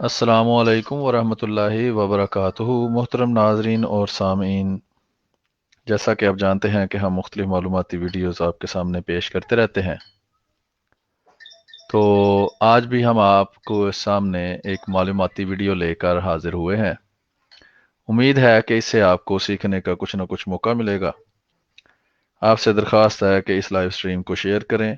अस्सलामुअलैकुम वरहमतुल्लाहि वबरकातुहू। मोहतरम नाजरीन और सामीन, जैसा कि आप जानते हैं कि हम मुख्तलिफ मालूमाती वीडियोज़ आपके सामने पेश करते रहते हैं, तो आज भी हम आपको सामने एक मालूमाती वीडियो लेकर हाजिर हुए हैं। उम्मीद है कि इससे आपको सीखने का कुछ ना कुछ मौका मिलेगा। आपसे दरख्वास्त है कि इस लाइव स्ट्रीम को शेयर करें।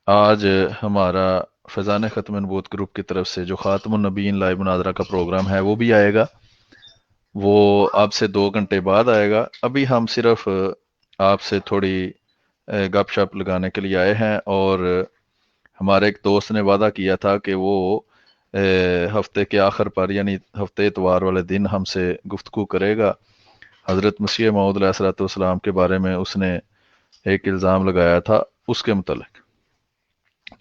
आज हमारा फैज़ान ख़त्म नबूवत ग्रुप की तरफ से जो ख़ातमुन नबीयीन लाइव मुनाज़रा का प्रोग्राम है वो भी आएगा। वो आपसे 2 घंटे बाद आएगा। अभी हम सिर्फ आपसे थोड़ी गपशप लगाने के लिए आए हैं, और हमारे एक दोस्त ने वादा किया था कि वो हफ्ते के आखिर पर यानी हफ्ते इतवार वाले दिन हमसे गुफ्तगू करेगा। हज़रत मसीह मौऊद अलैहिस्सलाम के बारे में उसने एक इल्ज़ाम लगाया था, उसके मुतल्लिक।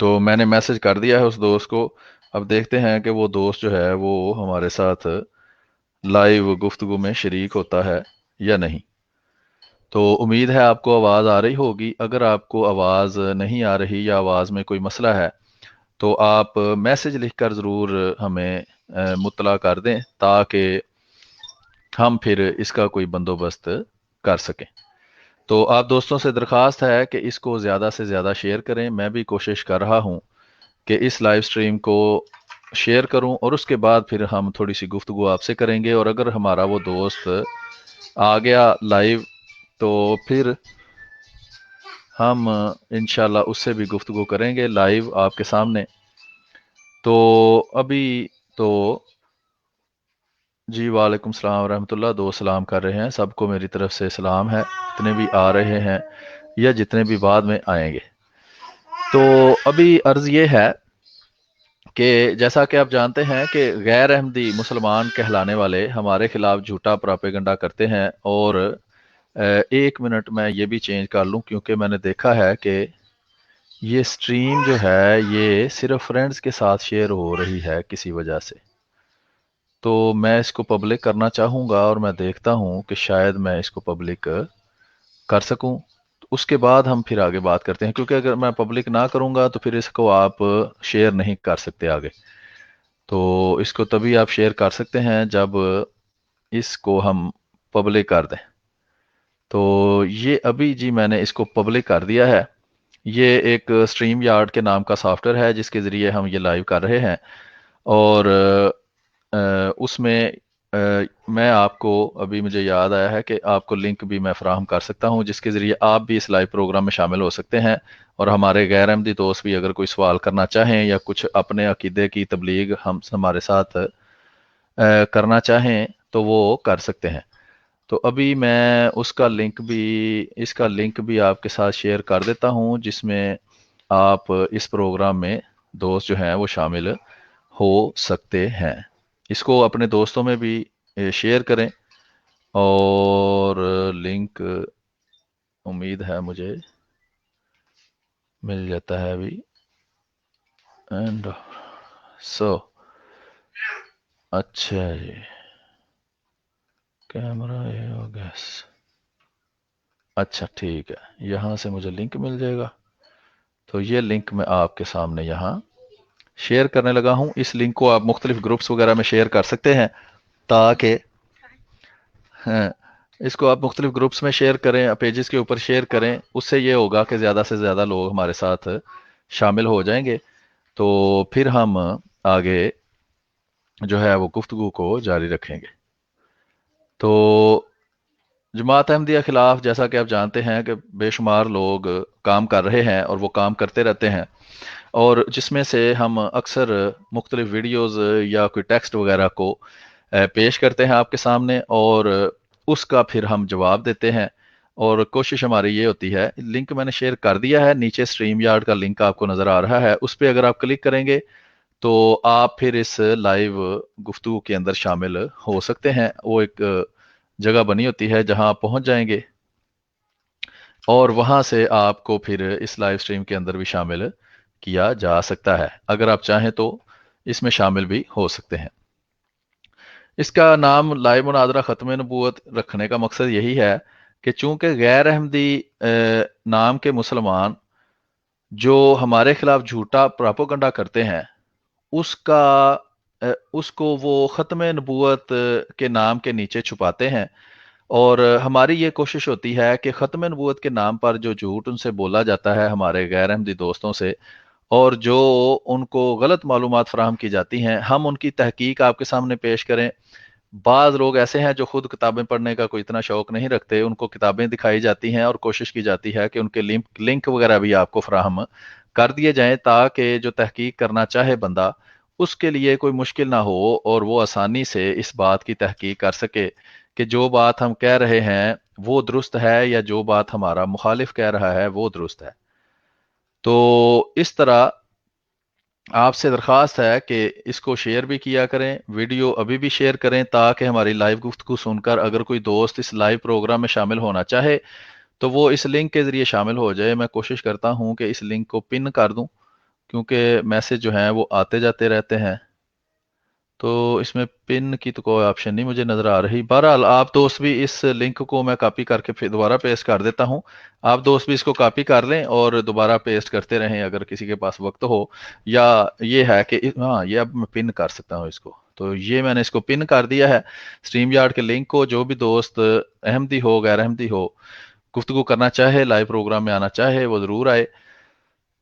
तो मैंने मैसेज कर दिया है उस दोस्त को। अब देखते हैं कि वो दोस्त जो है वो हमारे साथ लाइव गुफ्तगू में शरीक होता है या नहीं। तो उम्मीद है आपको आवाज़ आ रही होगी। अगर आपको आवाज़ नहीं आ रही या आवाज़ में कोई मसला है तो आप मैसेज लिखकर ज़रूर हमें मुत्तला कर दें, ताकि हम फिर इसका कोई बंदोबस्त कर सकें। तो आप दोस्तों से दरख्वास्त है कि इसको ज़्यादा से ज़्यादा शेयर करें। मैं भी कोशिश कर रहा हूँ कि इस लाइव स्ट्रीम को शेयर करूं, और उसके बाद फिर हम थोड़ी सी गुफ्तगू आपसे करेंगे। और अगर हमारा वो दोस्त आ गया लाइव तो फिर हम इंशाल्लाह उससे भी गुफ्तगू करेंगे लाइव आपके सामने। तो अभी तो जी वालेकुम सलाम रहमतुल्लाह, दो सलाम कर रहे हैं। सबको मेरी तरफ से सलाम है, जितने भी आ रहे हैं या जितने भी बाद में आएंगे। तो अभी अर्ज़ ये है कि जैसा कि आप जानते हैं कि गैर अहमदी मुसलमान कहलाने वाले हमारे खिलाफ झूठा प्रोपेगेंडा करते हैं। और 1 मिनट में ये भी चेंज कर लूं, क्योंकि मैंने देखा है कि ये स्ट्रीम जो है ये सिर्फ फ्रेंड्स के साथ शेयर हो रही है किसी वजह से। तो मैं इसको पब्लिक करना चाहूँगा, और मैं देखता हूँ कि शायद मैं इसको पब्लिक कर सकूँ। तो उसके बाद हम फिर आगे बात करते हैं, क्योंकि अगर मैं पब्लिक ना करूँगा तो फिर इसको आप शेयर नहीं कर सकते आगे। तो इसको तभी आप शेयर कर सकते हैं जब इसको हम पब्लिक कर दें। तो ये अभी जी मैंने इसको पब्लिक कर दिया है। ये एक स्ट्रीम यार्ड के नाम का सॉफ्टवेयर है जिसके ज़रिए हम ये लाइव कर रहे हैं। और उसमें मैं आपको अभी मुझे याद आया है कि आपको लिंक भी मैं फराहम कर सकता हूं, जिसके ज़रिए आप भी इस लाइव प्रोग्राम में शामिल हो सकते हैं। और हमारे गैर अहमदी दोस्त भी अगर कोई सवाल करना चाहें या कुछ अपने अकीदे की तबलीग हम हमारे साथ करना चाहें तो वो कर सकते हैं। तो अभी मैं उसका लिंक भी इसका लिंक भी आपके साथ शेयर कर देता हूं, जिसमें आप इस प्रोग्राम में दोस्त जो हैं वो शामिल हो सकते हैं। इसको अपने दोस्तों में भी शेयर करें। और लिंक उम्मीद है मुझे मिल जाता है अभी। एंड सो अच्छा जी, कैमरा ये हो गया। अच्छा ठीक है, यहाँ से मुझे लिंक मिल जाएगा। तो ये लिंक मैं आपके सामने यहाँ शेयर करने लगा हूँ। इस लिंक को आप मुख्तलिफ ग्रुप्स वगैरह में शेयर कर सकते हैं, ताकि हाँ, इसको आप मुख्तलिफ ग्रुप्स में शेयर करें, पेजेस के ऊपर शेयर करें। उससे ये होगा कि ज़्यादा से ज़्यादा लोग हमारे साथ शामिल हो जाएंगे। तो फिर हम आगे जो है वो गुफ्तगू को जारी रखेंगे। तो जमात अहमदिया खिलाफ जैसा कि आप जानते हैं कि बेशुमार लोग काम कर रहे हैं और वो काम करते रहते हैं, और जिसमें से हम अक्सर मुख्तलिफ वीडियोस या कोई टेक्स्ट वगैरह को पेश करते हैं आपके सामने, और उसका फिर हम जवाब देते हैं। और कोशिश हमारी ये होती है, लिंक मैंने शेयर कर दिया है, नीचे स्ट्रीम यार्ड का लिंक आपको नज़र आ रहा है, उस पर अगर आप क्लिक करेंगे तो आप फिर इस लाइव गुफ्तगू के अंदर शामिल हो सकते हैं। वो एक जगह बनी होती है जहां आप पहुंच जाएंगे, और वहां से आपको फिर इस लाइव स्ट्रीम के अंदर भी शामिल किया जा सकता है। अगर आप चाहें तो इसमें शामिल भी हो सकते हैं। इसका नाम लाइव मुनाजरा ख़त्म नबूवत रखने का मकसद यही है कि चूंकि गैर अहमदी नाम के मुसलमान जो हमारे खिलाफ झूठा प्रोपेगेंडा करते हैं, उसका उसको वो ख़त्म नबूवत के नाम के नीचे छुपाते हैं। और हमारी ये कोशिश होती है कि ख़त्म नबूवत के नाम पर जो झूठ उनसे बोला जाता है हमारे गैर अहमदी दोस्तों से, और जो उनको गलत मालूमात फराहम की जाती हैं, हम उनकी तहकीक आपके सामने पेश करें। बाज़ लोग ऐसे हैं जो खुद किताबें पढ़ने का कोई इतना शौक नहीं रखते, उनको किताबें दिखाई जाती हैं और कोशिश की जाती है कि उनके लिंक लिंक वगैरह भी आपको फराहम कर दिए जाएं, ताकि जो तहकीक करना चाहे बंदा, उसके लिए कोई मुश्किल ना हो और वो आसानी से इस बात की तहकीक कर सके कि जो बात हम कह रहे हैं वो दुरुस्त है या जो बात हमारा मुखालिफ कह रहा है वो दुरुस्त है। तो इस तरह आपसे दरख्वास्त है कि इसको शेयर भी किया करें, वीडियो अभी भी शेयर करें, ताकि हमारी लाइव गुफ्तगू सुनकर अगर कोई दोस्त इस लाइव प्रोग्राम में शामिल होना चाहे तो वो इस लिंक के ज़रिए शामिल हो जाए। मैं कोशिश करता हूँ कि इस लिंक को पिन कर दूँ, क्योंकि मैसेज जो हैं वो आते जाते रहते हैं। तो इसमें पिन की तो कोई ऑप्शन नहीं मुझे नज़र आ रही। बहरहाल आप दोस्त भी इस लिंक को मैं कॉपी करके फिर दोबारा पेस्ट कर देता हूँ। आप दोस्त भी इसको कॉपी कर लें और दोबारा पेस्ट करते रहें अगर किसी के पास वक्त हो। या ये है कि हाँ, ये अब मैं पिन कर सकता हूँ इसको। तो ये मैंने इसको पिन कर दिया है स्ट्रीम यार्ड के लिंक को। जो भी दोस्त अहमदी हो गैर अहमदी हो, गुफ्तगू करना चाहे, लाइव प्रोग्राम में आना चाहे, वो ज़रूर आए।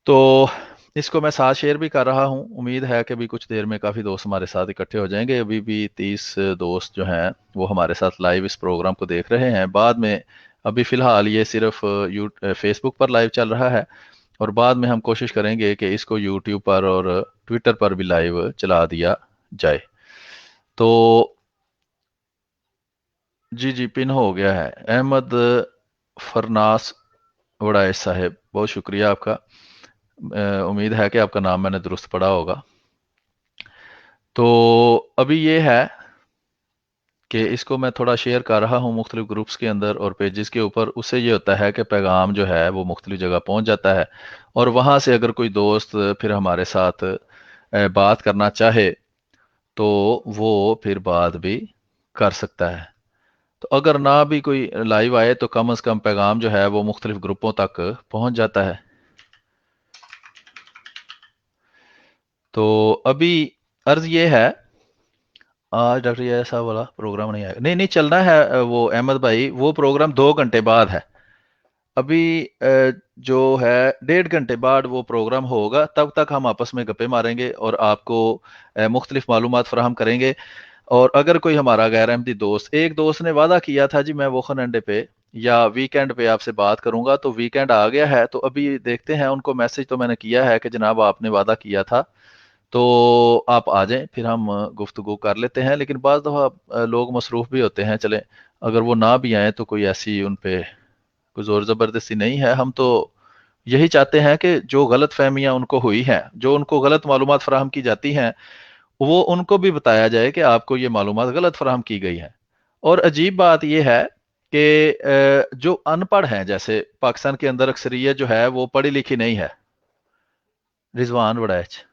तो इसको मैं साथ शेयर भी कर रहा हूँ। उम्मीद है कि भी कुछ देर में काफ़ी दोस्त हमारे साथ इकट्ठे हो जाएंगे। अभी भी 30 दोस्त जो हैं वो हमारे साथ लाइव इस प्रोग्राम को देख रहे हैं। बाद में अभी फ़िलहाल ये सिर्फ फेसबुक पर लाइव चल रहा है, और बाद में हम कोशिश करेंगे कि इसको यूट्यूब पर और ट्विटर पर भी लाइव चला दिया जाए। तो जी जी, पिन हो गया है। अहमद फरनास वड़ाइश साहब, बहुत शुक्रिया आपका। उम्मीद है कि आपका नाम मैंने दुरुस्त पढ़ा होगा। तो अभी ये है कि इसको मैं थोड़ा शेयर कर रहा हूँ मुख्तलिफ ग्रुप्स के अंदर और पेजेस के ऊपर। उससे ये होता है कि पैगाम जो है वो मुख्तलिफ जगह पहुँच जाता है, और वहाँ से अगर कोई दोस्त फिर हमारे साथ बात करना चाहे तो वो फिर बात भी कर सकता है। तो अगर ना भी कोई लाइव आए तो कम अज़ कम पैगाम जो है वो मुख्तलिफ ग्रुपों तक पहुँच जाता है। तो अभी अर्ज़ ये है, आज डॉक्टर ये ऐसा वाला प्रोग्राम नहीं आएगा। नहीं नहीं, चलना है वो अहमद भाई, वो प्रोग्राम 2 घंटे बाद है। अभी जो है 1.5 घंटे बाद वो प्रोग्राम होगा। तब तक हम आपस में गप्पे मारेंगे और आपको मुख्तलिफ मालूमात फराहम करेंगे। और अगर कोई हमारा गैर अहमदी दोस्त, एक दोस्त ने वादा किया था जी मैं वोखन अंडे पे या वीकेंड पे आपसे बात करूंगा, तो वीकेंड आ गया है। तो अभी देखते हैं, उनको मैसेज तो मैंने किया है कि जनाब आपने वादा किया था तो आप आ जाएं, फिर हम गुफ्तगू कर लेते हैं। लेकिन बाज़ दफ़ा लोग मसरूफ़ भी होते हैं। चलें, अगर वो ना भी आए तो कोई ऐसी उन पे कोई ज़ोर ज़बरदस्ती नहीं है। हम तो यही चाहते हैं कि जो गलत फहमियाँ उनको हुई हैं, जो उनको गलत मालूमात फराहम की जाती हैं, वो उनको भी बताया जाए कि आपको ये मालूमात गलत फराहम की गई हैं। और अजीब बात यह है कि जो अनपढ़ हैं, जैसे पाकिस्तान के अंदर अक्सरियत जो है वो पढ़ी लिखी नहीं है। रिजवान वड़ैच,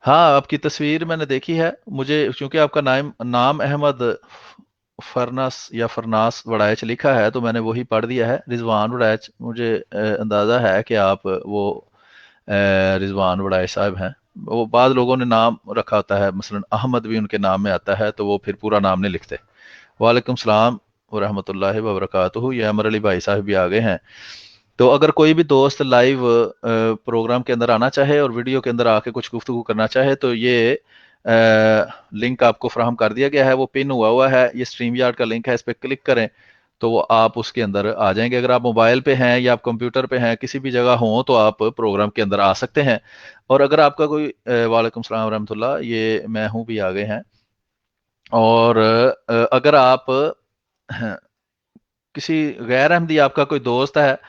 हाँ, आपकी तस्वीर मैंने देखी है। मुझे चूंकि आपका नाम नाम अहमद फरनास या फरनास वड़ैच लिखा है तो मैंने वही पढ़ दिया है। रिजवान वड़ैच, मुझे अंदाज़ा है कि आप वो रिजवान वड़ैच साहब हैं। वो बाद लोगों ने नाम रखा होता है, मसलन अहमद भी उनके नाम में आता है तो वो फिर पूरा नाम नहीं लिखते। वालेकुम सलाम व रहमतुल्लाहि व बरकातुहू। ये अमर अली भाई साहब भी आ गए हैं। तो अगर कोई भी दोस्त लाइव प्रोग्राम के अंदर आना चाहे और वीडियो के अंदर आके कुछ गुफ्तगू करना चाहे तो ये लिंक आपको फराहम कर दिया गया है, वो पिन हुआ हुआ है। ये स्ट्रीम यार्ड का लिंक है, इस पर क्लिक करें तो वो आप उसके अंदर आ जाएंगे। अगर आप मोबाइल पे हैं या आप कंप्यूटर पे हैं, किसी भी जगह हों, तो आप प्रोग्राम के अंदर आ सकते हैं। और अगर आपका कोई वालेकुम सलाम रहमतुल्लाह, ये मैं हूँ भी आ गए हैं। और अगर आप किसी गैर अहमदी आपका कोई दोस्त है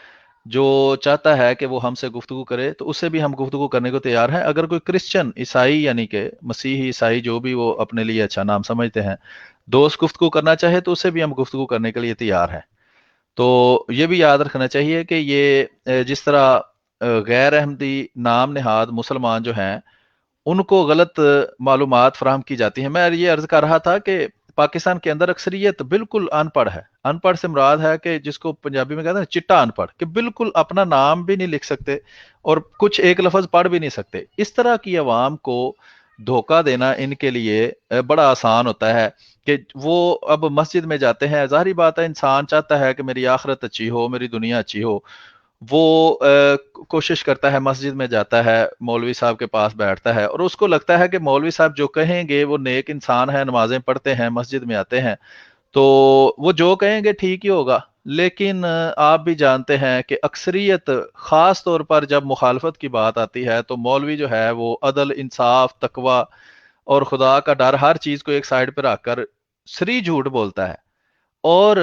जो चाहता है कि वो हमसे गुफ्तगू करे, तो उससे भी हम गुफ्तगू करने को तैयार हैं। अगर कोई क्रिश्चियन, ईसाई, यानी कि मसीही ईसाई, जो भी वो अपने लिए अच्छा नाम समझते हैं, दोस्त गुफ्तगू करना चाहे तो उससे भी हम गुफ्तगू करने के लिए तैयार हैं। तो ये भी याद रखना चाहिए कि ये जिस तरह गैर अहमदी नाम नहाद मुसलमान जो हैं उनको गलत मालूमात फराहम की जाती हैं। मैं ये अर्ज कर रहा था कि पाकिस्तान के अंदर अक्सरियत बिल्कुल अनपढ़ है। अनपढ़ से मुराद है कि जिसको पंजाबी में कहते हैं ना, चिट्टा अनपढ़, कि बिल्कुल अपना नाम भी नहीं लिख सकते और कुछ एक लफ्ज पढ़ भी नहीं सकते। इस तरह की आवाम को धोखा देना इनके लिए बड़ा आसान होता है कि वो अब मस्जिद में जाते हैं। ज़ाहिर बात है, इंसान चाहता है कि मेरी आखिरत अच्छी हो, मेरी दुनिया अच्छी हो। वो कोशिश करता है, मस्जिद में जाता है, मौलवी साहब के पास बैठता है और उसको लगता है कि मौलवी साहब जो कहेंगे, वो नेक इंसान है, नमाजें पढ़ते हैं, मस्जिद में आते हैं, तो वो जो कहेंगे ठीक ही होगा। लेकिन आप भी जानते हैं कि अक्सरियत, खास तौर पर जब मुखालफत की बात आती है, तो मौलवी जो है वो अदल, इंसाफ, तकवा और खुदा का डर, हर चीज को एक साइड पर रखकर सरी झूठ बोलता है। और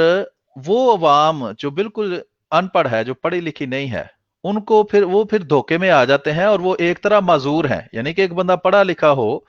वो अवाम जो बिल्कुल अनपढ़ है, जो पढ़ी लिखी नहीं है, उनको फिर धोखे में आ जाते हैं और वो एक तरह माजूर हैं। यानी कि एक बंदा पढ़ा लिखा हो,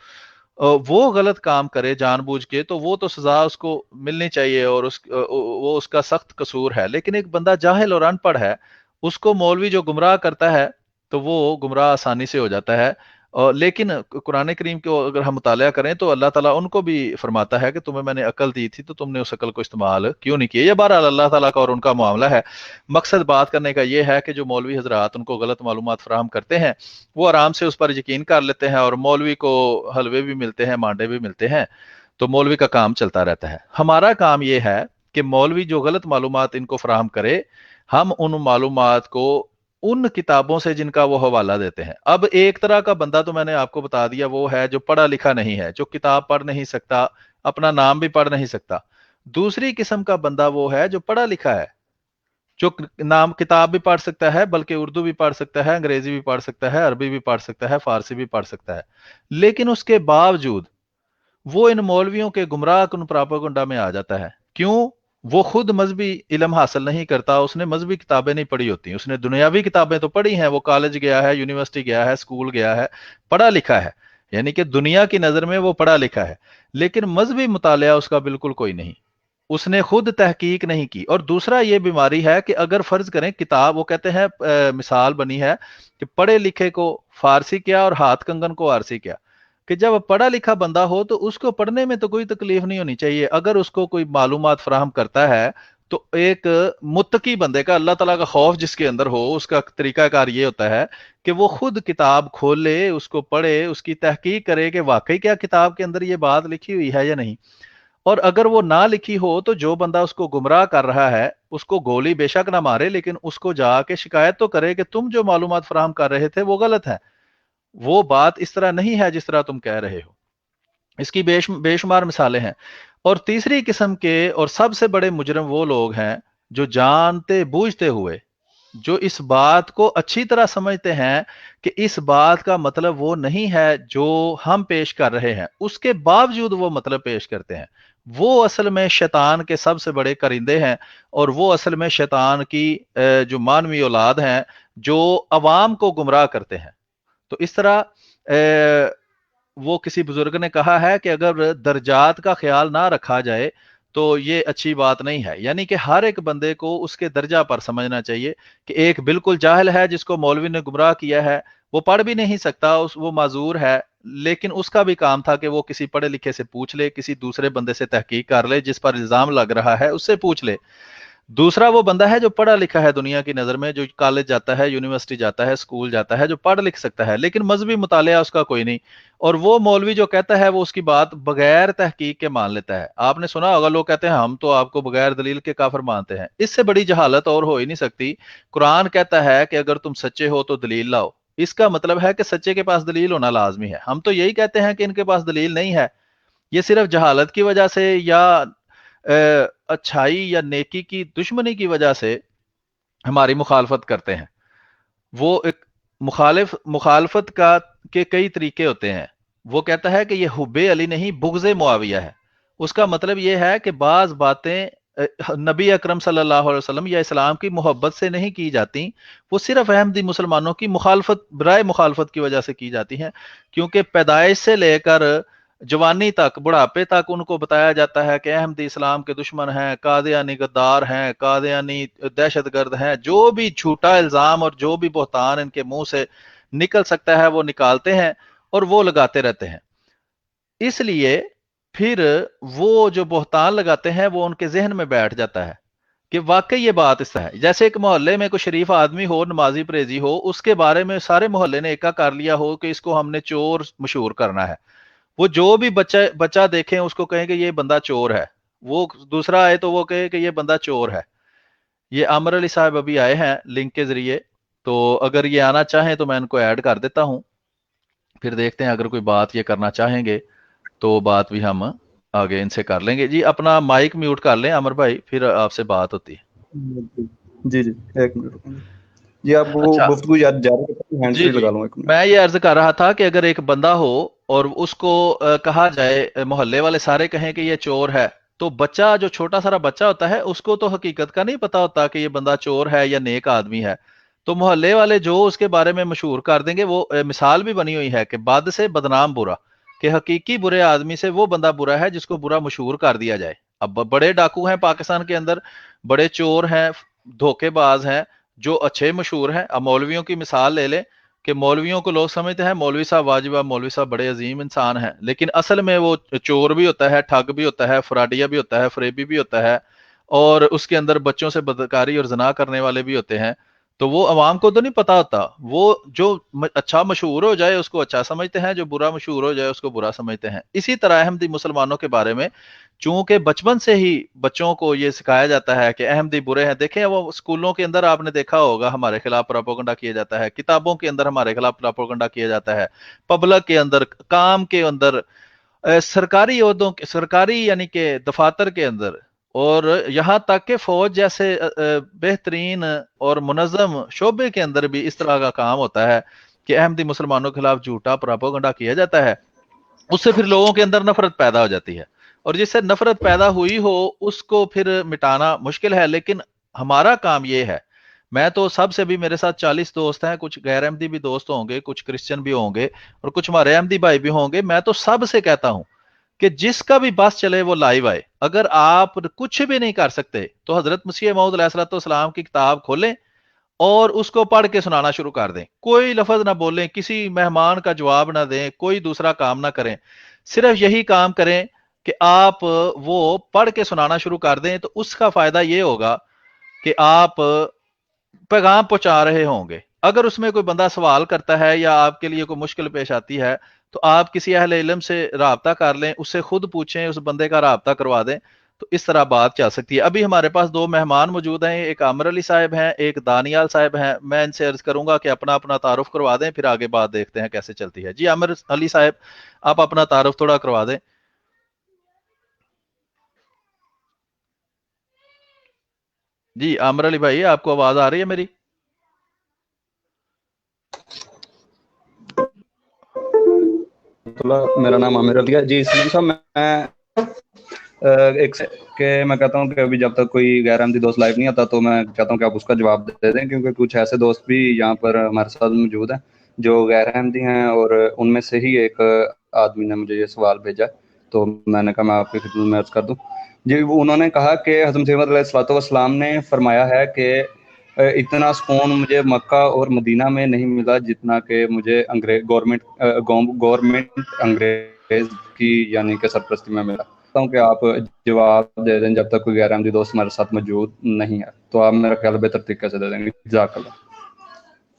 वो गलत काम करे जानबूझ के, तो वो तो सजा उसको मिलनी चाहिए और वो उसका सख्त कसूर है। लेकिन एक बंदा जाहिल और अनपढ़ है, उसको मौलवी जो गुमराह करता है, तो वो गुमराह आसानी से हो जाता है। और लेकिन कुरान करीम को अगर हम मुताला करें तो अल्लाह ताला उनको भी फरमाता है कि तुम्हें मैंने अकल दी थी, तो तुमने उस अकल को इस्तेमाल क्यों नहीं किया। ये बहरहाल अल्लाह ताला का और उनका मामला है। मकसद बात करने का ये है कि जो मौलवी हजरात उनको गलत मालूमात फराहम करते हैं, वो आराम से उस पर यकीन कर लेते हैं और मौलवी को हलवे भी मिलते हैं, मांडे भी मिलते हैं, तो मौलवी का काम चलता रहता है। हमारा काम ये है कि मौलवी जो गलत मालूमात इनको फराहम करे, हम उन मालूमात को उन किताबों से जिनका वो हवाला देते हैं। अब एक तरह का बंदा तो मैंने आपको बता दिया, वो है जो पढ़ा लिखा नहीं है, जो किताब पढ़ नहीं सकता, अपना नाम भी पढ़ नहीं सकता। दूसरी किस्म का बंदा वो है जो पढ़ा लिखा है, जो नाम किताब भी पढ़ सकता है, बल्कि उर्दू भी पढ़ सकता है, अंग्रेजी भी पढ़ सकता है, अरबी भी पढ़ सकता है, फारसी भी पढ़ सकता है। लेकिन उसके बावजूद वो इन मौलवियों के गुमराह कुन प्रोपेगेंडा में आ जाता है। क्यों? वो खुद मजहबी इल्म हासिल नहीं करता, उसने मजहबी किताबें नहीं पढ़ी होती, उसने दुनियावी किताबें तो पढ़ी हैं, वो कॉलेज गया है, यूनिवर्सिटी गया है, स्कूल गया है, पढ़ा लिखा है, यानी कि दुनिया की नजर में वो पढ़ा लिखा है। लेकिन मजहबी मुतालिया उसका बिल्कुल कोई नहीं, उसने खुद तहकीक नहीं की। और दूसरा ये बीमारी है कि अगर फर्ज करें किताब, वो कहते हैं मिसाल बनी है कि पढ़े लिखे को फारसी क्या और हाथ कंगन को आरसी क्या, कि जब पढ़ा लिखा बंदा हो तो उसको पढ़ने में तो कोई तकलीफ नहीं होनी चाहिए। अगर उसको कोई मालूमात फराहम करता है, तो एक मुत्तकी बंदे का, अल्लाह ताला का खौफ जिसके अंदर हो, उसका तरीकाकार ये होता है कि वो खुद किताब खोले, उसको पढ़े, उसकी तहकीक करे कि वाकई क्या किताब के अंदर ये बात लिखी हुई है या नहीं। और अगर वो ना लिखी हो, तो जो बंदा उसको गुमराह कर रहा है, उसको गोली बेशक ना मारे, लेकिन उसको जाके शिकायत तो करे कि तुम जो मालूमात फराहम कर रहे थे वो गलत है, वो बात इस तरह नहीं है जिस तरह तुम कह रहे हो। इसकी बेशुमार मिसालें हैं। और तीसरी किस्म के और सबसे बड़े मुजरम वो लोग हैं जो जानते बूझते हुए, जो इस बात को अच्छी तरह समझते हैं कि इस बात का मतलब वो नहीं है जो हम पेश कर रहे हैं, उसके बावजूद वो मतलब पेश करते हैं। वो असल में शैतान के सबसे बड़े करिंदे हैं, और वो असल में शैतान की जो मानवी औलाद हैं, जो अवाम को गुमराह करते हैं। तो इस तरह वो किसी बुजुर्ग ने कहा है कि अगर दर्जात का ख्याल ना रखा जाए तो ये अच्छी बात नहीं है। यानी कि हर एक बंदे को उसके दर्जा पर समझना चाहिए कि एक बिल्कुल जाहिल है जिसको मौलवी ने गुमराह किया है, वो पढ़ भी नहीं सकता, वो माजूर है, लेकिन उसका भी काम था कि वो किसी पढ़े लिखे से पूछ ले, किसी दूसरे बंदे से तहकीक कर ले, जिस पर इल्जाम लग रहा है उससे पूछ ले। दूसरा वो बंदा है जो पढ़ा लिखा है दुनिया की नजर में, जो कॉलेज जाता है, यूनिवर्सिटी जाता है, स्कूल जाता है, जो पढ़ लिख सकता है, लेकिन मजहबी मुतालिया उसका कोई नहीं। और वो मौलवी जो कहता है वो उसकी बात बगैर तहकीक के मान लेता है। आपने सुना होगा लोग कहते हैं हम तो आपको बगैर दलील के काफिर मानते हैं। इससे बड़ी जहालत और हो ही नहीं सकती। कुरान कहता है कि अगर तुम सच्चे हो तो दलील लाओ, इसका मतलब है कि सच्चे के पास दलील होना लाजमी है। हम तो यही कहते हैं कि इनके पास दलील नहीं है, ये सिर्फ जहालत की वजह से या अच्छाई या नेकी की दुश्मनी की वजह से हमारी मुखालफत करते हैं। वो एक मुखालफत का के कई तरीके होते हैं। वो कहता है कि ये हुब्बे अली नहीं, बुग़्ज़े मुआविया है। उसका मतलब ये है कि बाज बातें नबी अकरम सल्लल्लाहु अलैहि वसल्लम या इस्लाम की मोहब्बत से नहीं की जाती, वो सिर्फ अहमदी मुसलमानों की मुखालफत, बराए मुखालफत की वजह से की जाती हैं। क्योंकि पैदाइश से लेकर जवानी तक, बुढ़ापे तक उनको बताया जाता है कि अहमदी इस्लाम के दुश्मन हैं, कादियानी गद्दार हैं, कादियानी दहशतगर्द हैं। जो भी झूठा इल्जाम और जो भी बहतान इनके मुंह से निकल सकता है वो निकालते हैं और वो लगाते रहते हैं। इसलिए फिर वो जो बहतान लगाते हैं वो उनके जहन में बैठ जाता है। کہ واقعی یہ بات اس طرح ہے. جیسے ایک محلے میں کوئی شریف آدمی ہو، نمازی پریزی ہو، اس کے بارے میں سارے محلے نے ایکا کر لیا ہو کہ اس کو ہم نے چور مشہور کرنا ہے. وہ جو بھی بچہ دیکھیں اس کو کہیں کہ یہ بندہ چور ہے. وہ دوسرا آئے تو وہ کہے کہ یہ بندہ چور ہے. یہ عامر علی صاحب ابھی آئے ہیں لنک کے ذریعے، تو اگر یہ آنا چاہیں تو میں ان کو ایڈ کر دیتا ہوں. پھر دیکھتے ہیں اگر کوئی بات یہ کرنا چاہیں گے تو بات بھی ہم آگے ان سے کر لیں گے. جی اپنا مائک میوٹ کر لیں عامر بھائی، پھر آپ سے بات ہوتی ہے. جی جی ایک منٹ رکیں جی. آپ وہ اچھا گفتگو یاد جاری رکھیں، ہینڈ جی فری جی، لگا لوں ایک منٹ. میں یہ عرض کر رہا تھا کہ اگر ایک بندہ ہو اور اس کو کہا جائے، محلے والے سارے کہیں کہ یہ چور ہے، تو بچہ جو چھوٹا سارا بچہ ہوتا ہے اس کو تو حقیقت کا نہیں پتا ہوتا کہ یہ بندہ چور ہے یا نیک آدمی ہے. تو محلے والے جو اس کے بارے میں مشہور کر دیں گے، وہ مثال بھی بنی ہوئی ہے کہ بد سے بدنام برا، کہ حقیقی برے آدمی سے وہ بندہ برا ہے جس کو برا مشہور کر دیا جائے. اب بڑے ڈاکو ہیں پاکستان کے اندر، بڑے چور ہیں، دھوکے باز ہیں جو اچھے مشہور ہیں. اب مولویوں کی مثال لے لیں کہ مولویوں کو لوگ سمجھتے ہیں مولوی صاحب واجبہ، مولوی صاحب بڑے عظیم انسان ہیں، لیکن اصل میں وہ چور بھی ہوتا ہے، ٹھگ بھی ہوتا ہے، فراڈیا بھی ہوتا ہے، فریبی بھی ہوتا ہے، اور اس کے اندر بچوں سے بدکاری اور زنا کرنے والے بھی ہوتے ہیں. تو وہ عوام کو تو نہیں پتا ہوتا. وہ جو اچھا مشہور ہو جائے اس کو اچھا سمجھتے ہیں، جو برا مشہور ہو جائے اس کو برا سمجھتے ہیں. اسی طرح احمدی مسلمانوں کے بارے میں چونکہ بچپن سے ہی بچوں کو یہ سکھایا جاتا ہے کہ احمدی برے ہیں. دیکھیں وہ اسکولوں کے اندر آپ نے دیکھا ہوگا ہمارے خلاف پروپیگنڈا کیا جاتا ہے، کتابوں کے اندر ہمارے خلاف پروپیگنڈا کیا جاتا ہے، پبلک کے اندر، کام کے اندر، سرکاری عہدوں کے، سرکاری یعنی کہ دفاتر کے اندر، اور یہاں تک کہ فوج جیسے بہترین اور منظم شعبے کے اندر بھی اس طرح کا کام ہوتا ہے کہ احمدی مسلمانوں کے خلاف جھوٹا پروپیگنڈا کیا جاتا ہے. اس سے پھر لوگوں کے اندر نفرت پیدا ہو جاتی ہے، اور جس سے نفرت پیدا ہوئی ہو اس کو پھر مٹانا مشکل ہے. لیکن ہمارا کام یہ ہے، میں تو سب سے بھی، میرے ساتھ 40 دوست ہیں، کچھ غیر احمدی بھی دوست ہوں گے، کچھ کرسچن بھی ہوں گے، اور کچھ ہمارے احمدی بھائی بھی ہوں گے. میں تو سب سے کہتا ہوں کہ جس کا بھی بس چلے وہ لائیو آئے. اگر آپ کچھ بھی نہیں کر سکتے تو حضرت مسیح موعود علیہ الصلوۃ والسلام کی کتاب کھولیں اور اس کو پڑھ کے سنانا شروع کر دیں. کوئی لفظ نہ بولیں، کسی مہمان کا جواب نہ دیں، کوئی دوسرا کام نہ کریں، صرف یہی کام کریں کہ آپ وہ پڑھ کے سنانا شروع کر دیں. تو اس کا فائدہ یہ ہوگا کہ آپ پیغام پہنچا رہے ہوں گے. اگر اس میں کوئی بندہ سوال کرتا ہے یا آپ کے لیے کوئی مشکل پیش آتی ہے تو آپ کسی اہل علم سے رابطہ کر لیں، اس سے خود پوچھیں، اس بندے کا رابطہ کروا دیں. تو اس طرح بات چل سکتی ہے. ابھی ہمارے پاس 2 مہمان موجود ہیں، ایک عامر علی صاحب ہیں، ایک دانیال صاحب ہیں. میں ان سے عرض کروں گا کہ اپنا اپنا تعارف کروا دیں، پھر آگے بات دیکھتے ہیں کیسے چلتی ہے. جی عامر علی صاحب، آپ اپنا تعارف تھوڑا کروا دیں. جی عامر علی بھائی، آپ کو آواز آ رہی ہے میری؟ میرا نام عامر علی ہے. جی اسلام صاحب، میں ایک کہ میں کہتا ہوں کہ ابھی جب تک کوئی غیر احمدی دوست لائیو نہیں آتا تو میں چاہتا ہوں کہ آپ اس کا جواب دے دیں، کیونکہ کچھ ایسے دوست بھی یہاں پر ہمارے ساتھ موجود ہیں جو غیر احمدی ہیں، اور ان میں سے ہی ایک آدمی نے مجھے یہ سوال بھیجا، تو میں نے کہا میں آپ کی خدمت میں عرض کر دوں. جی انہوں نے کہا کہ حضرت مسیح موعود علیہ الصلوۃ والسلام نے فرمایا ہے کہ اتنا سکون مجھے مکہ اور مدینہ میں نہیں ملا جتنا کہ مجھے گورنمنٹ انگریز کی یعنی کہ سرپرستی میں ملا. ہوں کہ آپ جواب دے دیں جب تک کوئی غیر احمدی دوست ہمارے ساتھ موجود نہیں ہے. تو آپ میرا خیال بہتر طریقے سے دے دیں گے. جزاک اللہ.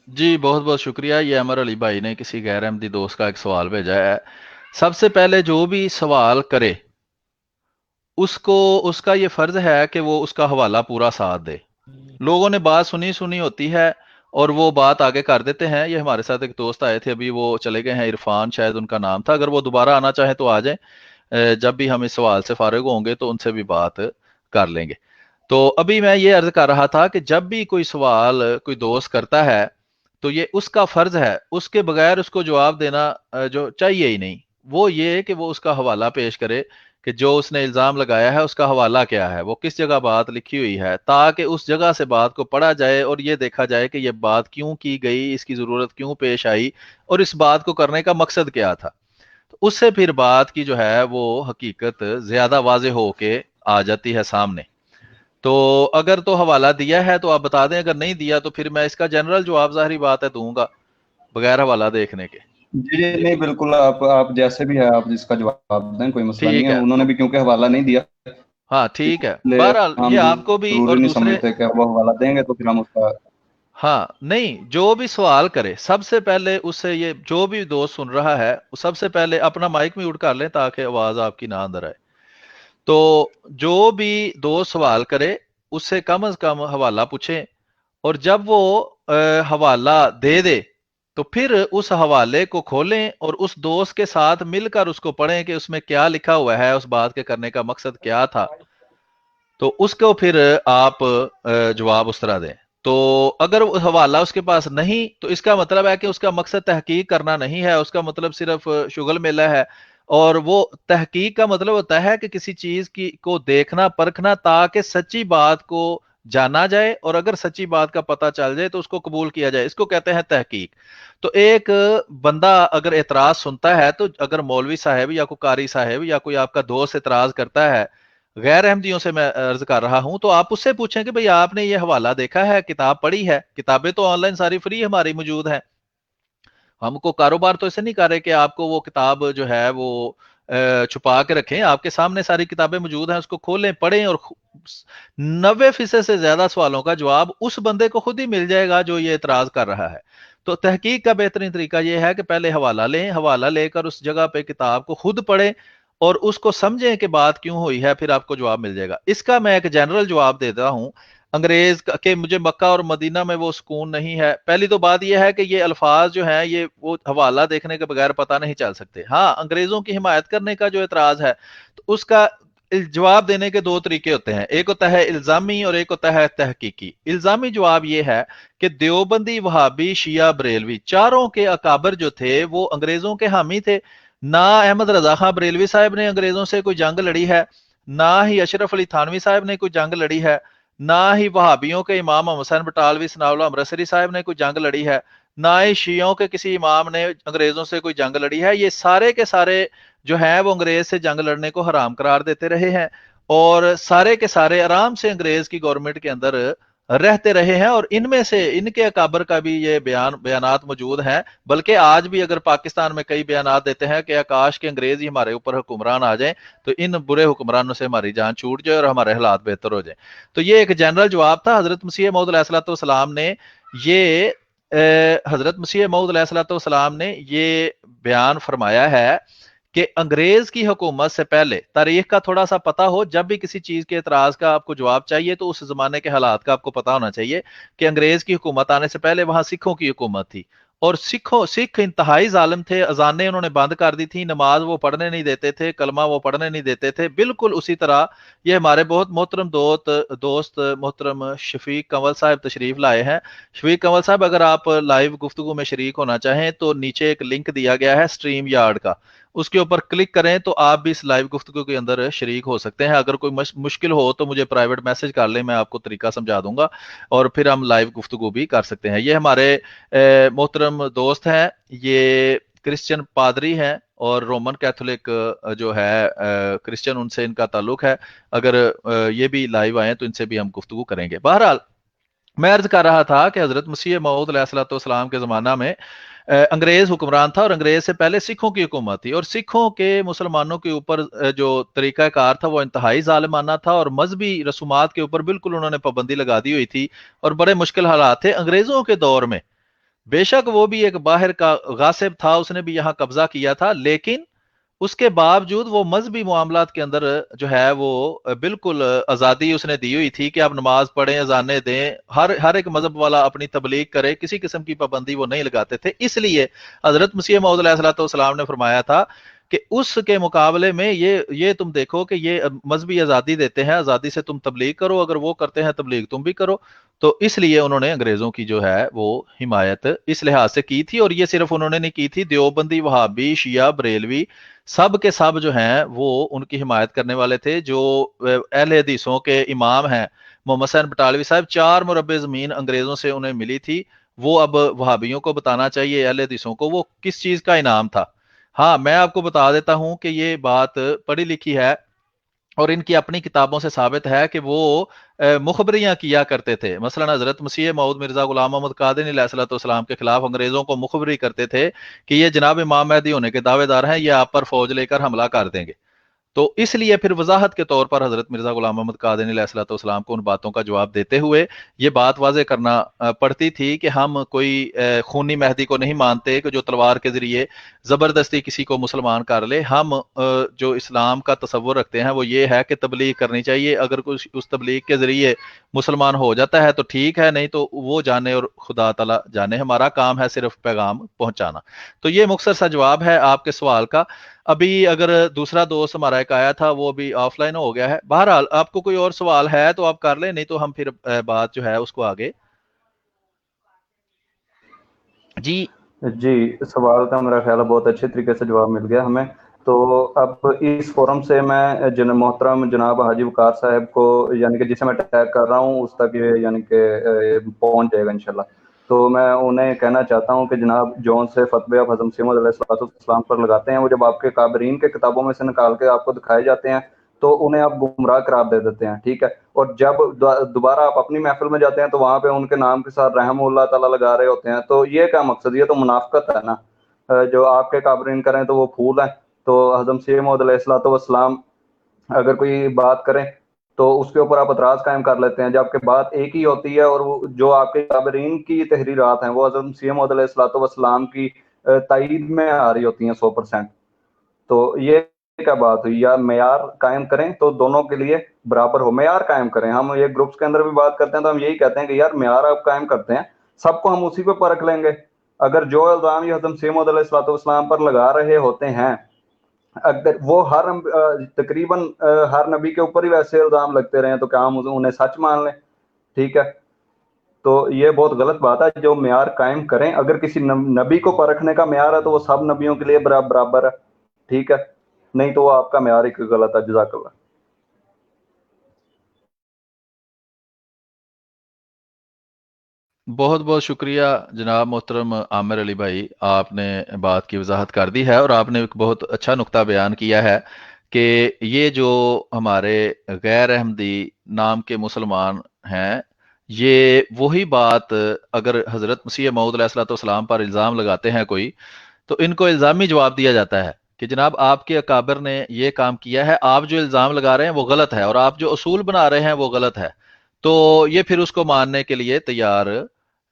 جی بہت بہت شکریہ. یہ عمر علی بھائی نے کسی غیر احمدی دوست کا ایک سوال بھیجا ہے. سب سے پہلے جو بھی سوال کرے اس کا یہ فرض ہے کہ وہ اس کا حوالہ پورا ساتھ دے. لوگوں نے بات سنی ہوتی ہے اور وہ بات آگے کر دیتے ہیں. یہ ہمارے ساتھ ایک دوست آئے تھے ابھی، وہ چلے گئے ہیں، عرفان شاید ان کا نام تھا. اگر وہ دوبارہ آنا چاہیں تو آ جائیں، جب بھی ہم اس سوال سے فارغ ہوں گے تو ان سے بھی بات کر لیں گے. تو ابھی میں یہ عرض کر رہا تھا کہ جب بھی کوئی سوال کوئی دوست کرتا ہے تو یہ اس کا فرض ہے، اس کے بغیر اس کو جواب دینا جو چاہیے ہی نہیں. وہ یہ کہ وہ اس کا حوالہ پیش کرے کہ جو اس نے الزام لگایا ہے اس کا حوالہ کیا ہے، وہ کس جگہ بات لکھی ہوئی ہے، تاکہ اس جگہ سے بات کو پڑھا جائے اور یہ دیکھا جائے کہ یہ بات کیوں کی گئی، اس کی ضرورت کیوں پیش آئی، اور اس بات کو کرنے کا مقصد کیا تھا. تو اس سے پھر بات کی جو ہے وہ حقیقت زیادہ واضح ہو کے آ جاتی ہے سامنے. تو اگر تو حوالہ دیا ہے تو آپ بتا دیں، اگر نہیں دیا تو پھر میں اس کا جنرل جواب ظاہری بات ہے دوں گا بغیر حوالہ دیکھنے کے. جی نہیں بالکل، آپ جیسے بھی ہے آپ جس کا جواب دیں، کوئی مسئلہ نہیں ٹھیک ہے. ہے. انہوں نے بھی کیونکہ حوالہ نہیں دیا हाँ ठीक है, इसलिए बहरहाल ये हम आपको भी जरूरी और नहीं दूसरे, समझते कि अब वो हवाला देंगे तो फिर हम उसका। हाँ नहीं, जो भी सवाल करे सबसे पहले उससे, ये जो भी दोस्त सुन रहा है वो सबसे पहले अपना माइक म्यूट कर लें ताकि आवाज आपकी ना अंदर आए। तो जो भी दोस्त सवाल करे उससे कम से कम हवाला पूछें, और जब वो हवाला दे दे तो फिर उस हवाले को खोलें और उस दोस्त के साथ मिलकर उसको पढ़ें कि उसमें क्या लिखा हुआ है, उस बात के करने का मकसद क्या था। तो उसको फिर आप जवाब उस तरह दें। तो अगर वो हवाला उसके पास नहीं, तो इसका मतलब है कि उसका मकसद तहकीक करना नहीं है, उसका मतलब सिर्फ शुगल मेला है। और वो तहकीक का मतलब होता है कि किसी चीज की को देखना परखना ताकि सच्ची बात को जाना जाए, और अगर सच्ची बात का पता चल जाए तो उसको कबूल किया जाए, इसको कहते हैं तहकीक। तो एक बंदा अगर एतराज सुनता है, तो अगर मौलवी साहब या कोई कारी साहब या कोई आपका दोस्त एतराज करता है, गैर अहमदियों से मैं अर्ज कर रहा हूं, तो आप उससे पूछें कि भाई आपने ये हवाला देखा है, किताब पढ़ी है? किताबें तो ऑनलाइन सारी फ्री हमारी मौजूद है। हमको कारोबार तो ऐसे नहीं कर रहे कि आपको वो किताब जो है वो छुपा के रखें। आपके सामने सारी किताबें मौजूद हैं, उसको खोलें पढ़ें, और 90% से ज्यादा सवालों का जवाब उस बंदे को खुद ही मिल जाएगा जो ये एतराज कर रहा है। तो तहकीक का बेहतरीन तरीका यह है कि पहले हवाला लें, हवाला लेकर उस जगह पे किताब को खुद पढ़ें और उसको समझें कि बात क्यों हुई है, फिर आपको जवाब मिल जाएगा। इसका मैं एक जनरल जवाब देता हूं। अंग्रेज के मुझे मक्का और मदीना में वो सुकून नहीं है। पहली तो बात यह है कि ये अल्फाज जो हैं ये वो हवाला देखने के बगैर पता नहीं चल सकते। हाँ, अंग्रेजों की हिमायत करने का जो एतराज है, तो उसका जवाब देने के दो तरीके होते हैं, एक होता है इल्जामी और एक होता है तहकीकी। इल्जामी जवाब ये है कि देवबंदी, वहाबी, शिया, बरेलवी चारों के अकाबर जो थे वो अंग्रेजों के हामी थे। ना अहमद रजा खां बरेलवी साहब ने अंग्रेजों से कोई जंग लड़ी है, ना ही अशरफ अली थानवी साहब ने कोई जंग लड़ी है, ना ही वहाबियों के इमाम हुसैन बटालवी सनाउल्लाह अमृतसरी साहब ने कोई जंग लड़ी है, ना ही शियों के किसी इमाम ने अंग्रेजों से कोई जंग लड़ी है। ये सारे के सारे जो है वो अंग्रेज से जंग लड़ने को हराम करार देते रहे हैं, और सारे के सारे आराम से अंग्रेज की गवर्नमेंट के अंदर रहते रहे हैं। और इनमें से इनके अकाबर का भी ये बयानात मौजूद हैं। बल्कि आज भी अगर पाकिस्तान में कई बयानात देते हैं कि आकाश के अंग्रेज ही हमारे ऊपर हुक्मरान आ जाएं, तो इन बुरे हुक्मरानों से हमारी जान छूट जाए और हमारे हालात बेहतर हो जाए। तो ये एक जनरल जवाब था। हजरत मसीह मौद अलैहिस्सलाम ने ये हजरत मसीह मौद अलैहिस्सलाम ने ये बयान फरमाया है कि अंग्रेज की हुकूमत से पहले तारीख का थोड़ा सा पता हो। जब भी किसी चीज के एतराज का आपको जवाब चाहिए तो उस जमाने के हालात का आपको पता होना चाहिए कि अंग्रेज की हुकूमत आने से पहले वहां सिखों की हुकूमत थी, और सिख इंतहाई जालिम थे। अजानें उन्होंने बंद कर दी थी, नमाज वो पढ़ने नहीं देते थे, कलमा वो पढ़ने नहीं देते थे। बिल्कुल उसी तरह ये हमारे बहुत मोहतरम दोस्त मोहतरम शफीक कंवल साहब तशरीफ लाए हैं। शफीक कंवल साहब, अगर आप लाइव गुफ्तगू में शरीक होना चाहें तो नीचे एक लिंक दिया गया है स्ट्रीम यार्ड का, उसके ऊपर क्लिक करें तो आप भी इस लाइव गुफ्तगू के अंदर शरीक हो सकते हैं। अगर कोई मुश्किल हो तो मुझे प्राइवेट मैसेज कर लें, मैं आपको तरीका समझा दूंगा और फिर हम लाइव गुफ्तगू भी कर सकते हैं। ये हमारे मोहतरम दोस्त हैं, ये क्रिश्चियन पादरी हैं और रोमन कैथोलिक जो है क्रिश्चियन, उनसे इनका ताल्लुक है। अगर ये भी लाइव आए तो इनसे भी हम गुफ्तगू करेंगे। बहरहाल मैं अर्ज कर रहा था कि हजरत मसीह मऊद अलैहिस्सलाम के ज़माना में अंग्रेज हुक्मरान था, और अंग्रेज से पहले सिखों की हुकूमत थी, और सिखों के मुसलमानों के ऊपर जो तरीकाकार था वो इंतहाई जालिमाना था, और मजहबी रसूमात के ऊपर बिल्कुल उन्होंने पाबंदी लगा दी हुई थी, और बड़े मुश्किल हालात थे अंग्रेजों के दौर में। बेशक वो भी एक बाहर का गासिब था, उसने भी यहाँ कब्जा किया था, लेकिन उसके बावजूद वो मजहबी मामलात के अंदर जो है वो बिल्कुल आज़ादी उसने दी हुई थी कि आप नमाज पढ़ें, अजाने दें, हर हर एक मजहब वाला अपनी तबलीग करे, किसी किस्म की पाबंदी वो नहीं लगाते थे। इसलिए हजरत मसीह मौद अलैहिस्सलाम ने फरमाया था कि उसके मुकाबले में ये तुम देखो कि ये मजहबी आज़ादी देते हैं, आज़ादी से तुम तबलीग करो, अगर वो करते हैं तबलीग तुम भी करो। तो इसलिए उन्होंने अंग्रेजों की जो है वो हिमायत इस लिहाज से की थी। और ये सिर्फ उन्होंने नहीं की थी, देवबंदी, वहाबी, शिया, बरेलवी सब के सब जो हैं वो उनकी हिमायत करने वाले थे। जो अहले हदीसों के इमाम हैं मोहम्मद हुसैन बटालवी साहब, 4 मुरब्बे जमीन अंग्रेजों से उन्हें मिली थी। वो अब वहाबियों को बताना चाहिए, अहले हदीसों को, वो किस चीज का इनाम था। हाँ, मैं आपको बता देता हूं कि ये बात पढ़ी लिखी है और इनकी अपनी किताबों से साबित है कि वो मुखबरियां किया करते थे। मसलन हजरत मसीह मऊद मिर्जा गुलाम मोहम्मद कादिर अलैहिस्सलाम के खिलाफ अंग्रेजों को मुखबरी करते थे कि ये जनाब इमाम महदी होने के दावेदार हैं, ये आप पर फौज लेकर हमला कर देंगे। तो इसलिए फिर वजाहत के तौर पर हजरत मिर्जा गुलाम मोहम्मद कादियानी अलैहिस्सलाम को उन बातों का जवाब देते हुए ये बात वाजे करना पड़ती थी कि हम कोई खूनी मेहदी को नहीं मानते कि जो तलवार के जरिए जबरदस्ती किसी को मुसलमान कर ले। हम जो इस्लाम का तसव्वुर रखते हैं वो ये है कि तबलीग करनी चाहिए, अगर कुछ उस तबलीग के जरिए मुसलमान हो जाता है तो ठीक है, नहीं तो वो जाने और खुदा ताला जाने, हमारा काम है सिर्फ पैगाम पहुंचाना। तो ये मुख्तसर सा जवाब है आपके सवाल का। अभी अगर दूसरा दोस्त हमारा एक आया था वो अभी ऑफलाइन हो गया है। बहरहाल आपको कोई और सवाल है तो आप कर लें, नहीं तो हम फिर बात जो है उसको आगे। जी जी, सवाल का मेरा ख्याल है बहुत अच्छे तरीके से जवाब मिल गया हमें। तो अब इस फोरम से मैं मोहतरम जनाब हाजी वकार साहब को, यानी कि जिसे मैं टैग कर रहा हूँ, उस तक ये यानी कि पहुँच जाएगा इंशाल्लाह। तो मैं उन्हें कहना चाहता हूँ कि जनाब जौन से फतवे आप हज़रत मसीह मौऊद अलैहिस्सलाम पर लगाते हैं, वो जब आपके काबरीन के किताबों में से निकाल के आपको दिखाए जाते हैं तो उन्हें आप गुमराह करार दे देते हैं, ठीक है। और जब दोबारा आप अपनी महफिल में जाते हैं तो वहां पे उनके नाम के साथ रहमुल्लाह ताला लगा रहे होते हैं। तो ये क्या मकसद, ये तो मुनाफिकत है ना। जो आपके काबरीन करें तो वो फूल है, तो हज़रत मसीह मौऊद अलैहिस्सलाम अगर कोई बात करें तो उसके ऊपर आप एतराज कायम कर लेते हैं, जबकि बात एक ही होती है। और वो जो आपके काबरीन की तहरीरात हैं वो हज़रत मसीह मौऊद अलैहिस्सलाम की तायीद में आ रही होती हैं 100%। तो ये क्या बात हुई, या मेयार कायम करें तो दोनों के लिए बराबर हो, मेयार कायम करें। हम ये ग्रुप्स के अंदर भी बात करते हैं तो हम यही कहते हैं कि यार मेयार आप कायम करते हैं, सबको हम उसी पे परख लेंगे। अगर जो इल्जाम ये हज़रत मसीह मौऊद अलैहिस्सलाम पर लगा रहे होते हैं, अगर वो तकरीबन हर नबी के ऊपर ही वैसे इल्जाम लगते रहे तो क्या हम उन्हें सच मान लें? ठीक है। तो ये बहुत गलत बात है। जो मेयार कायम करें, अगर किसी नबी को परखने का मेयार है तो वो सब नबियों के लिए बराबर है, ठीक है। नहीं तो वो आपका मेयार एक गलत है। जज़ाकल्लाह। बहुत बहुत शुक्रिया जनाब मोहतरम आमिर अली भाई, आपने बात की वजाहत कर दी है और आपने एक बहुत अच्छा नुक्ता बयान किया है कि ये जो हमारे गैर अहमदी नाम के मुसलमान हैं, ये वही बात अगर हज़रत मसीह मऊद अलैहिस्सलाम पर इल्ज़ाम लगाते हैं कोई, तो इनको इल्ज़ामी जवाब दिया जाता है कि जनाब आपके अकाबर ने ये काम किया है, आप जो इल्ज़ाम लगा रहे हैं वो गलत है और आप जो असूल बना रहे हैं वो गलत है। तो ये फिर उसको मानने के लिए तैयार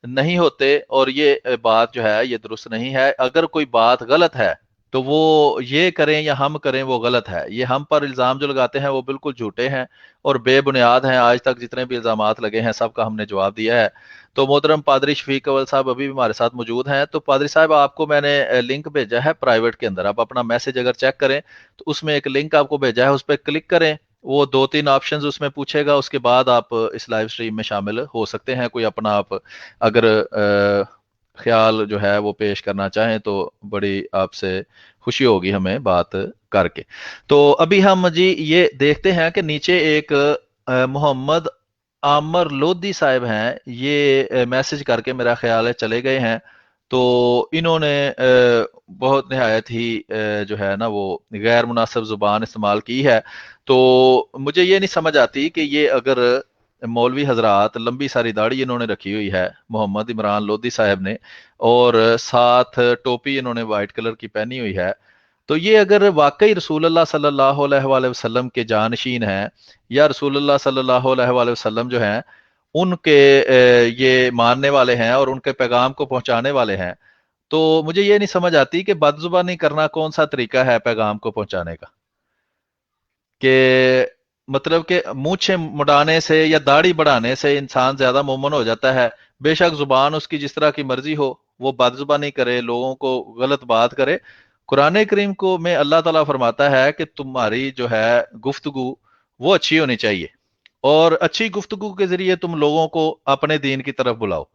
नहीं होते और ये बात जो है ये दुरुस्त नहीं है। अगर कोई बात गलत है तो वो ये करें या हम करें वो गलत है। ये हम पर इल्ज़ाम जो लगाते हैं वो बिल्कुल झूठे हैं और बेबुनियाद हैं। आज तक जितने भी इल्ज़ामात लगे हैं सबका हमने जवाब दिया है। तो मोहतरम पादरी शफीक अव्वल साहब अभी भी हमारे साथ मौजूद हैं। तो पादरी साहब आपको मैंने लिंक भेजा है प्राइवेट के अंदर, आप अपना मैसेज अगर चेक करें तो उसमें एक लिंक आपको भेजा है, उस पर क्लिक करें। वो दो तीन ऑप्शंस उसमें पूछेगा, उसके बाद आप इस लाइव स्ट्रीम में शामिल हो सकते हैं। कोई अपना आप अगर ख्याल जो है वो पेश करना चाहें तो बड़ी आपसे खुशी होगी हमें बात करके। तो अभी हम जी ये देखते हैं कि नीचे एक मोहम्मद आमर लोधी साहब हैं, ये मैसेज करके मेरा ख्याल है चले गए हैं। तो इन्होंने बहुत नहायत ही जो है ना वो गैर मुनासिब जुबान इस्तेमाल की है। तो मुझे ये नहीं समझ आती कि ये अगर मौलवी हजरात, लंबी सारी दाढ़ी इन्होंने रखी हुई है मोहम्मद इमरान लोधी साहब ने, और साथ टोपी इन्होंने वाइट कलर की पहनी हुई है, तो ये अगर वाकई रसूलुल्लाह सल्लल्लाहु अलैहि वसल्लम के जानशीन हैं या रसूलुल्लाह सल्लल्लाहु अलैहि वसल्लम जो हैं उनके ये मानने वाले हैं और उनके पैगाम को पहुंचाने वाले हैं, तो मुझे ये नहीं समझ आती कि बदजुबानी करना कौन सा तरीका है पैगाम को पहुंचाने का। कि मतलब कि मूछें मुड़ाने से या दाढ़ी बढ़ाने से इंसान ज्यादा मोमन हो जाता है। बेशक जुबान उसकी जिस तरह की मर्जी हो, वो बदजुबानी करे, लोगों को गलत बात करे। कुरान करीम को में अल्लाह ताला फरमाता है कि तुम्हारी जो है गुफ्तगू वो अच्छी होनी चाहिए और अच्छी गुफ्तगू के जरिए तुम लोगों को अपने दीन की तरफ बुलाओ।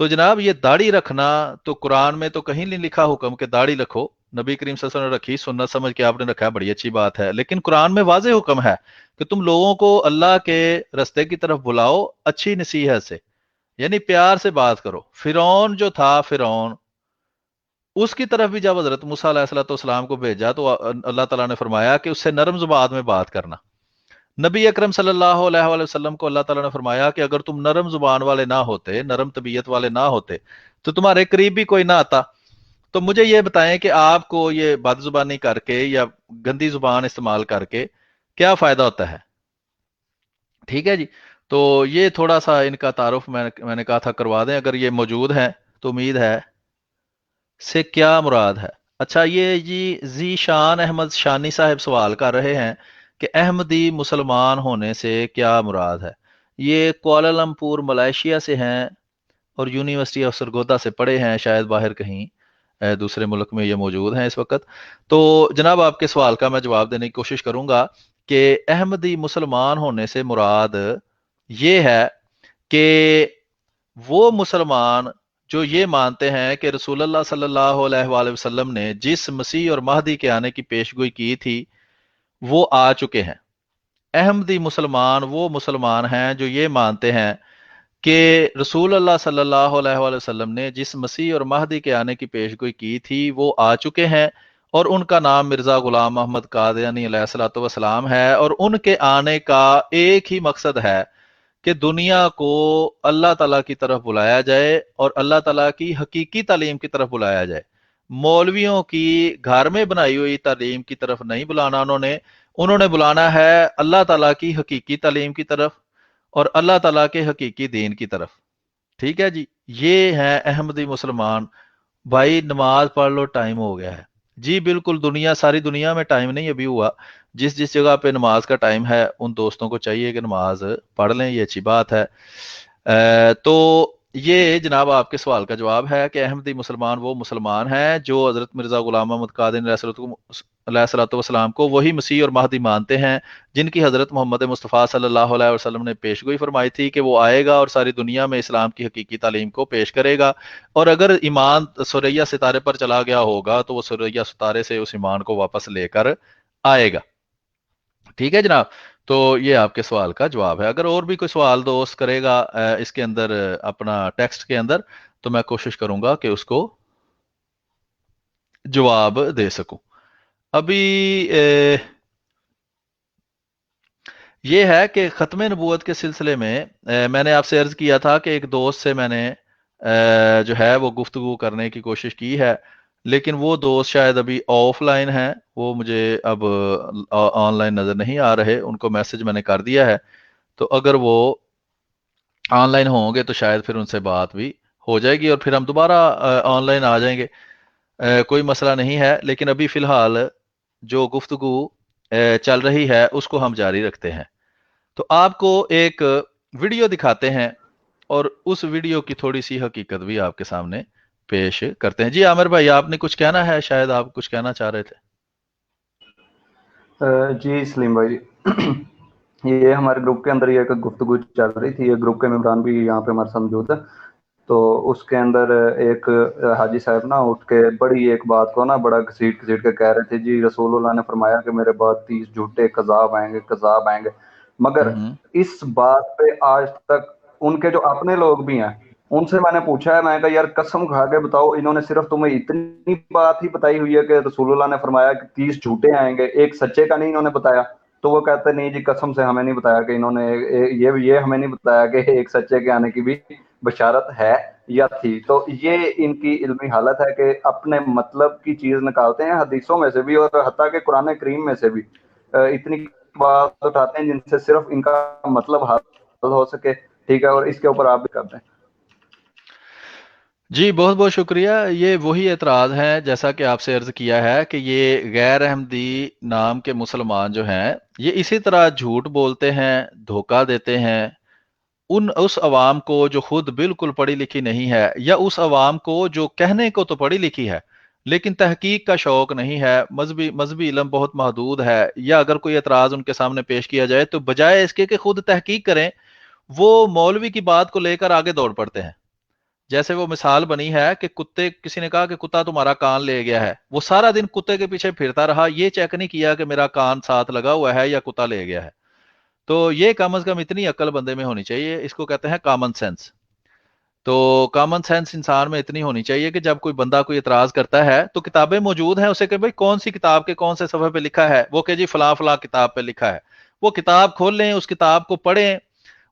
तो जनाब ये दाढ़ी रखना तो कुरान में तो कहीं नहीं लिखा हुक्म कि दाढ़ी रखो। नबी करीम सल्लल्लाहु अलैहि वसल्लम ने रखी, सुन्नत समझ के आपने रखा, बड़ी अच्छी बात है। लेकिन कुरान में वाज़ेह हुक्म है कि तुम लोगों को अल्लाह के रास्ते की तरफ बुलाओ अच्छी नसीहत से, यानी प्यार से बात करो। फिरौन जो था, फिरौन, उसकी तरफ भी जब हजरत मूसा अलैहिस्सलाम को भेजा तो अल्लाह ताला ने फरमाया कि उससे नरम जुबान में बात करना। नबी अकरम सल्लल्लाहु अलैहि वसल्लम को अल्लाह ताला ने फरमाया कि अगर तुम नरम जुबान वाले ना होते, नरम तबीयत वाले ना होते, तो तुम्हारे करीब भी कोई ना आता। तो मुझे ये बताएं कि आपको ये बदजुबानी करके या गंदी जुबान इस्तेमाल करके क्या फायदा होता है। ठीक है जी। तो ये थोड़ा सा इनका तारुफ मैंने कहा था करवा दें, अगर ये मौजूद है तो उम्मीद है। से क्या मुराद है? अच्छा, ये जी शान अहमद शानी साहब सवाल कर रहे हैं कि अहमदी मुसलमान होने से क्या मुराद है। ये कुआलालंपुर मलेशिया से हैं और यूनिवर्सिटी ऑफ सरगोदा से पढ़े हैं, शायद बाहर कहीं दूसरे मुल्क में ये मौजूद हैं इस वक्त। तो जनाब, आपके सवाल का मैं जवाब देने की कोशिश करूंगा कि अहमदी मुसलमान होने से मुराद ये है कि वो मुसलमान जो ये मानते हैं कि रसूलुल्लाह सल्लल्लाहु अलैहि वसल्लम ने जिस मसीह और महदी के आने की पेशगोई की थी वो आ चुके हैं। अहमदी मुसलमान वो मुसलमान हैं जो ये मानते हैं कि रसूलुल्लाह सल्लल्लाहु अलैहि वसल्लम ने जिस मसीह और महदी के आने की पेशगोई की थी वो आ चुके हैं, और उनका नाम मिर्ज़ा गुलाम मोहम्मद कादियानी अलैहिस्सलातु वस्सलाम है, और उनके आने का एक ही मकसद है कि दुनिया को अल्लाह ताला की तरफ बुलाया जाए और अल्लाह ताला की हकीकी तालीम की तरफ बुलाया जाए। मौलवियों की घर में बनाई हुई तालीम की तरफ नहीं बुलाना उन्होंने। उन्होंने बुलाना है अल्लाह ताला की हकीकी तालीम की तरफ और अल्लाह ताला के हकीकी दीन की तरफ। ठीक है जी। ये है अहमदी मुसलमान। भाई नमाज पढ़ लो, टाइम हो गया है। जी बिल्कुल, दुनिया सारी दुनिया में टाइम नहीं अभी हुआ। जिस जिस जगह पे नमाज का टाइम है उन दोस्तों को चाहिए कि नमाज पढ़ लें, ये अच्छी बात है। तो ये जनाब आपके सवाल का जवाब है कि अहमदी मुसलमान वो मुसलमान हैं जो हजरत मिर्जा गुलाम मोहम्मद कादिर अलैहिस्सलाम को वही मसीह और महदी मानते हैं जिनकी हजरत मोहम्मद मुस्तफ़ा सल्लल्लाहु अलैहि वसल्लम ने पेशगोई फरमाई थी कि वो आएगा और सारी दुनिया में इस्लाम की हकीकी तालीम को पेश करेगा। और अगर ईमान सुरैया सितारे पर चला गया होगा तो वो सुरैया सितारे से उस ईमान को वापस लेकर आएगा। ठीक है जनाब। तो ये आपके सवाल का जवाब है। अगर और भी कोई सवाल दोस्त करेगा इसके अंदर अपना टेक्स्ट के अंदर, तो मैं कोशिश करूंगा कि उसको जवाब दे सकूं। अभी ये है कि ख़त्म नबूवत के सिलसिले में मैंने आपसे अर्ज किया था कि एक दोस्त से मैंने जो है वो गुफ्तगू करने की कोशिश की है, लेकिन वो दोस्त शायद अभी ऑफलाइन है, वो मुझे अब ऑनलाइन नज़र नहीं आ रहे। उनको मैसेज मैंने कर दिया है, तो अगर वो ऑनलाइन होंगे तो शायद फिर उनसे बात भी हो जाएगी और फिर हम दोबारा ऑनलाइन आ जाएंगे। कोई मसला नहीं है, लेकिन अभी फ़िलहाल जो गुफ्तगू चल रही है उसको हम जारी रखते हैं। तो आपको एक वीडियो दिखाते हैं और उस वीडियो की थोड़ी सी हकीकत भी आपके सामने पेश करते हैं। जी आमिर भाई, आपने कुछ कहना है, शायद आप कुछ कहना चाह रहे थे। जी सलीम भाई, ये हमारे ग्रुप के अंदर ये एक गुफ्तगू चल रही थी, ये ग्रुप के मेम्बरान भी यहाँ पे हमारे साथ मौजूद है। तो उसके अंदर एक हाजी साहब ना उठ के बड़ी एक बात को ना बड़ा घसीट घसीट के कह रहे थे, जी रसूलुल्लाह ने फरमाया कि मेरे बाद 30 झूठे कज़ाब आएंगे, कज़ाब आएंगे। मगर इस बात पे आज तक उनके जो अपने लोग भी हैं उनसे मैंने पूछा है, मैंने कहा यार कसम खा के बताओ, इन्होंने सिर्फ तुम्हें इतनी बात ही बताई हुई है कि रसूलुल्लाह ने फरमाया कि 30 झूठे आएंगे, एक सच्चे का नहीं इन्होंने बताया? तो वो कहते नहीं जी कसम से हमें नहीं बताया कि इन्होंने ये हमें नहीं बताया कि एक सच्चे के आने की भी बशारत है या थी। तो ये इनकी इल्मी हालत है कि अपने मतलब की चीज निकालते हैं हदीसों में से भी और हत्ता के कुरान करीम में से भी इतनी बात उठाते हैं जिनसे सिर्फ इनका मतलब हल हो सके। ठीक है, और इसके ऊपर आप भी करते हैं। जी बहुत बहुत शुक्रिया। ये वही एतराज़ है जैसा कि आपसे अर्ज किया है कि ये गैर अहमदी नाम के मुसलमान जो हैं ये इसी तरह झूठ बोलते हैं, धोखा देते हैं उस अवाम को जो खुद बिल्कुल पढ़ी लिखी नहीं है, या उस अवाम को जो कहने को तो पढ़ी लिखी है लेकिन तहकीक का शौक नहीं है, मजहबी मजहबी इल्म बहुत महदूद है, या अगर कोई एतराज़ उनके सामने पेश किया जाए तो बजाय इसके कि खुद तहकीक करें, वो मौलवी की बात को लेकर आगे दौड़ पड़ते हैं। जैसे वो मिसाल बनी है कि कुत्ते, किसी ने कहा कि कुत्ता तुम्हारा कान ले गया है, वो सारा दिन कुत्ते के पीछे फिरता रहा, ये चेक नहीं किया कि मेरा कान साथ लगा हुआ है या कुत्ता ले गया है। तो ये कम से कम इतनी अक्ल बंदे में होनी चाहिए, इसको कहते हैं कॉमन सेंस। तो कॉमन सेंस इंसान में इतनी होनी चाहिए कि जब कोई बंदा कोई इतराज करता है तो किताबें मौजूद हैं, उसे कहे भाई कौन सी किताब के कौन से सफ़े पे लिखा है, वो कहे जी फला फला किताब पे लिखा है। वो किताब खोल लें, उस किताब को पढ़ें,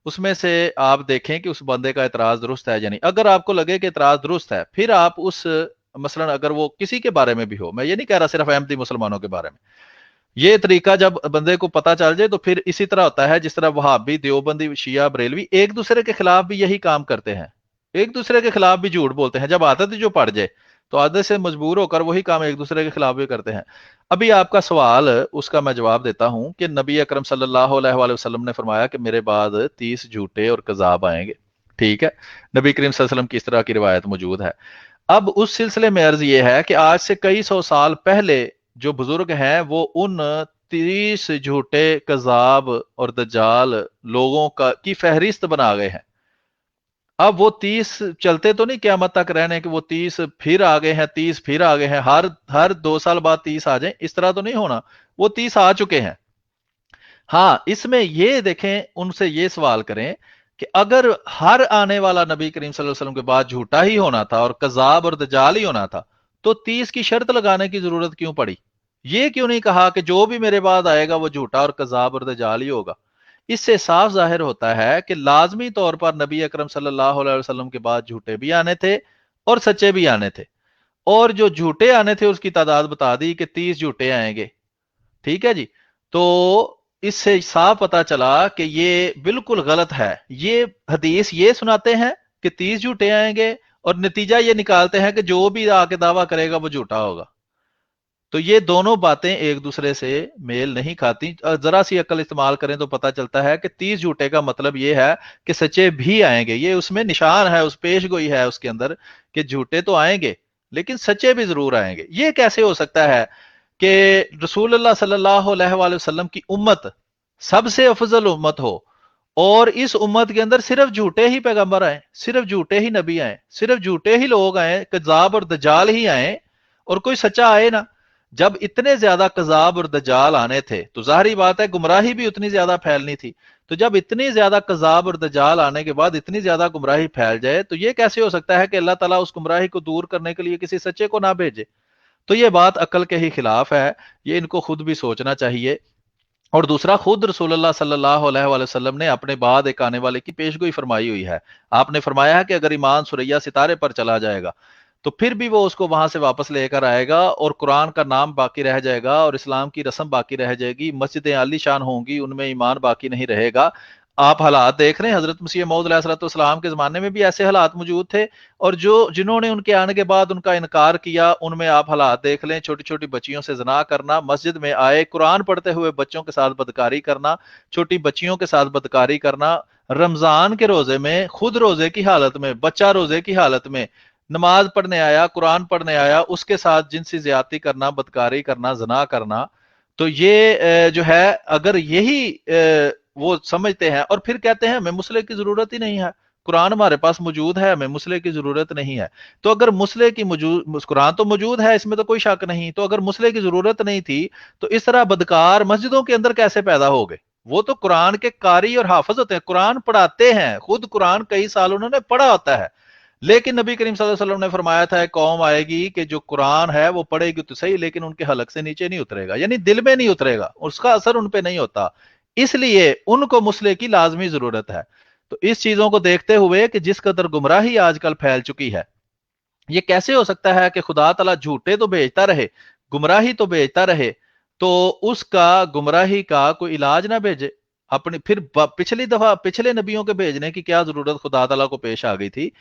उसमें से आप देखें कि उस बंदे का इतराज दुरुस्त है या नहीं। अगर आपको लगे कि इतराज दुरुस्त है, फिर आप उस मसलन अगर वो किसी के बारे में भी हो, मैं ये नहीं कह रहा सिर्फ अहमदी मुसलमानों के बारे में, ये तरीका जब बंदे को पता चल जाए तो फिर इसी तरह होता है जिस तरह वहाबी, देवबंदी, शिया, बरेलवी एक दूसरे के खिलाफ भी यही काम करते हैं, एक दूसरे के खिलाफ भी झूठ बोलते हैं। जब आदत जो पड़ जाए तो आदत से मजबूर होकर वही काम एक दूसरे के खिलाफ भी करते हैं। अभी आपका सवाल, उसका मैं जवाब देता हूं कि नबी अकरम सल्लल्लाहु अलैहि वसल्लम ने फरमाया कि मेरे बाद 30 झूठे और कज़ाब आएंगे। ठीक है, नबी करीम सल्लल्लाहु अलैहि वसल्लम की इस तरह की रिवायत मौजूद है। अब उस सिलसिले में अर्ज ये है कि आज से कई सौ साल पहले जो बुजुर्ग हैं वो उन 30 झूठे, कज़ाब और दज्जाल लोगों की फहरिस्त बना गए हैं। अब वो 30 चलते तो नहीं क़यामत तक रहने कि वो 30 फिर आ गए हैं, 30 फिर आ गए हैं, हर 2 साल बाद 30 आ जाएं, इस तरह तो नहीं होना। वो 30 आ चुके हैं। हाँ, इसमें ये देखें, उनसे ये सवाल करें कि अगर हर आने वाला नबी करीम सल्लल्लाहु अलैहि वसल्लम के बाद झूठा ही होना था और कज़ाब और दज्जाल ही होना था, तो 30 की शर्त लगाने की जरूरत क्यों पड़ी? ये क्यों नहीं कहा कि जो भी मेरे बाद आएगा वो झूठा और कज़ाब और दज्जाल ही होगा? इससे साफ जाहिर होता है कि लाजमी तौर पर नबी अकरम सल्लल्लाहु अलैहि वसल्लम के बाद झूठे भी आने थे और सच्चे भी आने थे, और जो झूठे आने थे उसकी तादाद बता दी कि 30 झूठे आएंगे। ठीक है जी। तो इससे साफ पता चला कि ये बिल्कुल गलत है। ये हदीस ये सुनाते हैं कि 30 झूठे आएंगे और नतीजा ये निकालते हैं कि जो भी आके दावा करेगा वो झूठा होगा। तो ये दोनों बातें एक दूसरे से मेल नहीं खाती। जरा सी अकल इस्तेमाल करें तो पता चलता है कि 30 झूठे का मतलब ये है कि सच्चे भी आएंगे। ये उसमें निशान है, उस पेश गोई है उसके अंदर कि झूठे तो आएंगे लेकिन सच्चे भी जरूर आएंगे। ये कैसे हो सकता है कि रसूलुल्लाह सल्लल्लाहु अलैहि वसल्लम की उम्मत सबसे अफजल उम्मत हो और इस उम्मत के अंदर सिर्फ झूठे ही पैगंबर आए, सिर्फ झूठे ही नबी आए, सिर्फ झूठे ही लोग आए, कज़ाब और दज्जाल ही आए और कोई सच्चा आए ना? जब इतने ज्यादा कज़ाब और दज्जाल आने थे तो जाहिर बात है गुमराही भी उतनी ज्यादा फैलनी थी। तो जब इतनी ज्यादा कज़ाब और दज्जाल आने के बाद इतनी ज्यादा गुमराही फैल जाए तो ये कैसे हो सकता है कि अल्लाह ताला उस गुमराही को दूर करने के लिए किसी सच्चे को ना भेजे? तो ये बात अकल के ही खिलाफ है, ये इनको खुद भी सोचना चाहिए। और दूसरा, खुद रसूलुल्लाह सल्लल्लाहु अलैहि वसल्लम ने अपने बाद एक आने वाले की पेशगोई फरमाई हुई है। आपने फरमाया है कि अगर ईमान सुरैया सितारे पर चला जाएगा तो फिर भी वो उसको वहां से वापस लेकर आएगा और कुरान का नाम बाकी रह जाएगा और इस्लाम की रस्म बाकी रह जाएगी, मस्जिदें आलीशान होंगी, उनमें ईमान बाकी नहीं रहेगा। आप हालात देख रहे हैं, हजरत मसीह मौऊद अलैहिस्सलाम के जमाने में भी ऐसे हालात मौजूद थे, और जो जिन्होंने उनके आने के बाद उनका इनकार किया उनमें आप हालात देख लें। छोटी छोटी बच्चियों से जना करना, मस्जिद में आए कुरान पढ़ते हुए बच्चों के साथ बदकारी करना, छोटी बच्चियों के साथ बदकारी करना, रमजान के रोजे में खुद रोजे की हालत में, बच्चा रोजे की हालत में नमाज पढ़ने आया, कुरान पढ़ने आया, उसके साथ जिनसी ज्यादती करना, बदकारी करना, जना करना। तो ये जो है, अगर यही वो समझते हैं और फिर कहते हैं हमें मुसले की जरूरत ही नहीं है, कुरान हमारे पास मौजूद है, हमें मुसले की जरूरत नहीं है। तो अगर मुसले की मौजूद, कुरान तो मौजूद है, इसमें तो कोई शक नहीं, तो अगर मुसले की जरूरत नहीं थी तो इस तरह बदकार मस्जिदों के अंदर कैसे पैदा हो गए? वो तो कुरान के कारी और हाफिज होते हैं, कुरान पढ़ाते हैं, खुद कुरान कई साल उन्होंने पढ़ा होता है। लेकिन नबी करीम सल्लल्लाहु अलैहि वसल्लम ने फरमाया था एक कौम आएगी कि जो कुरान है वो पढ़ेगी तो सही लेकिन उनके हलक से नीचे नहीं उतरेगा, यानी दिल में नहीं उतरेगा, उसका असर उन पे नहीं होता, इसलिए उनको मुसले की लाजमी जरूरत है। तो इस चीजों को देखते हुए कि जिस कदर गुमराही आजकल फैल चुकी है, ये कैसे हो सकता है कि खुदा तआला झूठे तो भेजता रहे, गुमराही तो भेजता रहे, तो उसका गुमराही का कोई इलाज ना भेजे? अपनी फिर पिछली दफा पिछले नबियों के भेजने की क्या जरूरत खुदा तआला को पेश आ गई थी?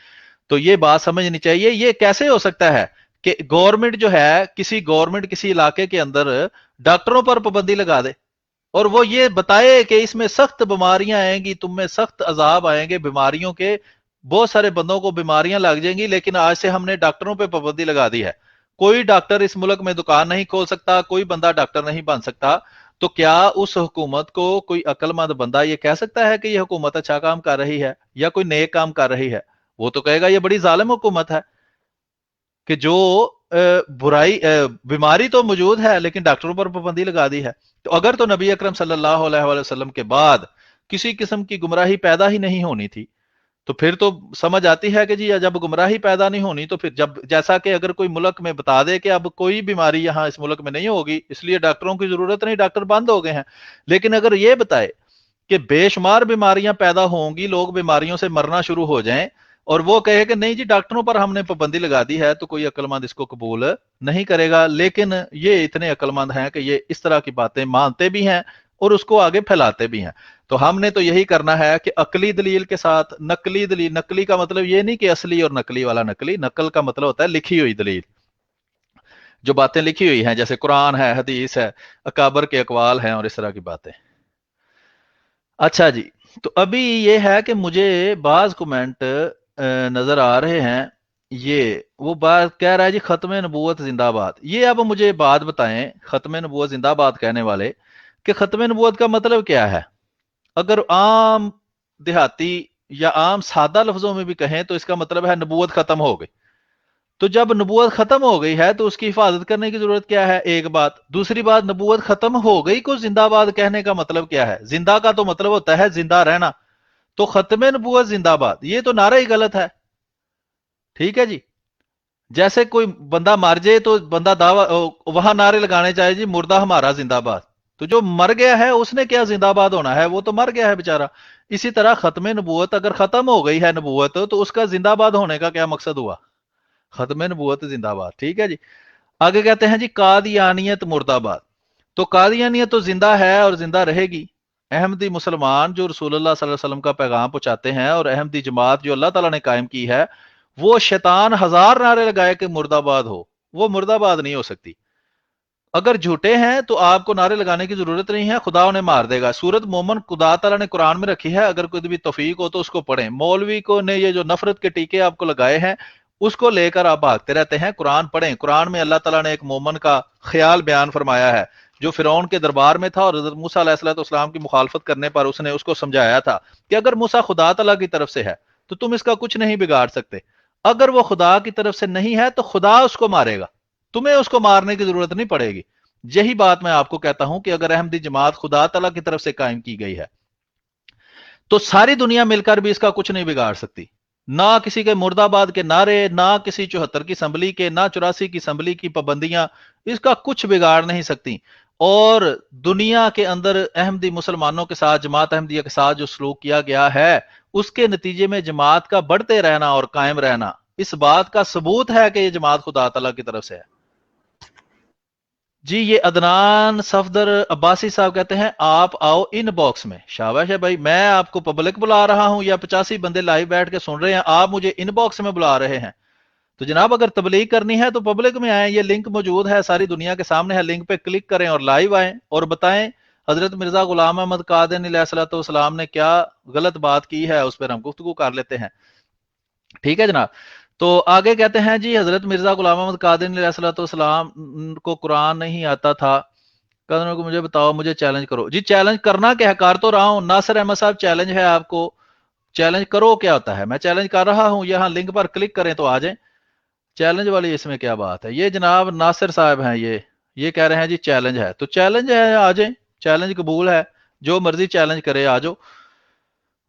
तो ये बात समझनी चाहिए। ये कैसे हो सकता है कि गवर्नमेंट जो है, गवर्नमेंट किसी इलाके के अंदर डॉक्टरों पर पाबंदी लगा दे और वो ये बताए कि इसमें सख्त बीमारियां आएंगी, तुम में सख्त अजाब आएंगे बीमारियों के, बहुत सारे बंदों को बीमारियां लग जाएंगी, लेकिन आज से हमने डॉक्टरों पे पाबंदी लगा दी है, कोई डॉक्टर इस मुल्क में दुकान नहीं खोल सकता, कोई बंदा डॉक्टर नहीं बन सकता। तो क्या उस हुकूमत को कोई अक्लमंद बंदा ये कह सकता है कि यह हुकूमत अच्छा काम कर रही है या कोई नेक काम कर रही है? वो तो कहेगा ये बड़ी जालिम हुकूमत है कि जो बुराई, बीमारी तो मौजूद है लेकिन डॉक्टरों पर पाबंदी लगा दी है। तो अगर तो नबी अकरम सल्लल्लाहु अलैहि वसल्लम के बाद किसी किस्म की गुमराही पैदा ही नहीं होनी थी, तो फिर तो समझ आती है कि जी जब गुमराही पैदा नहीं होनी तो फिर जब, जैसा कि अगर कोई मुल्क में बता दे कि अब कोई बीमारी यहाँ इस मुल्क में नहीं होगी इसलिए डॉक्टरों की जरूरत नहीं, डॉक्टर बंद हो गए हैं, लेकिन अगर ये बताए कि बेशुमार बीमारियां पैदा होंगी, लोग बीमारियों से मरना शुरू हो जाएं, और वो कहे कि नहीं जी डॉक्टरों पर हमने पाबंदी लगा दी है तो कोई अक्लमंद इसको कबूल नहीं करेगा, लेकिन ये इतने अक्लमंद हैं कि ये इस तरह की बातें मानते भी हैं और उसको आगे फैलाते भी हैं। तो हमने तो यही करना है कि अकली दलील के साथ नकली दलील, नकली का मतलब ये नहीं कि असली और नकली वाला नकली, नकल का मतलब होता है लिखी हुई दलील, जो बातें लिखी हुई हैं, जैसे कुरान है, हदीस है, अकाबर के अकवाल हैं और इस तरह की बातें। अच्छा जी, तो अभी ये है कि मुझे बाज कमेंट नजर आ रहे हैं। ये वो बात कह रहा है जी खत्म नबूवत जिंदाबाद। ये अब मुझे बात बताएं, खत्म नबूवत जिंदाबाद कहने वाले, कि खत्म नबूवत का मतलब क्या है? अगर आम देहाती या आम सादा लफ्जों में भी कहें तो इसका मतलब है नबूवत खत्म हो गई। तो जब नबूवत खत्म हो गई है तो उसकी हिफाजत करने की जरूरत क्या है? एक बात। दूसरी बात, नबूवत खत्म हो गई को जिंदाबाद कहने का मतलब क्या है? जिंदा का तो मतलब होता है जिंदा रहना, तो खत्म नबूवत जिंदाबाद ये तो नारा ही गलत है। ठीक है जी, जैसे कोई बंदा मर जाए तो बंदा दावा वहां नारे लगाने चाहिए जी मुर्दा हमारा जिंदाबाद। तो जो मर गया है उसने क्या जिंदाबाद होना है? वो तो मर गया है बेचारा। इसी तरह खत्म नबूवत अगर खत्म हो गई है नबूवत तो उसका जिंदाबाद होने का क्या मकसद हुआ? खत्म नबूवत जिंदाबाद। ठीक है जी, आगे कहते हैं जी कादियानियत मुर्दाबाद। तो कादियानियत तो जिंदा है और जिंदा रहेगी। अहमदी मुसलमान जो रसूलुल्लाह सल्लल्लाहु अलैहि वसल्लम का पैगाम पहुंचाते हैं और अहमदी जमात जो अल्लाह ताला ने कायम की है, वो शैतान हजार नारे लगाए कि मुर्दाबाद हो, वो मुर्दाबाद नहीं हो सकती। अगर झूठे हैं तो आपको नारे लगाने की जरूरत नहीं है, खुदा उन्हें मार देगा। सूरत मोमन खुदा ताला ने कुरान में रखी है, अगर कोई भी तौफीक हो तो उसको पढ़ें। मौलवी को ने ये जो नफरत के टीके आपको लगाए हैं उसको लेकर आप भागते रहते हैं। कुरान पढ़ें, कुरान में अल्लाह ताला ने एक मोमन का ख्याल बयान फरमाया है जो फिरौन के दरबार में था और हज़रत मूसा अलैहिस्सलाम की मुखालफत करने पर उसने उसको समझाया था कि अगर मूसा खुदा ताला की तरफ से है तो तुम इसका कुछ नहीं बिगाड़ सकते, अगर वो खुदा की तरफ से नहीं है तो खुदा उसको मारेगा, तुम्हें उसको मारने की जरूरत नहीं पड़ेगी। यही बात मैं आपको कहता हूं कि अगर अहमदी जमात खुदा तला की तरफ से कायम की गई है तो सारी दुनिया मिलकर भी इसका कुछ नहीं बिगाड़ सकती। ना किसी के मुर्दाबाद के नारे, ना किसी 74 की असम्बली के, ना 84 की असम्बली की पाबंदियां इसका कुछ बिगाड़ नहीं सकती। और दुनिया के अंदर अहमदी मुसलमानों के साथ, जमात अहमदिया के साथ जो सलूक किया गया है उसके नतीजे में जमात का बढ़ते रहना और कायम रहना इस बात का सबूत है कि यह जमात खुदा तला की तरफ से है। जी ये अदनान सफदर अब्बासी साहब कहते हैं आप आओ इन बॉक्स में। शाबाश है भाई, मैं आपको पब्लिक बुला रहा हूं या 85 बंदे लाइव बैठ के सुन रहे हैं, आप मुझे इन बॉक्स में बुला रहे हैं। तो जनाब अगर तबलीग करनी है तो पब्लिक में आए, ये लिंक मौजूद है सारी दुनिया के सामने है, लिंक पे क्लिक करें और लाइव आए और बताएं हजरत मिर्जा गुलाम अहमद कादियानी अलैहिस्सलाम ने क्या गलत बात की है, उस पर हम गुफ्तगू कर लेते हैं। ठीक है जनाब। तो आगे कहते हैं जी हजरत मिर्जा गुलाम अहमद कादियानी अलैहिस्सलाम को कुरान नहीं आता था, कदरों को मुझे बताओ, मुझे चैलेंज करो। जी चैलेंज करना क्या है, कर तो रहा हूं। नासिर अहमद साहब चैलेंज है आपको, चैलेंज करो क्या होता है, मैं चैलेंज कर रहा हूं। यहाँ लिंक पर क्लिक करें तो आ जाए। चैलेंज वाली इसमें क्या बात है? ये जनाब नासिर साहब हैं, ये कह रहे हैं जी चैलेंज है, तो चैलेंज है, आ जाए, चैलेंज कबूल है, जो मर्जी चैलेंज करे आ जाओ।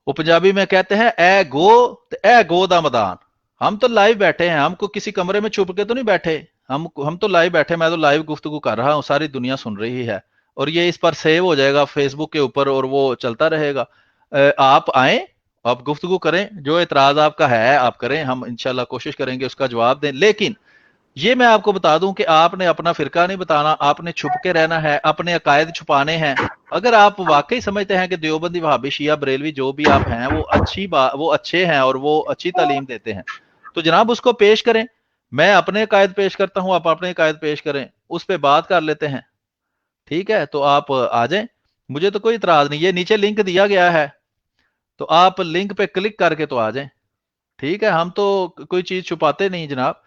वो पंजाबी में कहते हैं ए गो, तो ए गो दा मैदान। हम तो लाइव बैठे हैं, हमको किसी कमरे में छुप के तो नहीं बैठे, हम तो लाइव बैठे, मैं तो लाइव गुफ्तगू कर रहा हूँ, सारी दुनिया सुन रही है और ये इस पर सेव हो जाएगा फेसबुक के ऊपर और वो चलता रहेगा। आप आए, आप गुफ्तगू करें, जो एतराज आपका है आप करें, हम इंशाल्लाह कोशिश करेंगे उसका जवाब दें। लेकिन ये मैं आपको बता दूं कि आपने अपना फिरका नहीं बताना, आपने छुप के रहना है, अपने अकायद छुपाने हैं। अगर आप वाकई समझते हैं कि देवबंदी वहाबी शिया बरेलवी जो भी आप हैं वो अच्छी बात, वो अच्छे हैं और वो अच्छी तालीम देते हैं, तो जनाब उसको पेश करें। मैं अपने अकायद पेश करता हूं, आप अपने अकायद पेश करें, उस पर बात कर लेते हैं। ठीक है, तो आप आ जाएं, मुझे तो कोई इतराज नहीं। ये नीचे लिंक दिया गया है, तो आप लिंक पे क्लिक करके तो आ जाएं। ठीक है, हम तो कोई चीज छुपाते नहीं जनाब,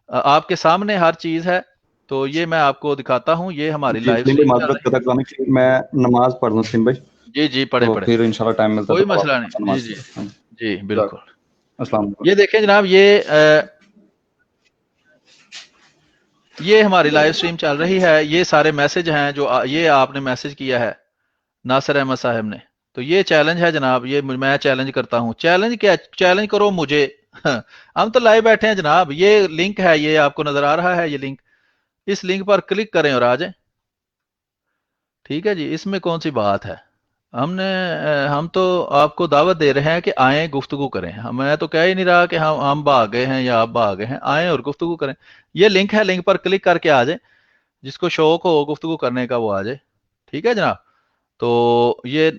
आपके सामने हर चीज है। तो ये मैं आपको दिखाता हूँ, ये हमारी जी लाइव सलीम भाई, स्ट्रीम चल माजरत रही करता हूं कि मैं नमाज पढ़ लूं सलीम भाई, है। जी जी पढ़े तो पढ़े, फिर इंशाल्लाह टाइम मिलता है कोई तो मसला अच्छा नहीं। जी नमाज जी पढ़। जी बिल्कुल। अस्सलाम वालेकुम। ये देखें जनाब, ये हमारी लाइव स्ट्रीम चल रही है, ये सारे मैसेज हैं जो ये आपने मैसेज किया है नासिर अहमद साहब ने। तो ये चैलेंज है जनाब, ये मैं चैलेंज करता हूँ। चैलेंज क्या, चैलेंज करो मुझे। हम तो लाइव बैठे हैं जनाब, ये लिंक है, ये आपको नजर आ रहा है ये लिंक, इस लिंक पर क्लिक करें और आ जाए। ठीक है जी, इसमें कौन सी बात है? ہم تو آپ کو دعوت دے رہے ہیں کہ آئیں گفتگو کریں. میں تو کہہ ہی نہیں رہا کہ ہم بھاگ گئے ہیں یا آپ بھاگ گئے ہیں. آئیں اور گفتگو کریں. یہ لنک ہے, لنک پر کلک کر کے آ جائیں. جس کو شوق ہو گفتگو کرنے کا وہ آ جائے. ٹھیک ہے جناب. تو یہ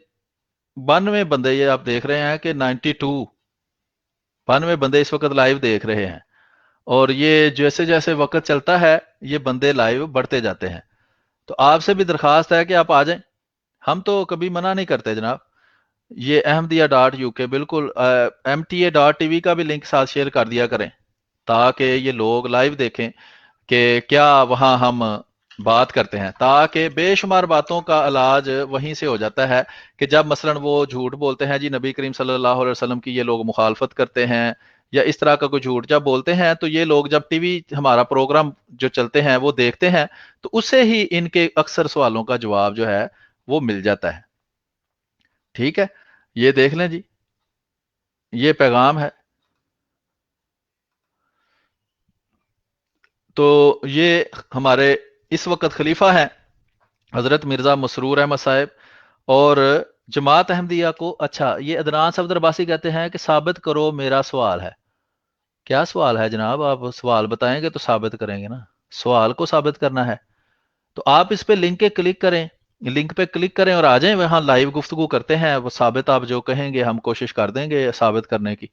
92 بندے, یہ آپ دیکھ رہے ہیں کہ 92 بندے اس وقت لائیو دیکھ رہے ہیں. اور یہ جیسے جیسے وقت چلتا ہے یہ بندے لائیو بڑھتے جاتے ہیں. تو آپ سے بھی درخواست ہے کہ آپ آ جائیں. ہم تو کبھی منع نہیں کرتے جناب. یہ احمدیہ ڈاٹ یو کے, بالکل MTA.TV کا بھی لنک ساتھ شیئر کر دیا کریں تاکہ یہ لوگ لائیو دیکھیں کہ کیا وہاں ہم بات کرتے ہیں, تاکہ بے شمار باتوں کا علاج وہیں سے ہو جاتا ہے. کہ جب مثلا وہ جھوٹ بولتے ہیں جی نبی کریم صلی اللہ علیہ وسلم کی یہ لوگ مخالفت کرتے ہیں یا اس طرح کا کوئی جھوٹ جب بولتے ہیں, تو یہ لوگ جب ٹی وی ہمارا پروگرام جو چلتے ہیں وہ دیکھتے ہیں تو اس سے ہی ان کے اکثر سوالوں کا جواب جو ہے وہ مل جاتا ہے. ٹھیک ہے, یہ دیکھ لیں جی, یہ پیغام ہے. تو یہ ہمارے اس وقت خلیفہ ہیں حضرت مرزا مسرور احمد صاحب. اور جماعت احمدیہ کو, اچھا یہ ادنان صفدر عباسی کہتے ہیں کہ ثابت کرو میرا سوال ہے. کیا سوال ہے جناب؟ آپ سوال بتائیں گے تو ثابت کریں گے نا. سوال کو ثابت کرنا ہے تو آپ اس پہ لنک کے کلک کریں, لنک پہ کلک کریں اور آ جائیں, وہاں لائیو گفتگو کرتے ہیں. وہ ثابت آپ جو کہیں گے ہم کوشش کر دیں گے ثابت کرنے کی.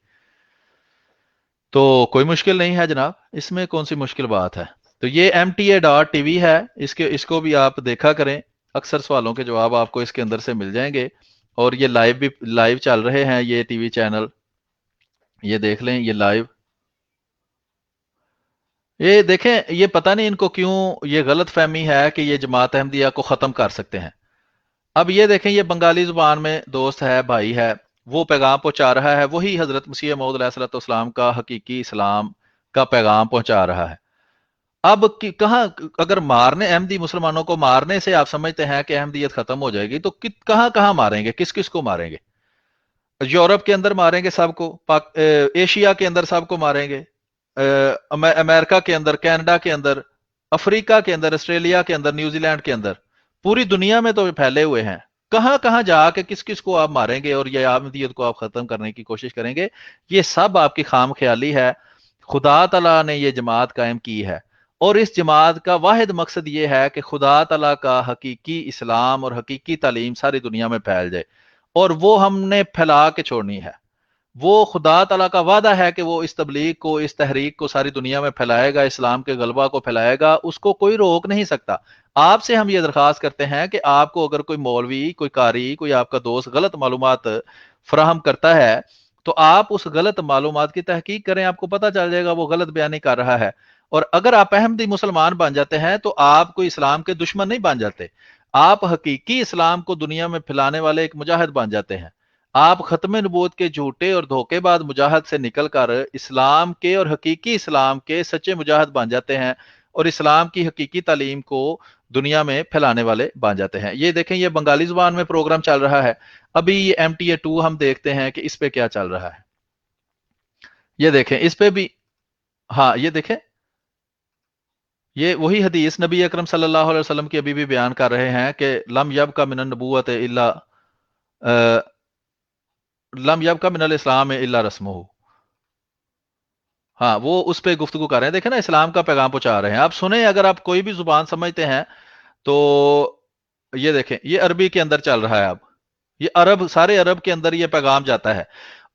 تو کوئی مشکل نہیں ہے جناب, اس میں کون سی مشکل بات ہے. تو یہ MTA.TV ہے, اس کو بھی آپ دیکھا کریں. اکثر سوالوں کے جواب آپ کو اس کے اندر سے مل جائیں گے. اور یہ لائیو بھی لائیو چل رہے ہیں یہ ٹی وی چینل, یہ دیکھ لیں یہ لائیو. یہ دیکھیں, یہ پتہ نہیں ان کو کیوں یہ غلط فہمی ہے کہ یہ جماعت احمدیہ کو ختم کر سکتے ہیں. اب یہ دیکھیں, یہ بنگالی زبان میں دوست ہے, بھائی ہے, وہ پیغام پہنچا رہا ہے, وہی حضرت مسیح موعود علیہ الصلوۃ والسلام کا حقیقی اسلام کا پیغام پہنچا رہا ہے. اب کہاں, اگر مارنے احمدی مسلمانوں کو مارنے سے آپ سمجھتے ہیں کہ احمدیت ختم ہو جائے گی, تو کہاں کہاں ماریں گے, کس کس کو ماریں گے؟ یورپ کے اندر ماریں گے سب کو, ایشیا کے اندر سب کو ماریں گے, امریکہ کے اندر, کینیڈا کے اندر, افریقہ کے اندر, آسٹریلیا کے اندر, نیوزی لینڈ کے اندر, پوری دنیا میں تو پھیلے ہوئے ہیں. کہاں کہاں جا کے کس کس کو آپ ماریں گے اور یہ احمدیت کو آپ ختم کرنے کی کوشش کریں گے؟ یہ سب آپ کی خام خیالی ہے. خدا تعالیٰ نے یہ جماعت قائم کی ہے اور اس جماعت کا واحد مقصد یہ ہے کہ خدا تعالیٰ کا حقیقی اسلام اور حقیقی تعلیم ساری دنیا میں پھیل جائے, اور وہ ہم نے پھیلا کے چھوڑنی ہے. وہ خدا تعالیٰ کا وعدہ ہے کہ وہ اس تبلیغ کو, اس تحریک کو ساری دنیا میں پھیلائے گا, اسلام کے غلبہ کو پھیلائے گا, اس کو کوئی روک نہیں سکتا. آپ سے ہم یہ درخواست کرتے ہیں کہ آپ کو اگر کوئی مولوی, کوئی قاری, کوئی آپ کا دوست غلط معلومات فراہم کرتا ہے تو آپ اس غلط معلومات کی تحقیق کریں, آپ کو پتہ چل جائے گا وہ غلط بیانی کر رہا ہے. اور اگر آپ احمدی مسلمان بن جاتے ہیں تو آپ کوئی اسلام کے دشمن نہیں بن جاتے, آپ حقیقی اسلام کو دنیا میں پھیلانے والے ایک مجاہد بن جاتے ہیں. آپ ختم نبوت کے جھوٹے اور دھوکے بعد مجاہد سے نکل کر اسلام کے اور حقیقی اسلام کے سچے مجاہد بن جاتے ہیں اور اسلام کی حقیقی تعلیم کو دنیا میں پھیلانے والے بن جاتے ہیں. یہ دیکھیں, یہ بنگالی زبان میں پروگرام چل رہا ہے. ابھی یہ MTA2 ہم دیکھتے ہیں کہ اس پہ کیا چل رہا ہے. یہ دیکھیں اس پہ بھی, ہاں یہ دیکھیں, یہ وہی حدیث نبی اکرم صلی اللہ علیہ وسلم کی ابھی بھی بیان کر رہے ہیں کہ لم یبقى من النبوت الا لم یبقى من الاسلام الا رسمه. ہاں وہ اس پہ گفتگو کر رہے ہیں. دیکھیں نا, اسلام کا پیغام پہنچا رہے ہیں. آپ سنیں, اگر آپ کوئی بھی زبان سمجھتے ہیں تو یہ دیکھیں, یہ عربی کے اندر چل رہا ہے. اب یہ عرب, سارے عرب کے اندر یہ پیغام جاتا ہے.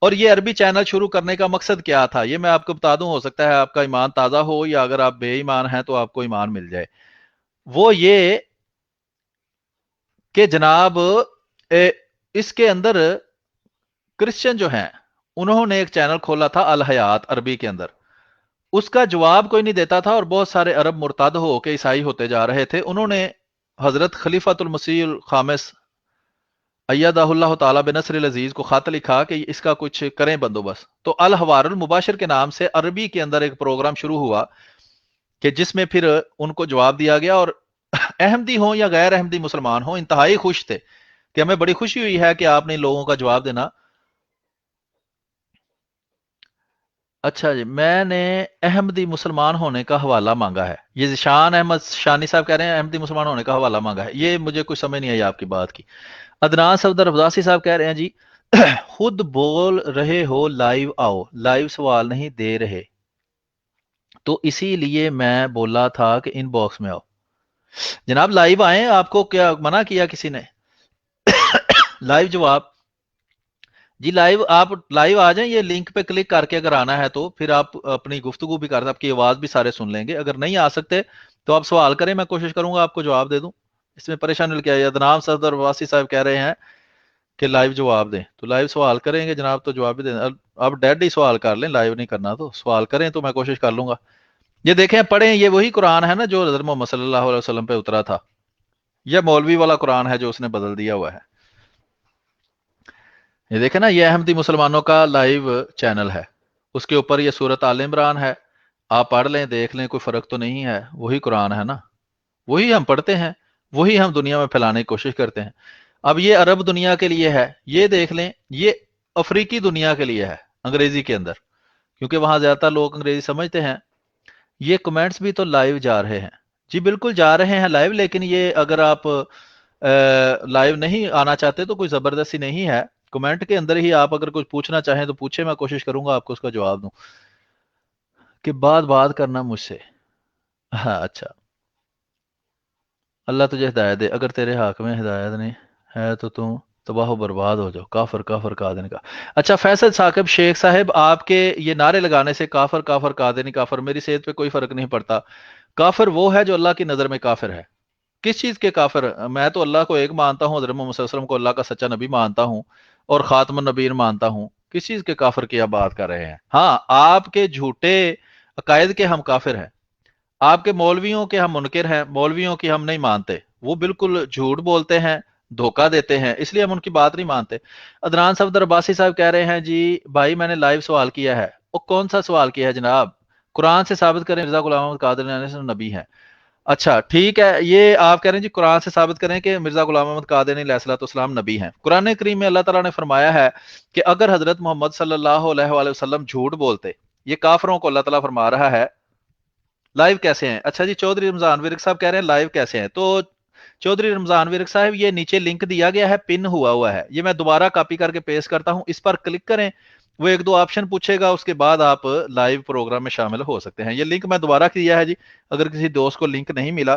اور یہ عربی چینل شروع کرنے کا مقصد کیا تھا یہ میں آپ کو بتا دوں, ہو سکتا ہے آپ کا ایمان تازہ ہو یا اگر آپ بے ایمان ہیں تو آپ کو ایمان مل جائے. وہ یہ کہ جناب اس کے اندر کرسچن جو ہیں انہوں نے ایک چینل کھولا تھا الحیات عربی کے اندر. اس کا جواب کوئی نہیں دیتا تھا اور بہت سارے عرب مرتد ہو کے عیسائی ہوتے جا رہے تھے. انہوں نے حضرت خلیفۃ المسیح الخامس ایدہ اللہ تعالیٰ بنصر العزیز کو خط لکھا کہ اس کا کچھ کریں بندوبست. تو الحوار المباشر کے نام سے عربی کے اندر ایک پروگرام شروع ہوا کہ جس میں پھر ان کو جواب دیا گیا. اور احمدی ہوں یا غیر احمدی مسلمان ہوں انتہائی خوش تھے کہ ہمیں بڑی خوشی ہوئی ہے کہ آپ نے ان لوگوں کا جواب دینا. अच्छा जी, मैंने अहमदी मुसलमान होने का हवाला मांगा है। ये ज़िशान अहमद शानी साहब कह रहे हैं अहमदी मुसलमान होने का हवाला मांगा है। ये मुझे कुछ समझ नहीं आई आपकी बात की। अदनान सफदर अब्बासी साहब कह रहे हैं जी खुद बोल रहे हो लाइव आओ, लाइव सवाल नहीं दे रहे, तो इसीलिए मैं बोला था कि इनबॉक्स में आओ। जनाब लाइव आए, आपको क्या मना किया किसी ने? लाइव जवाब जी, लाइव आप लाइव आ जाएं, ये लिंक पे क्लिक करके अगर आना है तो फिर आप अपनी गुफ्तगू भी कर सकते, आपकी आवाज भी सारे सुन लेंगे। अगर नहीं आ सकते तो आप सवाल करें, मैं कोशिश करूंगा आपको जवाब दे दूं। इसमें परेशानी क्या है? अदनाम सदर वासी साहब कह रहे हैं कि लाइव जवाब दें, तो लाइव सवाल करेंगे जनाब तो जवाब भी दें। अब आप डेड ही सवाल कर लें, लाइव नहीं करना तो सवाल करें तो मैं कोशिश कर लूंगा। ये देखें पढ़ें, ये वही कुरान है ना जो हज़रत मोहम्मद सल्लल्लाहु अलैहि वसल्लम पे उतरा था। यह मौलवी वाला कुरान है जो उसने बदल दिया हुआ है। ये देखें ना, ये अहमदी मुसलमानों का लाइव चैनल है, उसके ऊपर ये सूरत आल इमरान है। आप पढ़ लें, देख लें, कोई फर्क तो नहीं है, वही कुरान है ना, वही हम पढ़ते हैं, वही हम दुनिया में फैलाने की कोशिश करते हैं। अब ये अरब दुनिया के लिए है, ये देख लें, ये अफ्रीकी दुनिया के लिए है अंग्रेजी के अंदर, क्योंकि वहां ज्यादातर लोग अंग्रेजी समझते हैं। ये कमेंट्स भी तो लाइव जा रहे हैं जी, बिल्कुल जा रहे हैं लाइव, लेकिन ये अगर आप लाइव नहीं आना चाहते तो कोई जबरदस्ती नहीं है। कमेंट के अंदर ही आप अगर कुछ पूछना चाहें तो पूछे, मैं कोशिश करूंगा आपको उसका जवाब दूं। कि बात करना मुझसे। हाँ अच्छा, अल्लाह तुझे हिदायत दे, अगर तेरे हक में हिदायत नहीं है तो तू तबाह बर्बाद हो जाओ, काफर काफर कादिन का। अच्छा फैसल साकिब शेख साहब, आपके ये नारे लगाने से काफर काफर कादिन काफर मेरी सेहत पे कोई फर्क नहीं पड़ता। काफिर वो है जो अल्लाह की नजर में काफिर है। किस चीज के काफिर? मैं तो अल्लाह को एक मानता हूँ, हज़रत मोहम्मद सल्लल्लाहु अलैहि वसल्लम को अल्लाह का सच्चा नबी मानता हूँ और खातमुन नबीन मानता हूँ। किस चीज के काफिर की आप बात कर रहे हैं? हाँ, आपके झूठे अकायद के हम काफिर हैं, आपके मौलवियों के हम मुनकिर हैं, मौलवियों की हम नहीं मानते, वो बिल्कुल झूठ बोलते हैं, धोखा देते हैं, इसलिए हम उनकी बात नहीं मानते। अदनान सफदर अब्बासी साहब कह रहे हैं जी भाई मैंने लाइव सवाल किया है। वो कौन सा सवाल किया है जनाब? कुरान से साबित करें मिर्जा गुलाम अहमद कादिर नबी है। अच्छा ठीक है, ये आप कह रहे हैं जी कुरान से साबित करें कि मिर्जा गुलाम अहमद कादियानी अलैहिस्सलाम नबी हैं। कुरान करीम में अल्लाह ताला ने फरमाया है कि अगर हजरत मोहम्मद सल्लल्लाहु अलैहि वसल्लम झूठ बोलते, ये काफरों को अल्लाह ताला फरमा रहा है। लाइव कैसे हैं? अच्छा जी, चौधरी रमजान विरक साहब कह रहे हैं लाइव कैसे हैं, तो चौधरी रमजान विरक साहब ये नीचे लिंक दिया गया है, पिन हुआ हुआ है, ये मैं दोबारा कॉपी करके पेस्ट करता हूं, इस पर क्लिक करें, वो एक दो ऑप्शन पूछेगा, उसके बाद आप लाइव प्रोग्राम में शामिल हो सकते हैं। ये लिंक मैं दोबारा किया है जी, अगर किसी दोस्त को लिंक नहीं मिला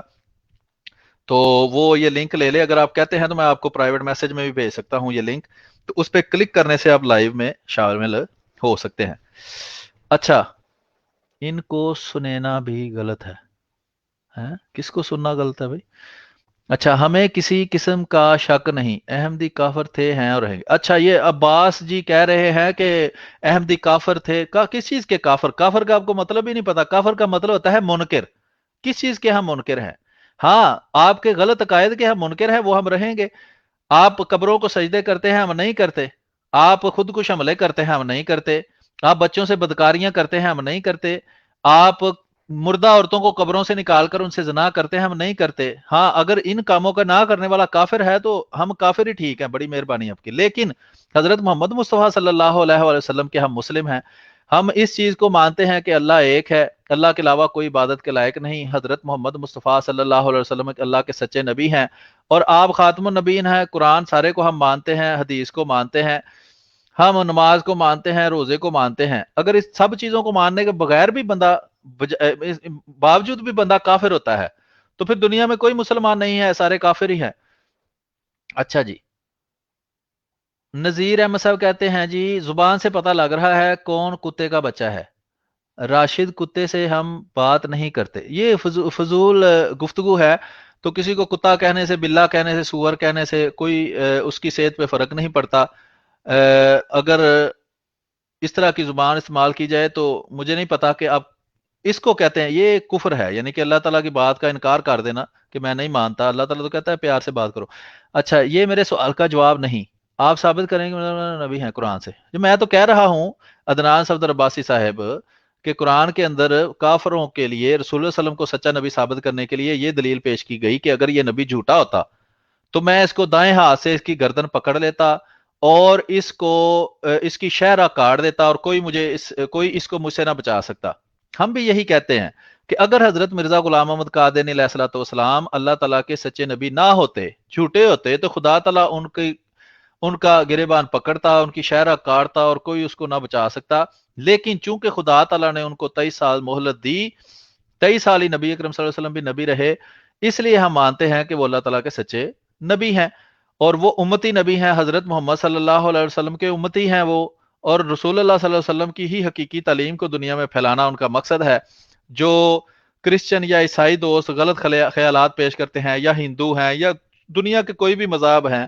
तो वो ये लिंक ले ले। अगर आप कहते हैं तो मैं आपको प्राइवेट मैसेज में भी भेज सकता हूँ ये लिंक, तो उस पर क्लिक करने से आप लाइव में शामिल हो सकते हैं। अच्छा, इनको सुनना भी गलत है? किसको सुनना गलत है भाई? अच्छा, हमें किसी किस्म का शक नहीं, अहमदी काफर थे हैं और रहेंगे। अच्छा, ये अब्बास जी कह रहे हैं कि अहमदी काफर थे का, किस चीज के काफर? काफर का आपको मतलब ही नहीं पता। काफर का मतलब होता है मुनकिर। किस चीज के हम मुनकिर हैं? हाँ, आपके गलत अकायद के हम मुनकिर हैं, वो हम रहेंगे। आप कब्रों को सजदे करते हैं, हम नहीं करते। आप खुदकुश हमले करते हैं, हम नहीं करते। आप बच्चों से बदकारियां करते हैं, हम नहीं करते। आप मुर्दा औरतों को कब्रों से निकालकर उनसे जना करते हैं, हम नहीं करते। हाँ, अगर इन कामों का ना करने वाला काफिर है तो हम काफिर ही ठीक है, बड़ी मेहरबानी आपकी। लेकिन हजरत मोहम्मद मुस्तफ़ा सल्लल्लाहु अलैहि वसल्लम के हम मुस्लिम हैं, हम इस चीज को मानते हैं कि अल्लाह एक है, अल्लाह के अलावा कोई इबादत के लायक नहीं। हजरत मोहम्मद मुस्तफ़ा सल्लल्लाहु अलैहि वसल्लम अल्लाह के सच्चे नबी हैं और आप खातमुन नबीन हैं। कुरान सारे को हम मानते हैं, हदीस को मानते हैं, हम नमाज को मानते हैं, रोजे को मानते हैं। अगर इस सब चीजों को मानने के बगैर भी बंदा बावजूद भी बंदा काफिर होता है तो फिर दुनिया में कोई मुसलमान नहीं है, सारे काफिर ही हैं। अच्छा जी, नजीर अहमद साहब कहते हैं जी जुबान से पता लग रहा है कौन कुत्ते का बच्चा है। राशिद, कुत्ते से हम बात नहीं करते, ये फजूल गुफ्तगू है। तो किसी को कुत्ता कहने से, बिल्ला कहने से, सुअर कहने से कोई उसकी सेहत पे फर्क नहीं पड़ता। अगर इस तरह की जुबान इस्तेमाल की जाए तो मुझे नहीं पता कि आप इसको कहते हैं, ये कुफर है, यानी कि अल्लाह ताला की बात का इनकार कर देना कि मैं नहीं मानता। अल्लाह ताला तो कहता है प्यार से बात करो। अच्छा, ये मेरे सवाल का जवाब नहीं, आप साबित करेंगे नबी हैं कुरान से? जो मैं तो कह रहा हूं अदनान सफदर अब्बासी साहब कि कुरान के अंदर काफरों के लिए रसूल सल्लम को सच्चा नबी साबित करने के लिए ये दलील पेश की गई कि अगर ये नबी झूठा होता तो मैं इसको दाएं हाथ से इसकी गर्दन पकड़ लेता اور इसकी शहरा काट देता और कोई इसको मुझसे ना बचा सकता। हम भी यही कहते हैं कि अगर हजरत मिर्जा गुलाम अहमद कादियानी अलैहिस्सलाम अल्लाह ताला के सच्चे नबी ना होते, झूठे होते, तो खुदा ताला उनका गिरेबान पकड़ता, उनकी शहरा काटता और कोई उसको ना बचा सकता। लेकिन चूंकि खुदा ताला ने उनको 23 साल मोहलत दी, 23 साल ही नबी अकरम सल्लल्लाहु अलैहि वसल्लम भी नबी रहे, इसलिए हम मानते हैं कि वो अल्लाह ताला के सच्चे नबी हैं और वो उम्मती नबी हैं। हजरत मोहम्मद सल्लल्लाहु अलैहि वसल्लम के उम्मती हैं वो, और रसूलुल्लाह सल्लल्लाहु अलैहि वसल्लम की ही हकीकी तालीम को दुनिया में फैलाना उनका मकसद है। जो क्रिश्चियन या ईसाई दोस्त गलत ख्यालात पेश करते हैं, या हिंदू हैं, या दुनिया के कोई भी मज़हब हैं,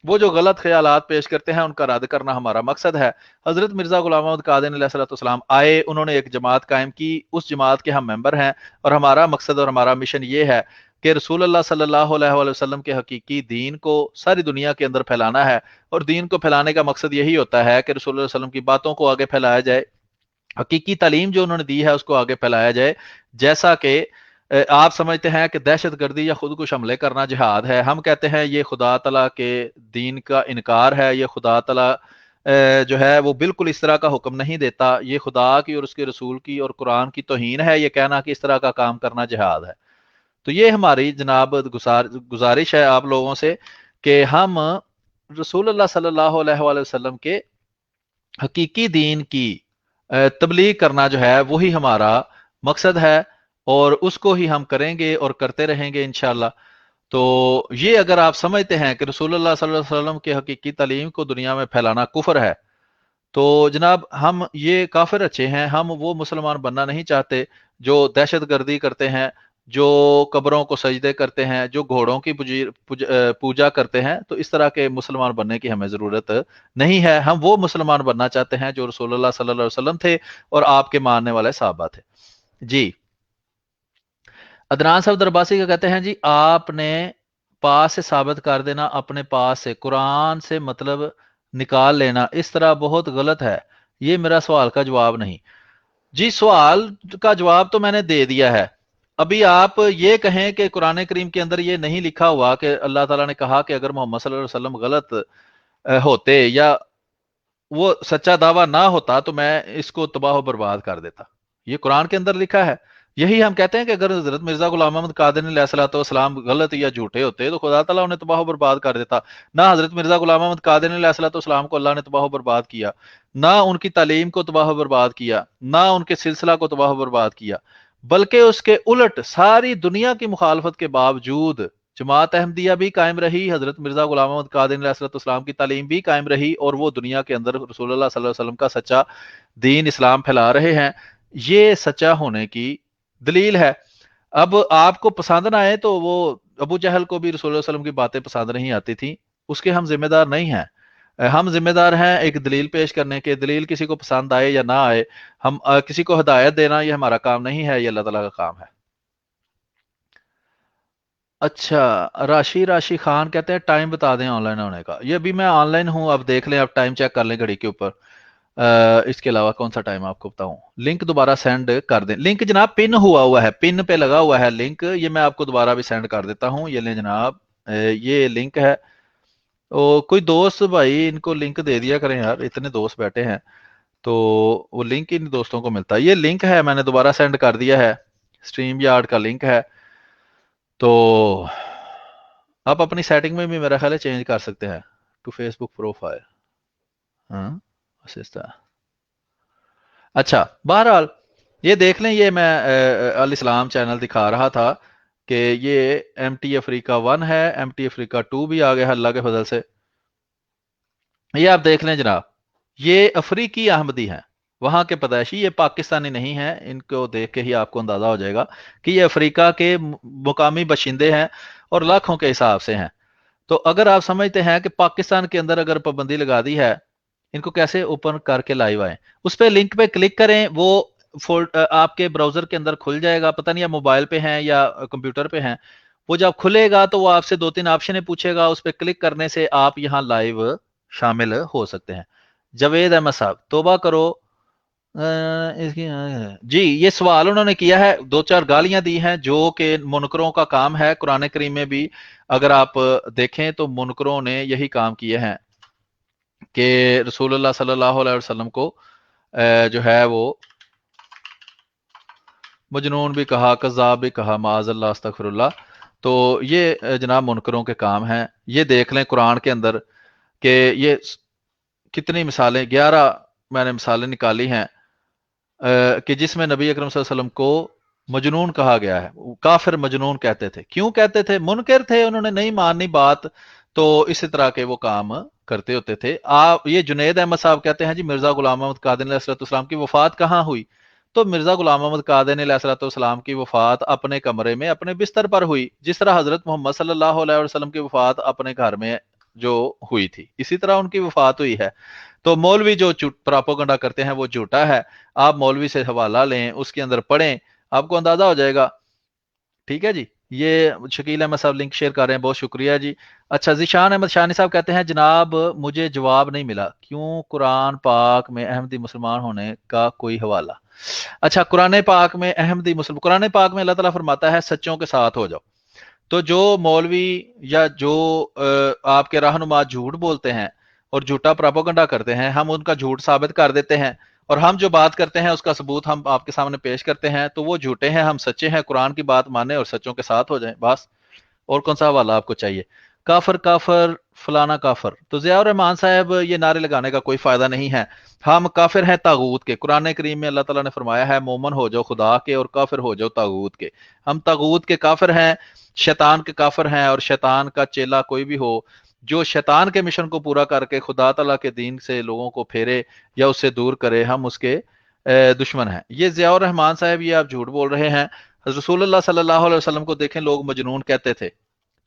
वो जो गलत ख्यालात पेश करते हैं उनका रद्द करना हमारा मकसद है। हजरत मिर्जा गुलाम अहमद कादियानी अलैहिस्सलाम आए, उन्होंने एक जमात कायम की, उस जमात के हम मेंबर हैं, और हमारा मकसद और हमारा मिशन ये है कि रसूलुल्लाह सल्लल्लाहु अलैहि वसल्लम के हकीकी दीन को सारी दुनिया के अंदर फैलाना है। और दीन को फैलाने का मकसद यही होता है कि रसूलुल्लाह सल्लल्लाहु अलैहि वसल्लम की बातों को आगे फैलाया जाए, हकीकी तालीम जो उन्होंने दी है उसको आगे फैलाया जाए। जैसा कि आप समझते हैं कि दहशत गर्दी या खुदकुश हमले करना जिहाद है, हम कहते हैं ये खुदा तला के दीन का इनकार है, ये खुदा तला जो है वो बिल्कुल इस तरह का हुक्म नहीं देता, ये खुदा की और उसके रसूल की और कुरान की तौहीन है ये कहना कि इस तरह का काम करना जिहाद है। तो ये हमारी जनाब गुजारिश है आप लोगों से कि हम रसूलुल्लाह सल्लल्लाहु अलैहि वसल्लम के हकीकी दीन की तबलीग करना जो है वही हमारा मकसद है, और उसको ही हम करेंगे और करते रहेंगे इंशाल्लाह। तो ये अगर आप समझते हैं कि रसूलुल्लाह सल्लल्लाहु अलैहि वसल्लम के हकीकी तालीम को दुनिया में फैलाना कुफर है, तो जनाब हम ये काफिर अच्छे हैं, हम वो मुसलमान बनना नहीं चाहते जो दहशत गर्दी करते हैं, जो कब्रों को सजदे करते हैं, जो घोड़ों की पूजा करते हैं। तो इस तरह के मुसलमान बनने की हमें जरूरत नहीं है। हम वो मुसलमान बनना चाहते हैं जो रसूलुल्लाह सल्लल्लाहु अलैहि वसल्लम थे और आपके मानने वाले साहबा थे। जी, अदनान साहब दरबासी का कहते हैं जी आपने पास से साबित कर देना, अपने पास से कुरान से मतलब निकाल लेना, इस तरह बहुत गलत है। ये मेरा सवाल का जवाब नहीं। जी, सवाल का जवाब तो मैंने दे दिया है। अभी आप ये कहें कि कुरान करीम के अंदर ये नहीं लिखा हुआ कि अल्लाह ताला ने कहा कि अगर मोहम्मद सल्लल्लाहु अलैहि वसल्लम गलत होते या वो सच्चा दावा ना होता तो मैं इसको तबाह बर्बाद कर देता। ये कुरान के अंदर लिखा है। यही हम कहते हैं कि अगर हजरत मिर्जा गुलाम अहमद कादियानी अलैहिस्सलाम गलत या झूठे होते तो खुदा ताला उन्हें तबाह बर्बाद कर देता। ना हजरत मिर्जा गुलाम अहमद कादियानी अलैहिस्सलाम को अल्लाह ने तबाह बर्बाद किया, ना उनकी तालीम को तबाह बर्बाद किया, ना उनके सिलसिला को तबाह बर्बाद किया, बल्कि उसके उलट सारी दुनिया की मुखालफत के बावजूद जमात अहमदिया भी कायम रही, हजरत मिर्जा गुलाम अहमद कादियानी अलैहिस्सलाम की तालीम भी कायम रही, और वो दुनिया के अंदर रसूलुल्लाह सल्लल्लाहु अलैहि वसल्लम का सच्चा दीन इस्लाम फैला रहे हैं। ये सच्चा होने की दलील है। अब आपको पसंद ना आए तो वो अबू जहल को भी रसूलुल्लाह सल्लल्लाहु अलैहि वसल्लम की बातें पसंद नहीं आती थी, उसके हम जिम्मेदार नहीं हैं। हम जिम्मेदार हैं एक दलील पेश करने के। दलील किसी को पसंद आए या ना आए, हम किसी को हिदायत देना ये हमारा काम नहीं है, ये अल्लाह ताला का काम है। अच्छा, राशि खान कहते हैं टाइम बता दें ऑनलाइन होने का। ये अभी मैं ऑनलाइन हूँ, अब देख लें, आप टाइम चेक कर लें घड़ी के ऊपर। इसके अलावा कौन सा टाइम आपको बताऊं? लिंक दोबारा सेंड कर दें। लिंक जनाब पिन हुआ है, पिन पे लगा हुआ है लिंक, ये मैं आपको दोबारा भी सेंड कर देता हूँ। ये लें जनाब, ये लिंक है। ओ, कोई दोस्त भाई इनको लिंक दे दिया करें यार, इतने दोस्त बैठे हैं तो वो लिंक इन दोस्तों को मिलता है। ये लिंक है, मैंने दोबारा सेंड कर दिया है, स्ट्रीम यार्ड का लिंक है। तो आप अपनी सेटिंग में भी मेरा ख्याल है चेंज कर सकते हैं टू फेसबुक प्रोफाइल। हाँ, असिस्ता। अच्छा, बहरहाल ये देख लें, ये मैं अल इस्लाम चैनल दिखा रहा था कि ये MT अफ्रीका 1 है, MT अफ्रीका 2 भी आ गया है अल्लाह के फजल से। ये आप देख लें जनाब, ये अफ्रीकी अहमदी हैं, वहां के पैदाइशी, ये पाकिस्तानी नहीं हैं। इनको देख के ही आपको अंदाजा हो जाएगा कि ये अफ्रीका के मुकामी बशिंदे हैं और लाखों के हिसाब से हैं। तो अगर आप समझते हैं कि पाकिस्तान के अंदर अगर पाबंदी लगा दी है, इनको कैसे ओपन करके लाइव आए? उस पर लिंक पे क्लिक करें, वो आपके ब्राउजर के अंदर खुल जाएगा। पता नहीं आप मोबाइल पे हैं या कंप्यूटर पे हैं। वो जब खुलेगा तो वो आपसे 2-3 ऑप्शन पूछेगा, उस पर क्लिक करने से आप यहाँ लाइव शामिल हो सकते हैं। जावेद अहमद साहब तौबा करो। इसकी जी, ये सवाल उन्होंने किया है, 2-4 गालियां दी हैं जो कि मुनकरों का काम है। कुरान करीम में भी अगर आप देखें तो मुनकरों ने यही काम किए हैं। کہ रसूल अल्लाह सल्लल्लाहु अलैहि वसल्लम को जो है वो मजनून भी कहा, कज़्ज़ाब भी कहा, माअज़ल्लाह अस्तगफिरुल्लाह। तो ये जनाब मुनकरों के काम हैं। ये देख लें कुरान के अंदर कि ये कितनी मिसालें, 11 मैंने मिसालें निकाली हैं कि जिसमें नबी अकरम सल्लल्लाहु अलैहि वसल्लम को मजनून कहा गया है। काफिर मजनून कहते थे। क्यों कहते थे? मुनकर थे, उन्होंने नहीं मानी बात, तो इसी तरह के वो काम करते होते थे। आप ये जुनैद अहमद साहब कहते हैं जी मिर्जा गुलाम मोहम्मद कादिर अलैहिस्सलाम की वफात कहाँ हुई? तो मिर्जा गुलाम मोहम्मद कादिर अलैहिस्सलाम की वफात अपने कमरे में अपने बिस्तर पर हुई, जिस तरह हजरत मोहम्मद सल्लल्लाहु अलैहि वसल्लम की वफात अपने घर में जो हुई थी, इसी तरह उनकी वफात हुई है। तो मौलवी जो प्रोपोगंडा करते हैं वो झूठा है। आप मौलवी से हवाला लें, उसके अंदर पढ़ें, आपको अंदाजा हो जाएगा। ठीक है जी। ये शकील अहमद साहब लिंक शेयर कर रहे हैं, बहुत शुक्रिया जी। अच्छा, ज़ीशान अहमद शानी साहब कहते हैं जनाब मुझे जवाब नहीं मिला, क्यों कुरान पाक में अहमदी मुसलमान होने का कोई हवाला? अच्छा, कुरान पाक में अहमदी मुसलमान, कुरान पाक में अल्लाह ताला फरमाता है सच्चों के साथ हो जाओ। तो जो मौलवी या जो आपके रहनुमा झूठ बोलते हैं और झूठा प्रोपेगेंडा करते हैं, हम उनका झूठ साबित कर देते हैं, और हम जो बात करते हैं उसका सबूत हम आपके सामने पेश करते हैं, तो वो झूठे हैं, हम सच्चे हैं। कुरान की बात माने और सच्चों के साथ हो जाएं, बस। और कौन सा हवाला आपको चाहिए? काफर काफर फलाना काफर, तो ज़ियाउर रहमान साहब ये नारे लगाने का कोई फायदा नहीं है। हम काफिर हैं तागूत के। कुरान करीम में अल्लाह ताला ने फरमाया है मोमन हो जाओ खुदा के और काफिर हो जाओ तागूत के। हम तागूत के काफिर हैं, शैतान के काफिर हैं, और शैतान का चेला कोई भी हो जो शैतान के मिशन को पूरा करके खुदा ताला के दीन से लोगों को फेरे या उससे दूर करे, हम उसके दुश्मन हैं। ये ज़ियाउर रहमान साहब ये आप झूठ बोल रहे हैं। रसूलुल्लाह सल्लल्लाहु अलैहि वसल्लम को देखें, लोग मजनून कहते थे,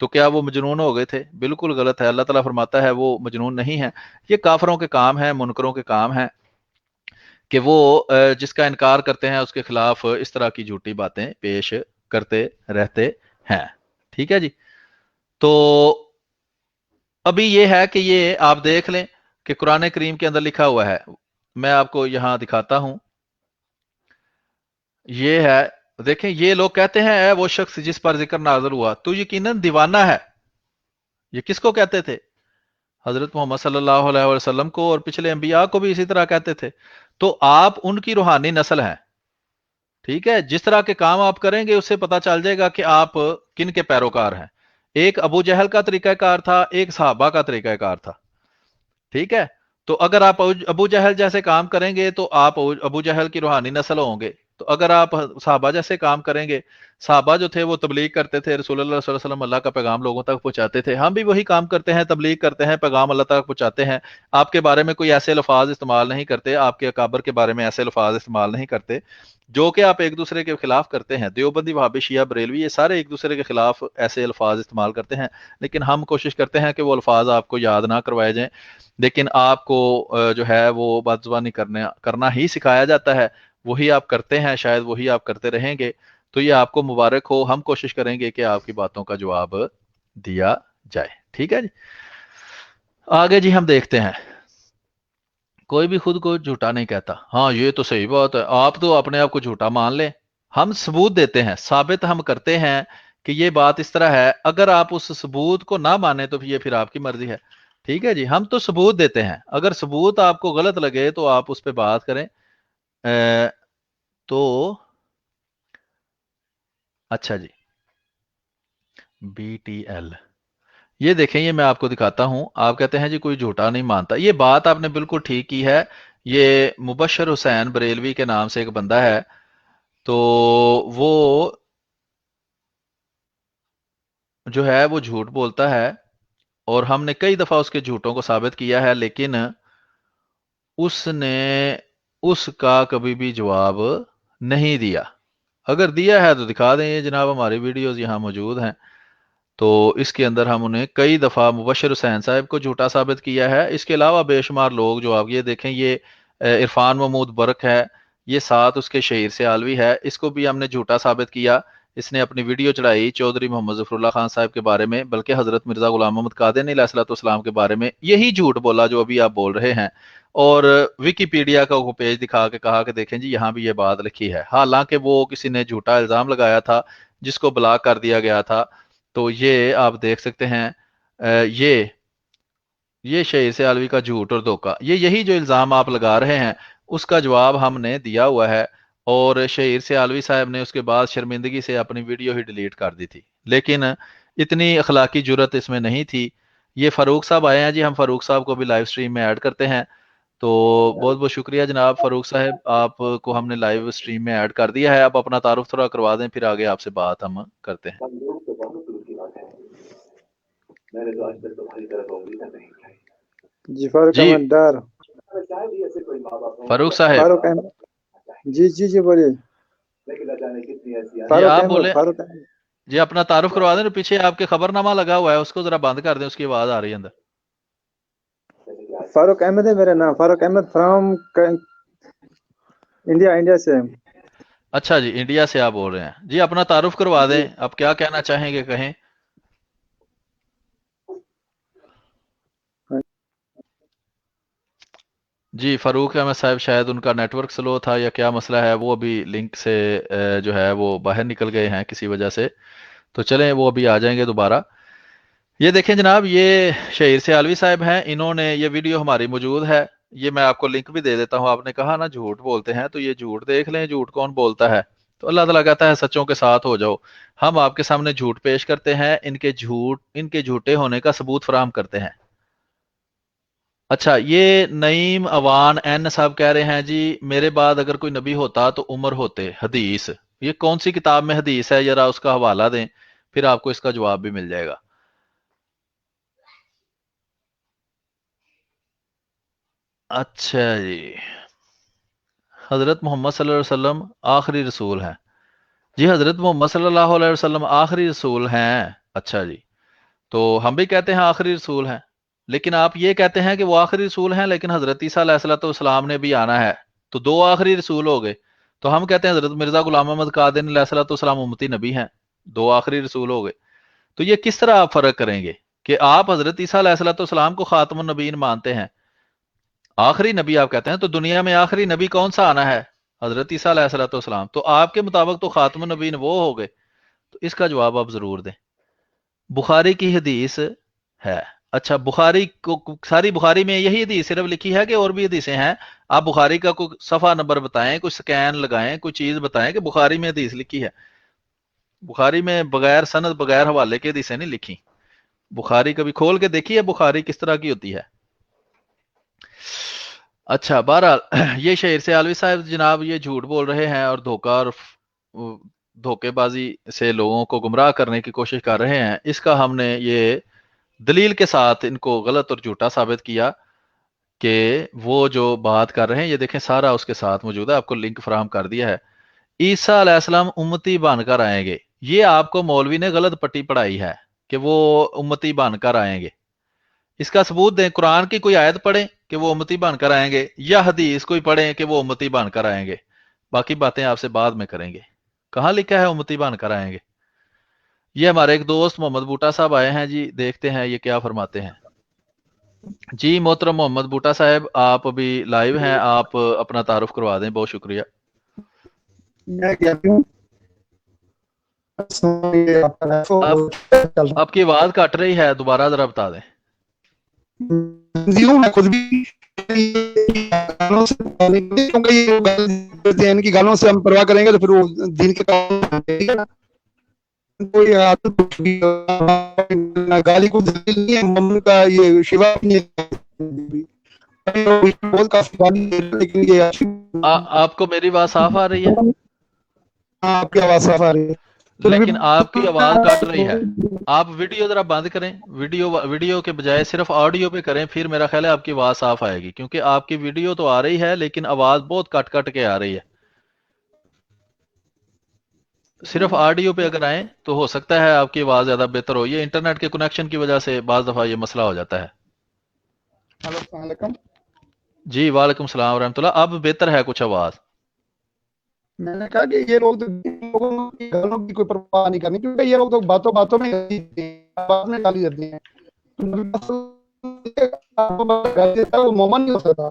तो क्या वो मजनून हो गए थे? बिल्कुल गलत है। अल्लाह ताला फरमाता है वो मजनून नहीं है। ये काफरों के काम है, मुनकरों के काम है कि वो जिसका इनकार करते हैं उसके खिलाफ इस तरह की झूठी बातें पेश करते रहते हैं। ठीक है जी। तो अभी ये है कि ये आप देख लें कि कुरान करीम के अंदर लिखा हुआ है, मैं आपको यहां दिखाता हूं। ये है, देखें, ये लोग कहते हैं "ऐ वो शख्स जिस पर जिक्र नाज़िल हुआ तो यकीनन दीवाना है"। ये किसको कहते थे? हजरत मोहम्मद सल्लल्लाहु अलैहि वसल्लम को, और पिछले अंबिया को भी इसी तरह कहते थे। तो आप उनकी रूहानी नस्ल हैं। ठीक है, जिस तरह के काम आप करेंगे उससे पता चल जाएगा कि आप किन के पैरोकार हैं। एक अबू जहल का तरीकाकार था, एक सहाबा का तरीकाकार था। ठीक है, तो अगर आप अबू जहल जैसे काम करेंगे तो आप अबू जहल की रूहानी नस्ल होंगे। तो अगर आप सहाबा जैसे काम करेंगे, सहाबा जो थे वो तबलीग करते थे, रसूलुल्लाह सल्लल्लाहु अलैहि वसल्लम अल्लाह का पैगाम लोगों तक पहुंचाते थे, हम भी वही काम करते हैं, तबलीग करते हैं, पैगाम अल्लाह तक पहुंचाते हैं। आपके बारे में कोई ऐसे लफाज इस्तेमाल नहीं करते, आपके अकाबर के बारे में ऐसे लफाज इस्तेमाल नहीं करते जो कि आप एक दूसरे के खिलाफ करते हैं। देवबंदी, वहाबी, शिया, बरेलवी, ये सारे एक दूसरे के खिलाफ ऐसे अल्फाज इस्तेमाल करते हैं, लेकिन हम कोशिश करते हैं कि वो अल्फाज आपको याद ना करवाए जाएं। लेकिन आपको जो है वो बदजुबानी करना ही सिखाया जाता है, वही आप करते हैं, शायद वही आप करते रहेंगे। तो ये आपको मुबारक हो। हम कोशिश करेंगे कि आपकी बातों का जवाब दिया जाए। ठीक है जी। आगे जी हम देखते हैं। कोई भी खुद को झूठा नहीं कहता। हाँ, ये तो सही बात है। आप तो अपने आप को झूठा मान लें, हम सबूत देते हैं, साबित हम करते हैं कि ये बात इस तरह है। अगर आप उस सबूत को ना माने तो ये फिर आपकी मर्जी है। ठीक है जी, हम तो सबूत देते हैं। अगर सबूत आपको गलत लगे तो आप उस पर बात करें। तो अच्छा जी, BTL, ये देखें, ये मैं आपको दिखाता हूं। आप कहते हैं जी कोई झूठा नहीं मानता। ये बात आपने बिल्कुल ठीक की है। ये मुबशर हुसैन बरेलवी के नाम से एक बंदा है, तो वो जो है वो झूठ बोलता है, और हमने कई दफा उसके झूठों को साबित किया है, लेकिन उसने उसका कभी भी जवाब नहीं दिया। अगर दिया है तो दिखा दें, ये जनाब हमारी वीडियोस यहाँ मौजूद हैं। तो इसके अंदर हम उन्हें कई दफा मुबशर हुसैन साहब को झूठा साबित किया है। इसके अलावा बेशुमार लोग जो आप ये देखें, ये इरफान महमूद बर्क है, ये साथ उसके शहीर से आलवी है, इसको भी हमने झूठा साबित किया। इसने अपनी वीडियो चढ़ाई चौधरी मोहम्मद जफरुल्लाह खान साहब के बारे में, बल्कि हजरत मिर्जा गुलाम मोहम्मद कादिर अलैहिस्सलाम के बारे में यही झूठ बोला जो अभी आप बोल रहे हैं। और विकीपीडिया का वो पेज दिखा के कहा कि देखें जी यहाँ भी ये बात लिखी है, हालांकि वो किसी ने झूठा इल्जाम लगाया था जिसको ब्लॉक कर दिया गया था। तो ये आप देख सकते हैं, ये یہ شہیر سے علوی کا جھوٹ اور دھوکہ، یہی جو الزام آپ لگا رہے ہیں اس کا جواب ہم نے دیا ہوا ہے، اور شہیر سے علوی صاحب نے اس کے بعد شرمندگی سے اپنی ویڈیو ہی ڈیلیٹ کر دی تھی، لیکن اتنی اخلاقی جرت اس میں نہیں تھی۔ یہ فاروق صاحب آئے ہیں جی، ہم فاروق صاحب کو بھی لائیو سٹریم میں ایڈ کرتے ہیں، تو بہت بہت شکریہ جناب فاروق صاحب، آپ کو ہم نے لائیو سٹریم میں ایڈ کر دیا ہے۔ آپ اپنا تعارف تھوڑا کروا دیں، پھر آگے آپ سے بات ہم کرتے ہیں۔ جی فاروق جی احمد ڈار، فاروق صاحب، فاروق احمد، جی جی جی بولیے، جی فاروق آپ احمد، بولیں، فاروق احمد، جی اپنا تعارف کروا دیں، پیچھے آپ کے خبر نامہ لگا ہوا ہے اس کو ذرا بند کر دیں، اس کی آواز آ رہی ہے اندر۔ فاروق احمد ہے میرا نام، فاروق احمد فرام انڈیا سے۔ اچھا جی، انڈیا سے آپ بول رہے ہیں جی، اپنا تعارف کروا دیں، آپ کیا کہنا چاہیں گے کہیں۔ جی فاروق احمد صاحب شاید ان کا نیٹ ورک سلو تھا یا کیا مسئلہ ہے، وہ ابھی لنک سے جو ہے وہ باہر نکل گئے ہیں کسی وجہ سے، تو چلیں وہ ابھی آ جائیں گے دوبارہ۔ یہ دیکھیں جناب، یہ شہیر سے علوی صاحب ہیں، انہوں نے یہ ویڈیو ہماری موجود ہے، یہ میں آپ کو لنک بھی دے دیتا ہوں۔ آپ نے کہا نا جھوٹ بولتے ہیں، تو یہ جھوٹ دیکھ لیں، جھوٹ کون بولتا ہے، تو اللہ تعالیٰ کہتا ہے سچوں کے ساتھ ہو جاؤ۔ ہم آپ کے سامنے جھوٹ پیش کرتے ہیں، ان کے جھوٹے ہونے کا ثبوت فراہم کرتے ہیں۔ اچھا، یہ نعیم اوان این صاحب کہہ رہے ہیں جی میرے بعد اگر کوئی نبی ہوتا تو عمر ہوتے، حدیث، یہ کون سی کتاب میں حدیث ہے، ذرا اس کا حوالہ دیں، پھر آپ کو اس کا جواب بھی مل جائے گا۔ اچھا جی، حضرت محمد صلی اللہ علیہ وسلم آخری رسول ہیں، جی حضرت محمد صلی اللہ علیہ وسلم آخری رسول ہیں، اچھا جی، تو ہم بھی کہتے ہیں آخری رسول ہیں، لیکن آپ یہ کہتے ہیں کہ وہ آخری رسول ہیں لیکن حضرت عیسیٰ علیہ السلام نے بھی آنا ہے، تو دو آخری رسول ہو گئے۔ تو ہم کہتے ہیں حضرت مرزا غلام احمد قادری علیہ السلام امتی نبی ہیں، دو آخری رسول ہو گئے۔ تو یہ کس طرح آپ فرق کریں گے کہ آپ حضرت عیسیٰ علیہ السلام کو خاتم النبیین مانتے ہیں، آخری نبی آپ کہتے ہیں، تو دنیا میں آخری نبی کون سا آنا ہے؟ حضرت عیسیٰ علیہ السلام، تو آپ کے مطابق تو خاتم النبیین وہ ہو گئے، تو اس کا جواب آپ ضرور دیں۔ بخاری کی حدیث ہے، اچھا بخاری کو، ساری بخاری میں یہی حدیث صرف لکھی ہے کہ اور بھی حدیثیں ہیں؟ آپ بخاری کا کوئی صفحہ نمبر بتائیں، کوئی سکین لگائیں، کوئی چیز بتائیں کہ بخاری میں حدیث لکھی ہے۔ بخاری میں بغیر سند بغیر حوالے کے حدیثیں نہیں لکھی، بخاری کبھی کھول کے دیکھی ہے بخاری کس طرح کی ہوتی ہے؟ اچھا بہرحال یہ شہیر سے علوی صاحب جناب یہ جھوٹ بول رہے ہیں اور دھوکہ اور دھوکے بازی سے لوگوں کو گمراہ کرنے کی کوشش کر رہے ہیں، اس کا ہم نے یہ دلیل کے ساتھ ان کو غلط اور جھوٹا ثابت کیا کہ وہ جو بات کر رہے ہیں، یہ دیکھیں سارا اس کے ساتھ موجود ہے، آپ کو لنک فراہم کر دیا ہے۔ عیسیٰ علیہ السلام امتی بن کر آئیں گے، یہ آپ کو مولوی نے غلط پٹی پڑھائی ہے کہ وہ امتی بن کر آئیں گے، اس کا ثبوت دیں، قرآن کی کوئی آیت پڑھیں کہ وہ امتی بن کر آئیں گے، یا حدیث کوئی پڑھیں کہ وہ امتی بن کر آئیں گے، باقی باتیں آپ سے بعد میں کریں گے۔ کہاں لکھا ہے امتی بن کر آئیں گے؟ یہ ہمارے ایک دوست محمد بوٹا صاحب آئے ہیں جی، دیکھتے ہیں یہ کیا فرماتے ہیں۔ جی محترم محمد بوٹا صاحب، آپ ابھی لائیو ہیں، آپ اپنا تعارف کروا دیں، بہت شکریہ۔ میں کہتی ہوں آپ کی آواز کٹ رہی ہے، دوبارہ ذرا بتا دیں۔ میں خود بھی ان کی گالوں سے ہم پرواہ کریں گے تو پھر وہ دین کے گالی کو دلیل نہیں ہے، محمد کا یہ شیوا لیکن یہ آپ کو میری بات صاف آ رہی ہے؟ آپ کی آواز صاف آ رہی ہے، لیکن آپ کی آواز کٹ رہی ہے، آپ ویڈیو ذرا بند کریں، ویڈیو کے بجائے صرف آڈیو پہ کریں، پھر میرا خیال ہے آپ کی آواز صاف آئے گی، کیونکہ آپ کی ویڈیو تو آ رہی ہے لیکن آواز بہت کٹ کٹ کے آ رہی ہے۔ صرف آڈیو پہ اگر آئیں تو ہو سکتا ہے آپ کی آواز زیادہ بہتر ہو، یہ انٹرنیٹ کے کنیکشن کی وجہ سے بعض دفعہ یہ مسئلہ ہو جاتا ہے۔ ہلو السلام علیکم۔ جی وعلیکم السلام ورحمۃ اللہ، اب بہتر ہے کچھ آواز۔ میں نے کہا کہ یہ لوگ لوگوں کی گالوں کی کوئی پرواہ نہیں کرنی، کیونکہ یہ لوگ تو باتوں باتوں میں بعد میں گالی دیتے ہیں، وہ مومن نہیں ہو سکتا۔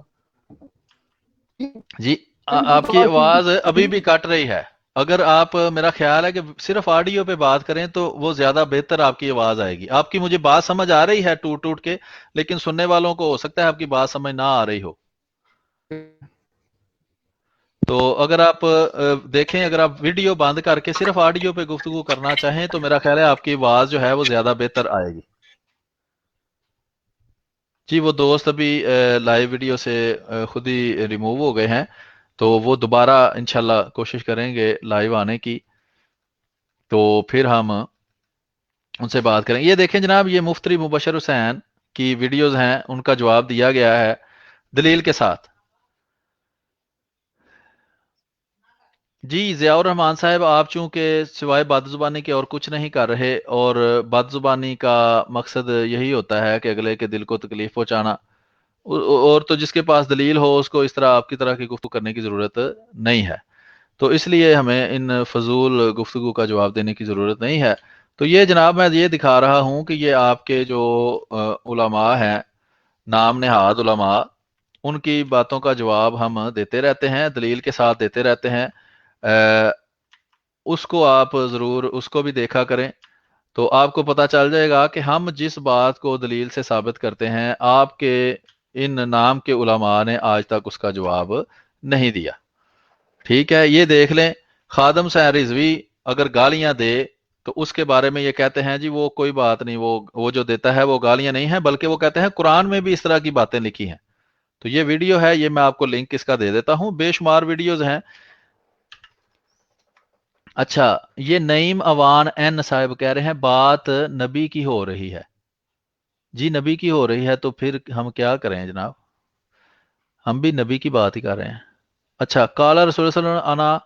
جی آپ کی آواز ابھی بھی کٹ رہی ہے، اگر آپ میرا خیال ہے کہ صرف آڈیو پہ بات کریں تو وہ زیادہ بہتر آپ کی آواز آئے گی. آپ کی مجھے بات سمجھ آ رہی ہے ٹوٹ ٹوٹ کے، لیکن سننے والوں کو ہو سکتا ہے آپ کی بات سمجھ نہ آ رہی ہو. تو اگر آپ دیکھیں، اگر آپ ویڈیو بند کر کے صرف آڈیو پہ گفتگو کرنا چاہیں تو میرا خیال ہے آپ کی آواز جو ہے وہ زیادہ بہتر آئے گی. جی وہ دوست ابھی لائیو ویڈیو سے خود ہی ریموو ہو گئے ہیں، تو وہ دوبارہ انشاءاللہ کوشش کریں گے لائیو آنے کی، تو پھر ہم ان سے بات کریں. یہ دیکھیں جناب، یہ مفتری مبشر حسین کی ویڈیوز ہیں، ان کا جواب دیا گیا ہے دلیل کے ساتھ. جی ضیاء الرحمان صاحب، آپ چونکہ سوائے بد زبانی کے اور کچھ نہیں کر رہے، اور بد زبانی کا مقصد یہی ہوتا ہے کہ اگلے کے دل کو تکلیف پہنچانا، اور تو جس کے پاس دلیل ہو اس کو اس طرح آپ کی طرح کی گفتگو کرنے کی ضرورت نہیں ہے. تو اس لیے ہمیں ان فضول گفتگو کا جواب دینے کی ضرورت نہیں ہے. تو یہ جناب میں یہ دکھا رہا ہوں کہ یہ آپ کے جو علماء ہیں، نام نہاد علماء، ان کی باتوں کا جواب ہم دیتے رہتے ہیں، دلیل کے ساتھ دیتے رہتے ہیں. اس کو آپ ضرور اس کو بھی دیکھا کریں، تو آپ کو پتہ چل جائے گا کہ ہم جس بات کو دلیل سے ثابت کرتے ہیں، آپ کے ان نام کے علماء نے آج تک اس کا جواب نہیں دیا. ٹھیک ہے، یہ دیکھ لیں. خادم حسین رضوی اگر گالیاں دے تو اس کے بارے میں یہ کہتے ہیں جی وہ کوئی بات نہیں، وہ جو دیتا ہے وہ گالیاں نہیں ہیں، بلکہ وہ کہتے ہیں قرآن میں بھی اس طرح کی باتیں لکھی ہیں. تو یہ ویڈیو ہے، یہ میں آپ کو لنک اس کا دے دیتا ہوں، بے شمار ویڈیوز ہیں. اچھا، یہ نعیم اوان این صاحب کہہ رہے ہیں بات نبی کی ہو رہی ہے. جی نبی کی ہو رہی ہے تو پھر ہم کیا کریں جناب، ہم بھی نبی کی بات ہی کر رہے ہیں. اچھا، قال رسول اللہ صلی اللہ علیہ وسلم انا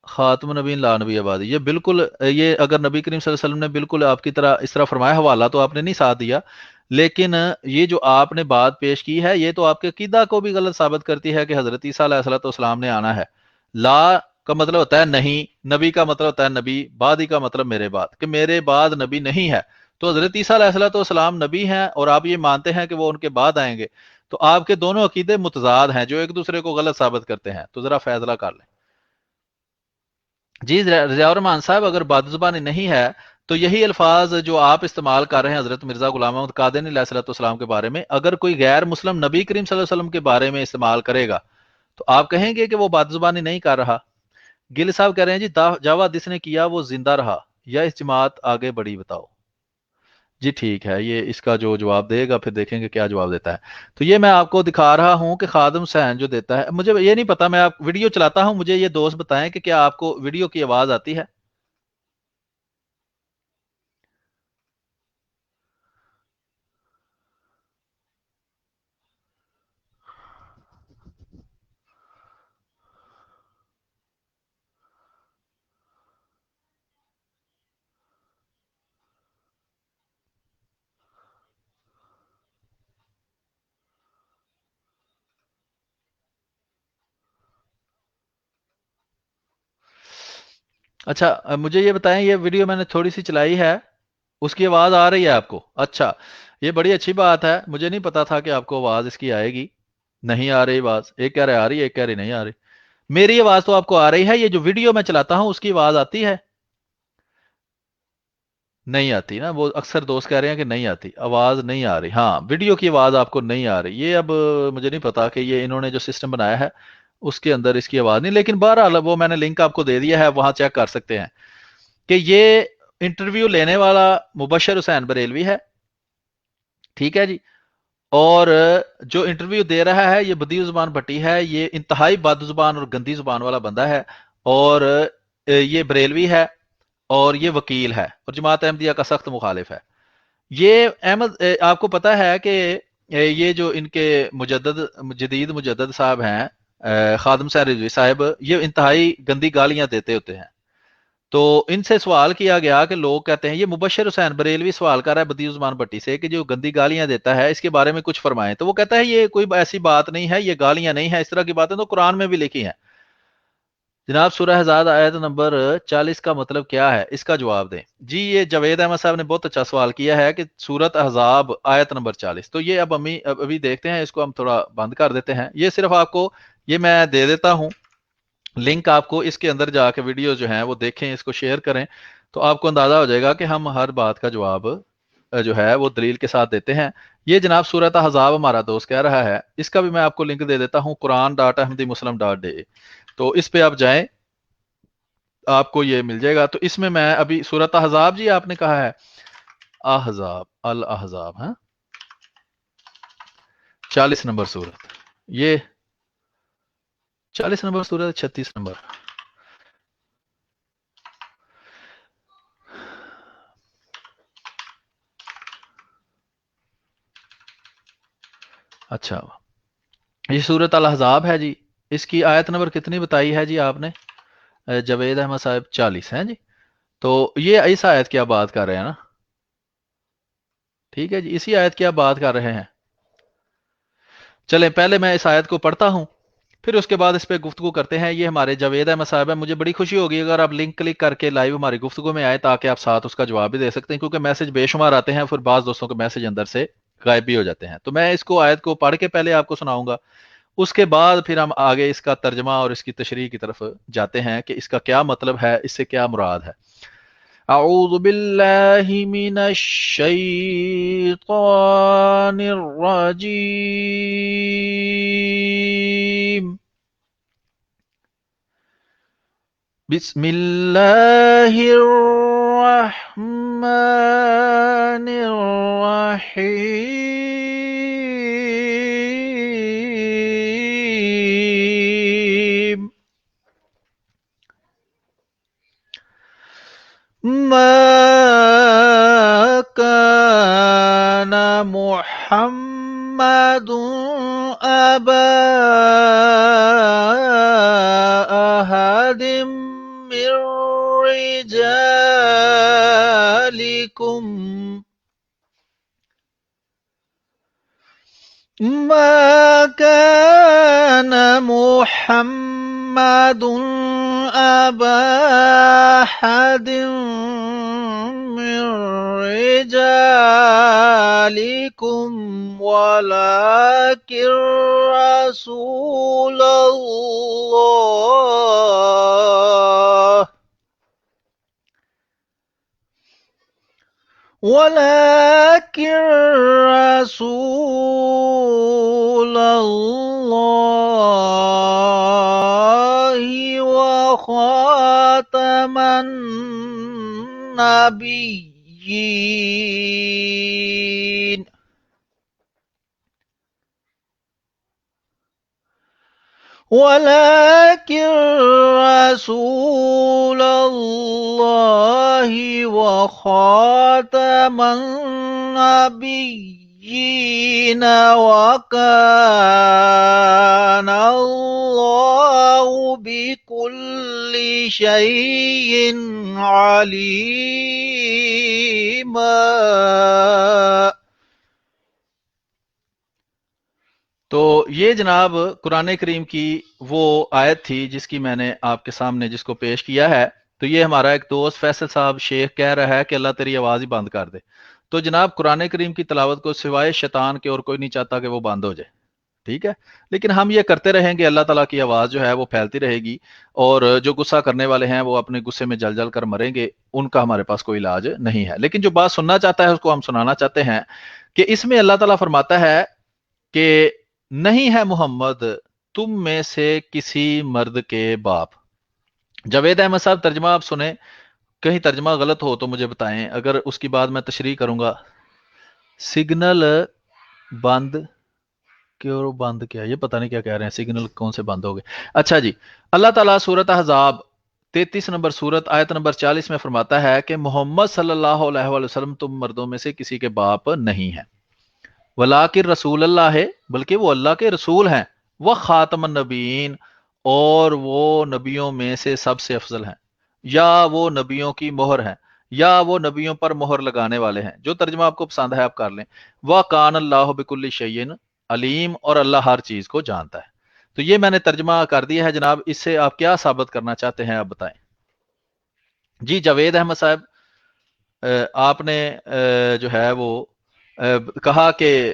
خاتم نبی لا نبی آبادی، یہ بالکل، یہ اگر نبی کریم صلی اللہ علیہ وسلم نے بالکل آپ کی طرح اس طرح فرمایا، حوالہ تو آپ نے نہیں ساتھ دیا، لیکن یہ جو آپ نے بات پیش کی ہے یہ تو آپ کے عقیدہ کو بھی غلط ثابت کرتی ہے کہ حضرت عیسیٰ علیہ السلام نے آنا ہے. لا کا مطلب ہوتا ہے نہیں، نبی کا مطلب ہوتا ہے نبی، بعدی کا مطلب میرے بعد، کہ میرے بعد نبی نہیں ہے. تو حضرت عیسیٰ علیہ السلام نبی ہیں اور آپ یہ مانتے ہیں کہ وہ ان کے بعد آئیں گے، تو آپ کے دونوں عقیدے متضاد ہیں جو ایک دوسرے کو غلط ثابت کرتے ہیں. تو ذرا فیصلہ کر لیں. جی ضیاء الرحمان صاحب، اگر بد زبانی نہیں ہے تو یہی الفاظ جو آپ استعمال کر رہے ہیں حضرت مرزا غلام محمد قادری علیہ السلام کے بارے میں، اگر کوئی غیر مسلم نبی کریم صلی اللہ علیہ وسلم کے بارے میں استعمال کرے گا تو آپ کہیں گے کہ وہ بد زبانی نہیں کر رہا. گل صاحب کہہ رہے ہیں جی جاوا جس نے کیا وہ زندہ رہا یا اس جماعت آگے بڑھی، بتاؤ. جی ٹھیک ہے، یہ اس کا جو جواب دے گا پھر دیکھیں گے کیا جواب دیتا ہے. تو یہ میں آپ کو دکھا رہا ہوں کہ خادم حسین جو دیتا ہے، مجھے یہ نہیں پتا، میں آپ ویڈیو چلاتا ہوں، مجھے یہ دوست بتائیں کہ کیا آپ کو ویڈیو کی آواز آتی ہے. اچھا مجھے یہ بتائیں، یہ ویڈیو میں نے تھوڑی سی چلائی ہے، اس کی آواز آ رہی ہے آپ کو؟ اچھا، یہ بڑی اچھی بات ہے، مجھے نہیں پتا تھا کہ آپ کو آواز اس کی آئے گی. نہیں آ رہی آواز، ایک کہہ رہے آ رہی ہے، ایک کہہ رہی نہیں آ رہی. میری آواز تو آپ کو آ رہی ہے، یہ جو ویڈیو میں چلاتا ہوں اس کی آواز آتی ہے؟ نہیں آتی نا، وہ اکثر دوست کہہ رہے ہیں کہ نہیں آتی، آواز نہیں آ رہی. ہاں ویڈیو کی آواز آپ کو نہیں آ رہی. یہ اب مجھے نہیں پتا کہ یہ انہوں نے جو سسٹم بنایا ہے اس کے اندر اس کی آواز نہیں، لیکن بہرحال وہ میں نے لنک آپ کو دے دیا ہے، وہاں چیک کر سکتے ہیں کہ یہ انٹرویو لینے والا مبشر حسین بریلوی ہے. ٹھیک ہے جی، اور جو انٹرویو دے رہا ہے یہ بدیع زبان بھٹی ہے، یہ انتہائی بد زبان اور گندی زبان والا بندہ ہے، اور یہ بریلوی ہے اور یہ وکیل ہے اور جماعت احمدیہ کا سخت مخالف ہے. یہ احمد آپ کو پتا ہے کہ یہ جو ان کے جدید مجدد صاحب ہیں خادم حسین رضوی صاحب، یہ انتہائی گندی گالیاں دیتے ہوتے ہیں. تو ان سے سوال کیا گیا کہ لوگ کہتے ہیں، یہ مبشر حسین بریلوی سوال کر رہا ہے بدیع زبان بھٹی سے کہ جو گندی گالیاں دیتا ہے اس کے بارے میں کچھ فرمائیں. تو وہ کہتا ہے یہ کوئی ایسی بات نہیں ہے، یہ گالیاں نہیں ہیں، اس طرح کی باتیں تو قرآن میں بھی لکھی ہیں. جناب سورہ احزاب آیت نمبر 40 کا مطلب کیا ہے، اس کا جواب دیں. جی یہ جاوید احمد صاحب نے بہت اچھا سوال کیا ہے کہ سورۃ احزاب آیت نمبر 40. تو یہ اب ابھی دیکھتے ہیں، اس کو ہم تھوڑا بند کر دیتے ہیں. یہ صرف آپ کو یہ میں دے دیتا ہوں لنک آپ کو اس کے اندر جا کے ویڈیو جو ہیں وہ دیکھیں، اس کو شیئر کریں، تو آپ کو اندازہ ہو جائے گا کہ ہم ہر بات کا جواب جو ہے وہ دلیل کے ساتھ دیتے ہیں۔ یہ جناب سورۃ احزاب ہمارا دوست کہہ رہا ہے، اس کا بھی میں آپ کو لنک دے دیتا ہوں، quran.ahmadimuslim.de، تو اس پہ آپ جائیں، آپ کو یہ مل جائے گا۔ تو اس میں ابھی سورۃ احزاب، جی آپ نے کہا ہے احزاب، الاحزاب، ہاں 40 نمبر سورت، یہ 40 نمبر سورت، 36 نمبر، اچھا یہ سورۃ الاحزاب ہے جی، اس کی آیت نمبر کتنی بتائی ہے جی آپ نے جاوید احمد صاحب؟ 40 ہیں جی، تو یہ اس آیت کی آپ بات کر رہے ہیں نا؟ ٹھیک ہے جی، اسی آیت کی آپ بات کر رہے ہیں۔ چلیں پہلے میں اس آیت کو پڑھتا ہوں، پھر اس کے بعد اس پہ گفتگو کرتے ہیں۔ یہ ہمارے جاوید احمد صاحب ہیں، مجھے بڑی خوشی ہوگی اگر آپ لنک کلک کر کے لائیو ہماری گفتگو میں آئے، تاکہ آپ ساتھ اس کا جواب بھی دے سکتے ہیں، کیونکہ میسج بے شمار آتے ہیں، پھر بعض دوستوں کے میسج اندر سے غائب بھی ہو جاتے ہیں۔ تو میں اس کو آیت کو پڑھ کے پہلے آپ کو سناؤں گا، اس کے بعد پھر ہم آگے اس کا ترجمہ اور اس کی تشریح کی طرف جاتے ہیں کہ اس کا کیا مطلب ہے، اس سے کیا مراد ہے۔ اعوذ باللہ من الشیطان الرجیم، بسم اللہ الرحمن الرحیم، ما كان محمد أبا أحد من رجالكم، ما كان محمد أبا أحد من رجالكم ولكن رسول الله وخاتم النبيين، ولكن رسول الله وخاتم النبيين وكان الله بكل شيء عليما۔ تو یہ جناب قرآن کریم کی وہ آیت تھی جس کی میں نے آپ کے سامنے جس کو پیش کیا ہے۔ تو یہ ہمارا ایک دوست فیصل صاحب شیخ کہہ رہا ہے کہ اللہ تیری آواز ہی بند کر دے۔ تو جناب قرآن کریم کی تلاوت کو سوائے شیطان کے اور کوئی نہیں چاہتا کہ وہ بند ہو جائے، ٹھیک ہے، لیکن ہم یہ کرتے رہیں گے، اللہ تعالیٰ کی آواز جو ہے وہ پھیلتی رہے گی، اور جو غصہ کرنے والے ہیں وہ اپنے غصے میں جل جل کر مریں گے، ان کا ہمارے پاس کوئی علاج نہیں ہے۔ لیکن جو بات سننا چاہتا ہے اس کو ہم سنانا چاہتے ہیں کہ اس میں اللہ تعالیٰ فرماتا ہے کہ نہیں ہے محمد تم میں سے کسی مرد کے باپ۔ جاوید احمد صاحب ترجمہ آپ سنیں، کہیں ترجمہ غلط ہو تو مجھے بتائیں، اگر اس کی بعد میں تشریح کروں گا۔ سگنل بند کیوں بند کیا، یہ پتہ نہیں کیا کہہ رہے ہیں، سگنل کون سے بند ہو گئے۔ اچھا جی، اللہ تعالیٰ سورۃ احزاب 33 نمبر سورت آیت نمبر 40 میں فرماتا ہے کہ محمد صلی اللہ علیہ وسلم تم مردوں میں سے کسی کے باپ نہیں ہیں، ولاکن رسول اللہ ہے، بلکہ وہ اللہ کے رسول ہیں، وہ خاتم النبیین، اور وہ نبیوں میں سے سب سے افضل ہیں، یا وہ نبیوں کی مہر ہیں، یا وہ نبیوں پر مہر لگانے والے ہیں۔ جو ترجمہ آپ کو پسند ہے آپ کر لیں۔ وَكَانَ اللَّهُ بِكُلِّ شَيْءٍ علیم، اور اللہ ہر چیز کو جانتا ہے۔ تو یہ میں نے ترجمہ کر دیا ہے جناب، اس سے آپ کیا ثابت کرنا چاہتے ہیں آپ بتائیں جی۔ جاوید احمد صاحب آپ نے جو ہے وہ کہا کہ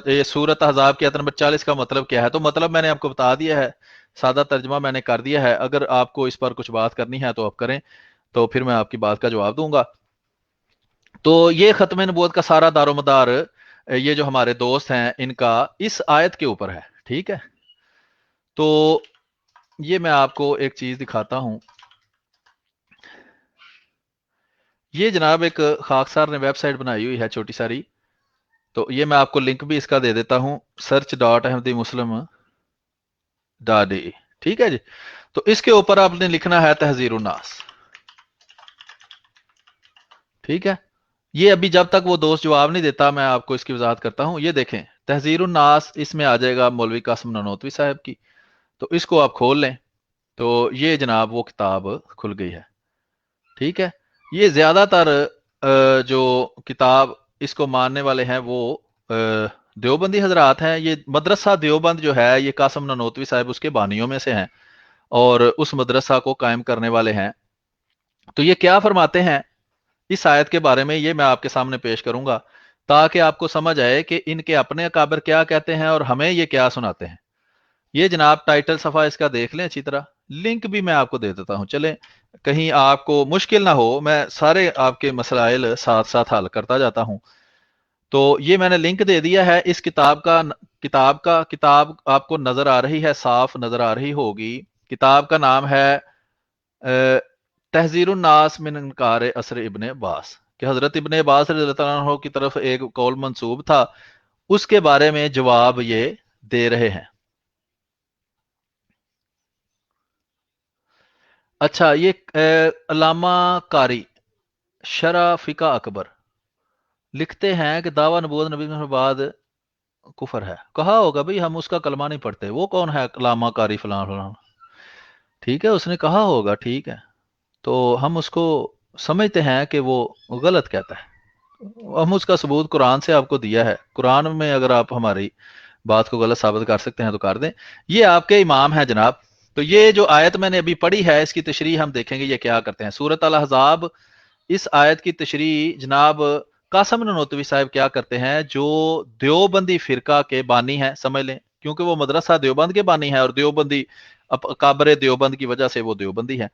یہ سورۃ احزاب کی آیت نمبر 40 کا مطلب کیا ہے، تو مطلب میں نے آپ کو بتا دیا ہے۔ سادہ ترجمہ میں نے کر دیا ہے، اگر آپ کو اس پر کچھ بات کرنی ہے تو آپ کریں، تو پھر میں آپ کی بات کا جواب دوں گا۔ تو یہ ختم نبوت کا سارا دار و مدار یہ جو ہمارے دوست ہیں ان کا اس آیت کے اوپر ہے، ٹھیک ہے؟ تو یہ میں آپ کو ایک چیز دکھاتا ہوں، یہ جناب ایک خاکسار نے ویب سائٹ بنائی ہوئی ہے چھوٹی ساری، تو یہ میں آپ کو لنک بھی اس کا دے دیتا ہوں، search.ahmadimuslim.de، ٹھیک ہے جی؟ تو اس کے اوپر آپ نے لکھنا ہے تحذیر الناس، ٹھیک ہے؟ یہ ابھی جب تک وہ دوست جواب نہیں دیتا میں آپ کو اس کی وضاحت کرتا ہوں۔ یہ دیکھیں تحذیر الناس، اس میں آ جائے گا مولوی قاسم نانوتوی صاحب کی، تو اس کو آپ کھول لیں تو یہ جناب وہ کتاب کھل گئی ہے، ٹھیک ہے؟ یہ زیادہ تر جو کتاب اس کو ماننے والے ہیں وہ دیوبندی حضرات ہیں۔ یہ مدرسہ دیوبند جو ہے یہ قاسم نانوتوی صاحب اس کے بانیوں میں سے ہیں اور اس مدرسہ کو قائم کرنے والے ہیں۔ تو یہ کیا فرماتے ہیں اس آیت کے بارے میں، یہ میں آپ کے سامنے پیش کروں گا تاکہ آپ کو سمجھ آئے کہ ان کے اپنے اکابر کیا کہتے ہیں اور ہمیں یہ کیا سناتے ہیں۔ یہ جناب ٹائٹل صفحہ اس کا دیکھ لیں اچھی طرح، لنک بھی میں آپ کو دے دیتا ہوں، چلیں کہیں آپ کو مشکل نہ ہو، میں سارے آپ کے مسائل ساتھ ساتھ حل کرتا جاتا ہوں۔ تو یہ میں نے لنک دے دیا ہے اس کتاب آپ کو نظر آ رہی ہے، صاف نظر آ رہی ہوگی۔ کتاب کا نام ہے تحذیر الناس من انکار اثر ابن عباس، کہ حضرت ابن عباس رضی اللہ تعالیٰ عنہ کی طرف ایک قول منسوب تھا، اس کے بارے میں جواب یہ دے رہے ہیں۔ اچھا، یہ علامہ قاری شرح فقہ اکبر لکھتے ہیں کہ دعویٰ نبوت نبی کے بعد کفر ہے۔ کہا ہوگا بھئی ہم اس کا کلمہ نہیں پڑھتے، وہ کون ہے علامہ قاری فلان فلان، ٹھیک ہے؟ اس نے کہا ہوگا، ٹھیک ہے، تو ہم اس کو سمجھتے ہیں کہ وہ غلط کہتا ہے، ہم اس کا ثبوت قرآن سے آپ کو دیا ہے، قرآن میں اگر آپ ہماری بات کو غلط ثابت کر سکتے ہیں تو کر دیں۔ یہ آپ کے امام ہیں جناب۔ تو یہ جو آیت میں نے ابھی پڑھی ہے اس کی تشریح ہم دیکھیں گے یہ کیا کرتے ہیں۔ سورۃ الاحزاب، اس آیت کی تشریح جناب قاسم نانوتوی صاحب کیا کرتے ہیں، جو دیوبندی فرقہ کے بانی ہیں، سمجھ لیں، کیونکہ وہ مدرسہ دیوبند کے بانی ہیں اور دیوبندی اکابر دیوبند کی وجہ سے وہ دیوبندی ہیں۔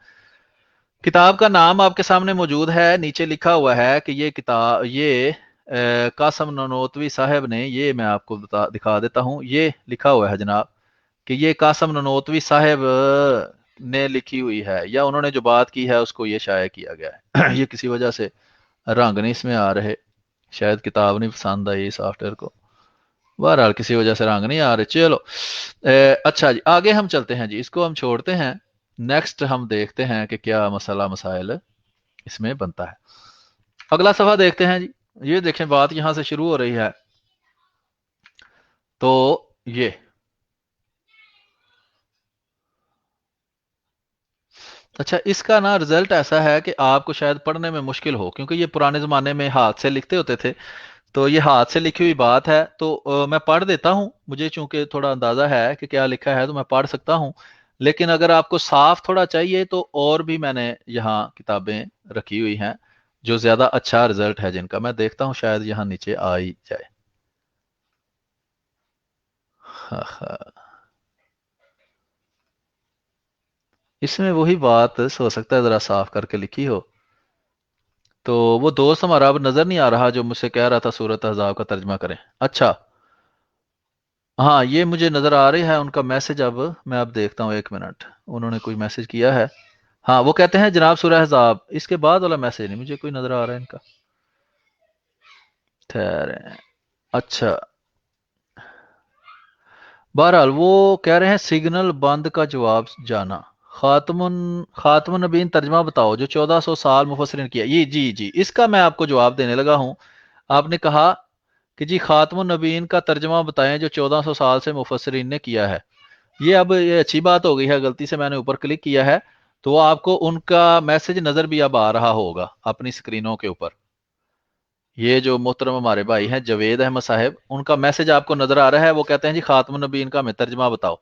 کتاب کا نام آپ کے سامنے موجود ہے، نیچے لکھا ہوا ہے کہ یہ کتاب قاسم نانوتوی صاحب نے، یہ میں آپ کو دکھا دیتا ہوں، یہ لکھا ہوا ہے جناب کہ یہ قاسم نانوتوی صاحب نے لکھی ہوئی ہے، یا انہوں نے جو بات کی ہے اس کو یہ شائع کیا گیا ہے۔ یہ کسی وجہ سے رنگ نہیں اس میں آ رہے، شاید کتاب نہیں پسند آئی سافٹ ویئر کو، بہرحال کسی وجہ سے رنگ نہیں آ رہے۔ چلو اچھا جی، آگے ہم چلتے ہیں جی، اس کو ہم چھوڑتے ہیں، نیکسٹ ہم دیکھتے ہیں کہ کیا مسئلہ مسائل اس میں بنتا ہے۔ اگلا صفحہ دیکھتے ہیں جی، یہ دیکھیں بات یہاں سے شروع ہو رہی ہے، تو یہ اچھا، اس کا نا رزلٹ ایسا ہے کہ آپ کو شاید پڑھنے میں مشکل ہو، کیونکہ یہ پرانے زمانے میں ہاتھ سے لکھتے ہوتے تھے، تو یہ ہاتھ سے لکھی ہوئی بات ہے، تو میں پڑھ دیتا ہوں، مجھے چونکہ تھوڑا اندازہ ہے کہ کیا لکھا ہے تو میں پڑھ سکتا ہوں، لیکن اگر آپ کو صاف تھوڑا چاہیے تو اور بھی میں نے یہاں کتابیں رکھی ہوئی ہیں جو زیادہ اچھا رزلٹ ہے جن کا، میں دیکھتا ہوں شاید یہاں نیچے آ ہی جائے۔ اس میں وہی بات ہو سکتا ہے ذرا صاف کر کے لکھی ہو، تو وہ دوست ہمارا اب نظر نہیں آ رہا جو مجھ سے کہہ رہا تھا سورۃ احزاب کا ترجمہ کریں۔ اچھا ہاں، یہ مجھے نظر آ رہی ہے ان کا میسج، اب میں اب دیکھتا ہوں، ایک منٹ، انہوں نے کوئی میسج کیا ہے، ہاں وہ کہتے ہیں جناب سورہ احزاب، اس کے بعد والا میسج نہیں مجھے کوئی نظر آ رہا ہے ان کا، ٹھہریں، اچھا بہرحال وہ کہہ رہے ہیں سگنل بند کا جواب جانا، خاتم النبیین ترجمہ بتاؤ جو 1400 سال مفسرین کیا، یہ جی اس کا میں آپ کو جواب دینے لگا ہوں۔ آپ نے کہا کہ جی خاتم النبیین کا ترجمہ بتائیں جو 1400 سال سے مفسرین نے کیا ہے، یہ اچھی بات ہو گئی ہے، غلطی سے میں نے اوپر کلک کیا ہے، تو آپ کو ان کا میسج نظر بھی اب آ رہا ہوگا اپنی سکرینوں کے اوپر۔ یہ جو محترم ہمارے بھائی ہیں جوید احمد صاحب، ان کا میسج آپ کو نظر آ رہا ہے، وہ کہتے ہیں جی خاتم النبیین کا ہمیں ترجمہ بتاؤ،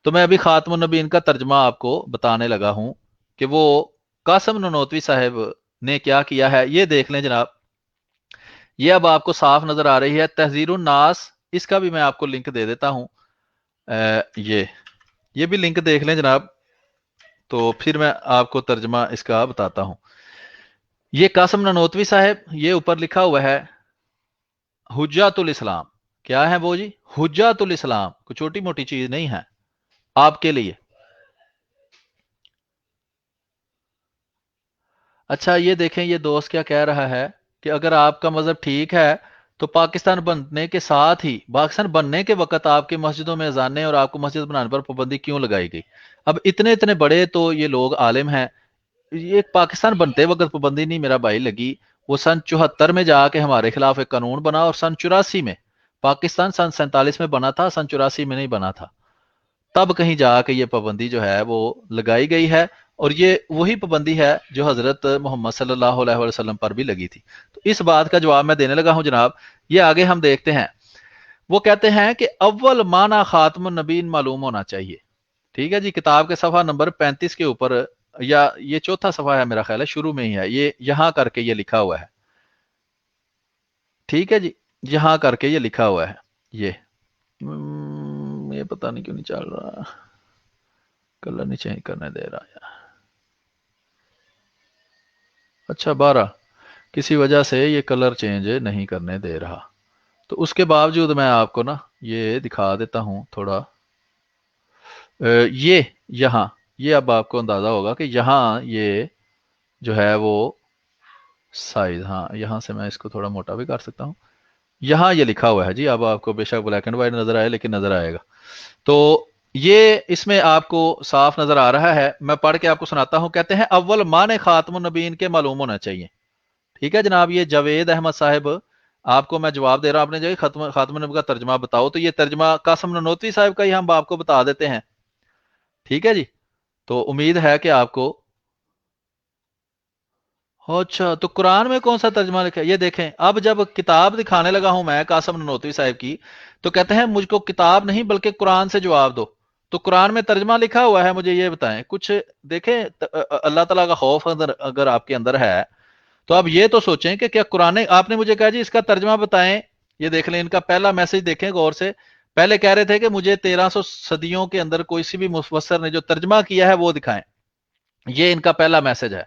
تو میں ابھی خاتم النبیین کا ترجمہ آپ کو بتانے لگا ہوں کہ وہ قاسم نانوتوی صاحب نے کیا کیا ہے، یہ دیکھ لیں جناب، یہ اب آپ کو صاف نظر آ رہی ہے تحذیر الناس، اس کا بھی میں آپ کو لنک دے دیتا ہوں، یہ بھی لنک دیکھ لیں جناب، تو پھر میں آپ کو ترجمہ اس کا بتاتا ہوں۔ یہ قاسم نانوتوی صاحب، یہ اوپر لکھا ہوا ہے حجت الاسلام، کیا ہے وہ جی؟ حجت الاسلام، کوئی چھوٹی موٹی چیز نہیں ہے آپ کے لیے۔ اچھا یہ دیکھیں، یہ دوست کیا کہہ رہا ہے کہ اگر آپ کا مذہب ٹھیک ہے تو پاکستان بننے کے ساتھ ہی، پاکستان بننے کے وقت آپ کے مسجدوں میں اذانیں اور آپ کو مسجد بنانے پر پابندی کیوں لگائی گئی؟ اب اتنے بڑے تو یہ لوگ عالم ہیں، یہ پاکستان بنتے وقت پابندی نہیں میرا بھائی لگی، وہ سن 74 میں جا کے ہمارے خلاف ایک قانون بنا، اور سن 84 میں پاکستان سن 47 میں بنا تھا، سن 84 میں نہیں بنا تھا، تب کہیں جا کے یہ پابندی جو ہے وہ لگائی گئی ہے، اور یہ وہی پابندی ہے جو حضرت محمد صلی اللہ علیہ وسلم پر بھی لگی تھی۔ تو اس بات کا جواب میں دینے لگا ہوں جناب۔ یہ آگے ہم دیکھتے ہیں، وہ کہتے ہیں کہ اول معنی خاتم النبیین معلوم ہونا چاہیے، ٹھیک ہے جی، کتاب کے صفحہ نمبر 35 کے اوپر، یا یہ چوتھا صفحہ ہے میرا خیال ہے، شروع میں ہی ہے، یہ یہاں کر کے یہ لکھا ہوا ہے، ٹھیک ہے جی، یہاں کر کے یہ لکھا ہوا ہے، یہ پتہ نہیں کیوں نہیں چل رہا، کلر نہیں چینج کرنے دے رہا ہے، اچھا 12 کسی وجہ سے یہ کلر چینج نہیں کرنے دے رہا، تو اس کے باوجود میں آپ کو نا یہ دکھا دیتا ہوں تھوڑا، یہ یہاں، یہ اب آپ کو اندازہ ہوگا کہ یہاں یہ جو ہے وہ سائز، ہاں یہاں سے میں اس کو تھوڑا موٹا بھی کر سکتا ہوں، یہاں یہ لکھا ہوا ہے جی، اب آپ کو بے شک بلیک اینڈ وائٹ نظر آئے لیکن نظر آئے گا، تو یہ اس میں آپ کو صاف نظر آ رہا ہے، میں پڑھ کے آپ کو سناتا ہوں۔ کہتے ہیں اول معنی خاتم النبیین کے معلوم ہونا چاہیے، ٹھیک ہے جناب، یہ جاوید احمد صاحب آپ کو میں جواب دے رہا ہوں، آپ نے جو خاتم النبی کا ترجمہ بتاؤ، تو یہ ترجمہ قاسم نانوتوی صاحب کا ہی ہم آپ کو بتا دیتے ہیں، ٹھیک ہے جی، تو امید ہے کہ آپ کو، اچھا تو قرآن میں کون سا ترجمہ لکھا ہے؟ یہ دیکھیں، اب جب کتاب دکھانے لگا ہوں میں قاسم نانوتوی صاحب کی، تو کہتے ہیں مجھ کو کتاب نہیں بلکہ قرآن سے جواب دو، تو قرآن میں ترجمہ لکھا ہوا ہے، مجھے یہ بتائیں کچھ، دیکھیں اللہ تعالیٰ کا خوف اگر آپ کے اندر ہے تو آپ یہ تو سوچیں کہ کیا قرآن، آپ نے مجھے کہا جی اس کا ترجمہ بتائیں، یہ دیکھ لیں ان کا پہلا میسج دیکھیں غور سے، پہلے کہہ رہے تھے کہ مجھے 1300 صدیوں کے اندر کوئی سی بھی مفسر نے جو ترجمہ کیا ہے وہ دکھائیں، یہ ان کا پہلا میسج ہے،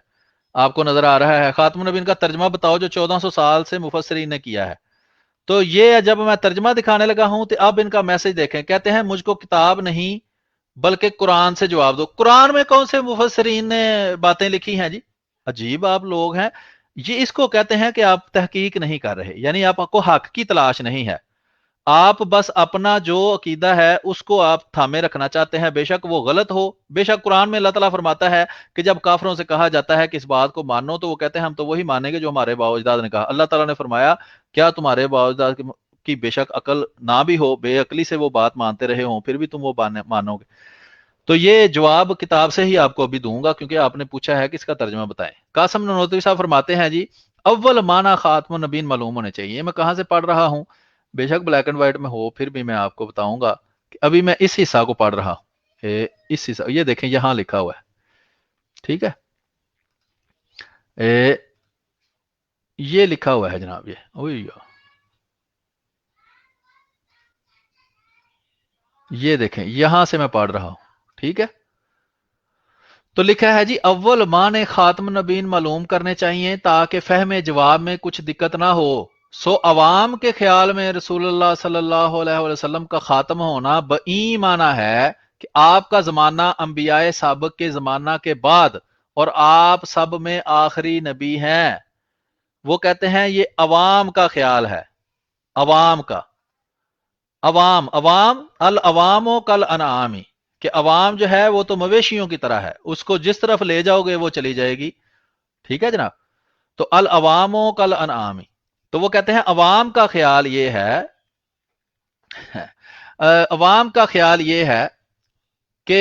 آپ کو نظر آ رہا ہے، خاتم النبیین کا ترجمہ بتاؤ جو 1400 سال سے مفسرین نے کیا ہے، تو یہ جب میں ترجمہ دکھانے لگا ہوں تو اب ان کا میسج دیکھیں، کہتے ہیں مجھ کو کتاب نہیں بلکہ قرآن سے جواب دو، قرآن میں کون سے مفسرین نے باتیں لکھی ہیں جی؟ عجیب آپ لوگ ہیں، یہ اس کو کہتے ہیں کہ آپ تحقیق نہیں کر رہے، یعنی آپ کو حق کی تلاش نہیں ہے، آپ بس اپنا جو عقیدہ ہے اس کو آپ تھامے رکھنا چاہتے ہیں، بے شک وہ غلط ہو، بے شک قرآن میں اللہ تعالیٰ فرماتا ہے کہ جب کافروں سے کہا جاتا ہے کہ اس بات کو مانو تو وہ کہتے ہیں ہم تو وہی مانیں گے جو ہمارے باپ اجداد نے کہا، اللہ تعالیٰ نے فرمایا کیا تمہارے باپ اجداد کی بے شک عقل نہ بھی ہو، بے عقلی سے وہ بات مانتے رہے ہوں، پھر بھی تم وہ مانو گے؟ تو یہ جواب کتاب سے ہی آپ کو ابھی دوں گا کیونکہ آپ نے پوچھا ہے کہ اس کا ترجمہ بتائیں۔ قاسم نانوتوی صاحب فرماتے ہیں جی اول معنی خاتم النبیین معلوم ہونے چاہیے، یہ میں کہاں سے پڑھ رہا ہوں، بے شک بلیک اینڈ وائٹ میں ہو پھر بھی میں آپ کو بتاؤں گا کہ ابھی میں اس حصہ کو پڑھ رہا ہوں، اس حصہ، یہ دیکھیں یہاں لکھا ہوا ہے، ٹھیک ہے، یہ لکھا ہوا ہے جناب، یہ دیکھیں یہاں سے میں پڑھ رہا ہوں، ٹھیک ہے، تو لکھا ہے جی اول معنی خاتم النبیین معلوم کرنے چاہیے تاکہ فہم جواب میں کچھ دقت نہ ہو، سو عوام کے خیال میں رسول اللہ صلی اللہ علیہ وسلم کا خاتم ہونا بئی معنی ہے کہ آپ کا زمانہ انبیاء سابق کے زمانہ کے بعد اور آپ سب میں آخری نبی ہیں، وہ کہتے ہیں یہ عوام کا خیال ہے، عوام کا، عوام العوام و کل انعامی، کہ عوام جو ہے وہ تو مویشیوں کی طرح ہے، اس کو جس طرف لے جاؤ گے وہ چلی جائے گی، ٹھیک ہے جناب، تو العوام و کل انعامی، تو وہ کہتے ہیں عوام کا خیال یہ ہے، عوام کا خیال یہ ہے کہ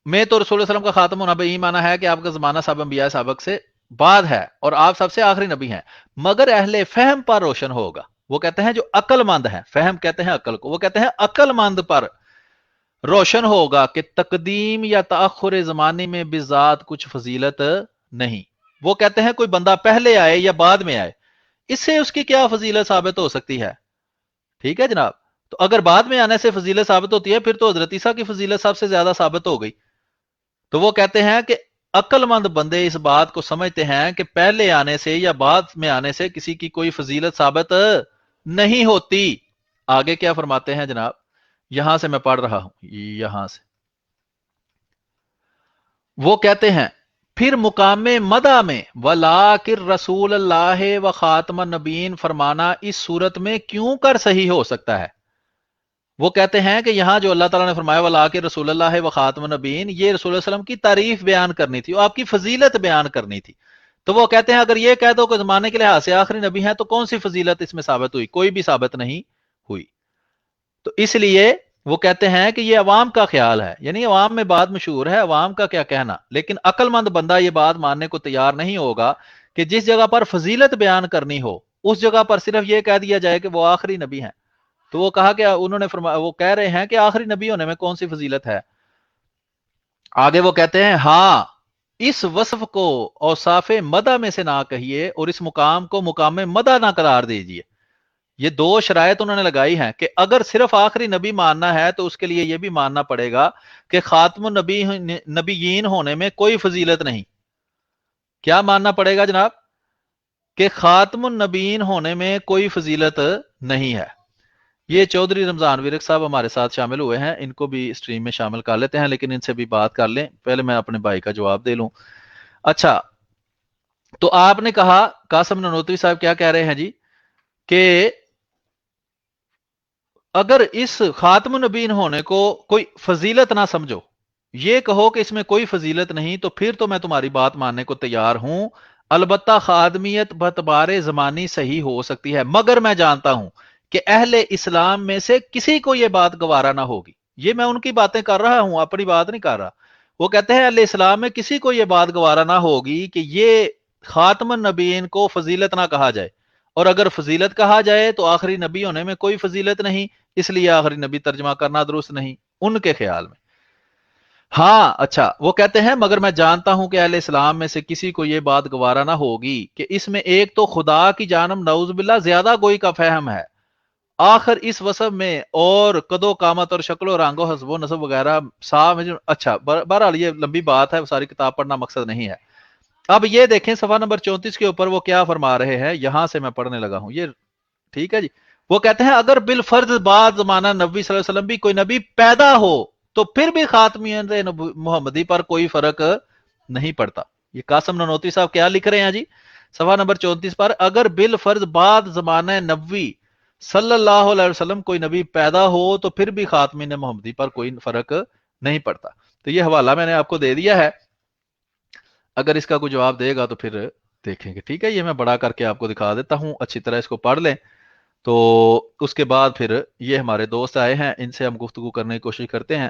میں تو رسول اللہ علیہ وسلم کا خاتم ہونا بے ایمانہ ہے کہ آپ کا زمانہ سب انبیاء سابق سے بعد ہے اور آپ سب سے آخری نبی ہیں، مگر اہل فہم پر روشن ہوگا، وہ کہتے ہیں جو عقل مند ہیں، فہم کہتے ہیں عقل کو، وہ کہتے ہیں عقل مند پر روشن ہوگا کہ تقدیم یا تاخر زمانے میں بذات کچھ فضیلت نہیں، وہ کہتے ہیں کوئی بندہ پہلے آئے یا بعد میں آئے اس سے اس کی کیا فضیلت ثابت ہو سکتی ہے، ٹھیک ہے جناب، تو اگر بعد میں آنے سے فضیلت ثابت ہوتی ہے پھر تو حضرت عیسیٰ کی فضیلت سب سے زیادہ ثابت ہو گئی. تو وہ کہتے ہیں کہ عقل مند بندے اس بات کو سمجھتے ہیں کہ پہلے آنے سے یا بعد میں آنے سے کسی کی کوئی فضیلت ثابت نہیں ہوتی. آگے کیا فرماتے ہیں جناب, یہاں سے میں پڑھ رہا ہوں, یہاں سے وہ کہتے ہیں پھر مقام مدح میں وَلَٰكِن رسول اللہ و خاتم النبیین فرمانا اس صورت میں کیوں کر صحیح ہو سکتا ہے. وہ کہتے ہیں کہ یہاں جو اللہ تعالیٰ نے فرمایا وَلَٰكِن رسول اللہ و خاتم النبیین, یہ رسول اللہ علیہ وسلم کی تعریف بیان کرنی تھی اور آپ کی فضیلت بیان کرنی تھی. تو وہ کہتے ہیں اگر یہ کہہ دو کہ زمانے کے لحاظ سے آخری نبی ہیں تو کون سی فضیلت اس میں ثابت ہوئی؟ کوئی بھی ثابت نہیں ہوئی. تو اس لیے وہ کہتے ہیں کہ یہ عوام کا خیال ہے, یعنی عوام میں بات مشہور ہے, عوام کا کیا کہنا, لیکن عقل مند بندہ یہ بات ماننے کو تیار نہیں ہوگا کہ جس جگہ پر فضیلت بیان کرنی ہو اس جگہ پر صرف یہ کہہ دیا جائے کہ وہ آخری نبی ہیں. تو وہ کہا کہ انہوں نے فرمایا, وہ کہہ رہے ہیں کہ آخری نبی ہونے میں کون سی فضیلت ہے. آگے وہ کہتے ہیں ہاں اس وصف کو اوصاف مدح میں سے نہ کہیے اور اس مقام کو مقام مدح نہ قرار دیجیے. یہ دو شرائط انہوں نے لگائی ہیں کہ اگر صرف آخری نبی ماننا ہے تو اس کے لیے یہ بھی ماننا پڑے گا کہ خاتم النبیین ہونے میں کوئی فضیلت نہیں. کیا ماننا پڑے گا جناب؟ کہ خاتم النبیین ہونے میں کوئی فضیلت نہیں ہے. یہ چودھری رمضان ورک صاحب ہمارے ساتھ شامل ہوئے ہیں, ان کو بھی اسٹریم میں شامل کر لیتے ہیں, لیکن ان سے بھی بات کر لیں, پہلے میں اپنے بھائی کا جواب دے لوں. اچھا, تو آپ نے کہا قاسم ننوتوی صاحب کیا کہہ رہے ہیں جی کہ اگر اس خاتم النبیین ہونے کو کوئی فضیلت نہ سمجھو, یہ کہو کہ اس میں کوئی فضیلت نہیں, تو پھر تو میں تمہاری بات ماننے کو تیار ہوں. البتہ خادمیت بتبار زمانی صحیح ہو سکتی ہے, مگر میں جانتا ہوں کہ اہل اسلام میں سے کسی کو یہ بات گوارا نہ ہوگی. یہ میں ان کی باتیں کر رہا ہوں, اپنی بات نہیں کر رہا. وہ کہتے ہیں اہل اسلام میں کسی کو یہ بات گوارا نہ ہوگی کہ یہ خاتم النبیین کو فضیلت نہ کہا جائے, اور اگر فضیلت کہا جائے تو آخری نبی ہونے میں کوئی فضیلت نہیں, اس لیے آخری نبی ترجمہ کرنا درست نہیں ان کے خیال میں. ہاں اچھا, وہ کہتے ہیں مگر میں جانتا ہوں کہ اہل اسلام میں سے کسی کو یہ بات گوارا نہ ہوگی کہ اس میں ایک تو خدا کی جانب نعوذ باللہ زیادہ گوئی کا فہم ہے, آخر اس وصف میں اور قدو قامت اور شکل و رنگ و حسب و نسب وغیرہ صاحب. اچھا بہرحال یہ لمبی بات ہے, ساری کتاب پڑھنا مقصد نہیں ہے. اب یہ دیکھیں صفحہ نمبر 34 کے اوپر وہ کیا فرما رہے ہیں, یہاں سے میں پڑھنے لگا ہوں, یہ ٹھیک ہے جی. وہ کہتے ہیں اگر بالفرض بعد زمانہ نبی صلی اللہ علیہ وسلم بھی کوئی نبی پیدا ہو تو پھر بھی خاتمیت محمدی پر کوئی فرق نہیں پڑتا. یہ قاسم ننوتوی صاحب کیا لکھ رہے ہیں جی صفحہ نمبر 34 پر, اگر بالفرض بعد زمانہ نبوی صلی اللہ علیہ وسلم کوئی نبی پیدا ہو تو پھر بھی خاتمیت محمدی پر کوئی فرق نہیں پڑتا. تو یہ حوالہ میں نے آپ کو دے دیا ہے, اگر اس کا کوئی جواب دے گا تو پھر دیکھیں گے. ٹھیک ہے, یہ میں بڑا کر کے آپ کو دکھا دیتا ہوں, اچھی طرح اس کو پڑھ لیں. تو اس کے بعد پھر یہ ہمارے دوست آئے ہیں, ان سے ہم گفتگو کرنے کی کوشش کرتے ہیں.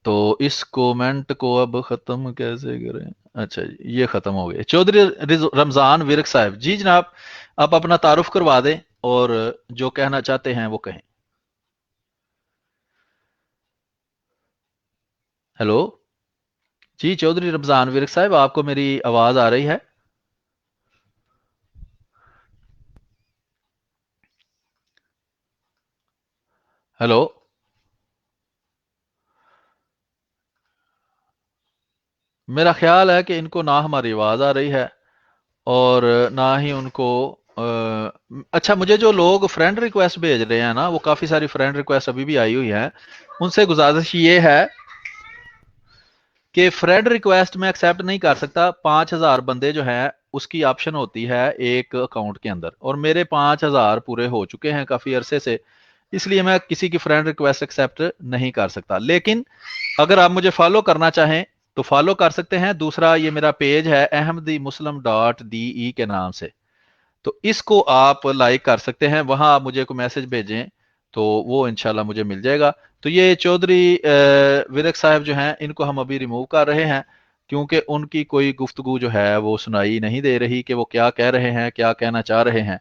تو اس کومنٹ کو اب ختم کیسے کریں؟ اچھا جی, یہ ختم ہو گئے. چودھری رمضان ورک صاحب, جی جناب آپ اپنا تعارف کروا دیں اور جو کہنا چاہتے ہیں وہ کہیں. ہیلو جی چودھری رمضان ورک صاحب, آپ کو میری آواز آ رہی ہے؟ ہیلو, میرا خیال ہے کہ ان کو نہ ہماری آواز آ رہی ہے اور نہ ہی ان کو اچھا, مجھے جو لوگ فرینڈ ریکویسٹ بھیج رہے ہیں نا, وہ کافی ساری فرینڈ ریکویسٹ ابھی بھی آئی ہوئی ہیں, ان سے گزارش یہ ہے کہ فرینڈ ریکویسٹ میں ایکسیپٹ نہیں کر سکتا. 5000 بندے جو ہیں اس کی آپشن ہوتی ہے ایک اکاؤنٹ کے اندر, اور میرے 5000 پورے ہو چکے ہیں کافی عرصے سے, اس لیے میں کسی کی فرینڈ ریکویسٹ ایکسیپٹ نہیں کر سکتا. لیکن اگر آپ مجھے فالو کرنا چاہیں تو فالو کر سکتے ہیں. دوسرا یہ میرا پیج ہے ahmadimuslim.de کے نام سے, تو اس کو آپ لائک کر سکتے ہیں, وہاں آپ مجھے کوئی میسج بھیجیں تو وہ انشاءاللہ مجھے مل جائے گا. تو یہ چودھری ورک صاحب جو ہیں ان کو ہم ابھی ریموو کر رہے ہیں کیونکہ ان کی کوئی گفتگو جو ہے وہ سنائی نہیں دے رہی کہ وہ کیا کہہ رہے ہیں, کیا کہنا چاہ رہے ہیں.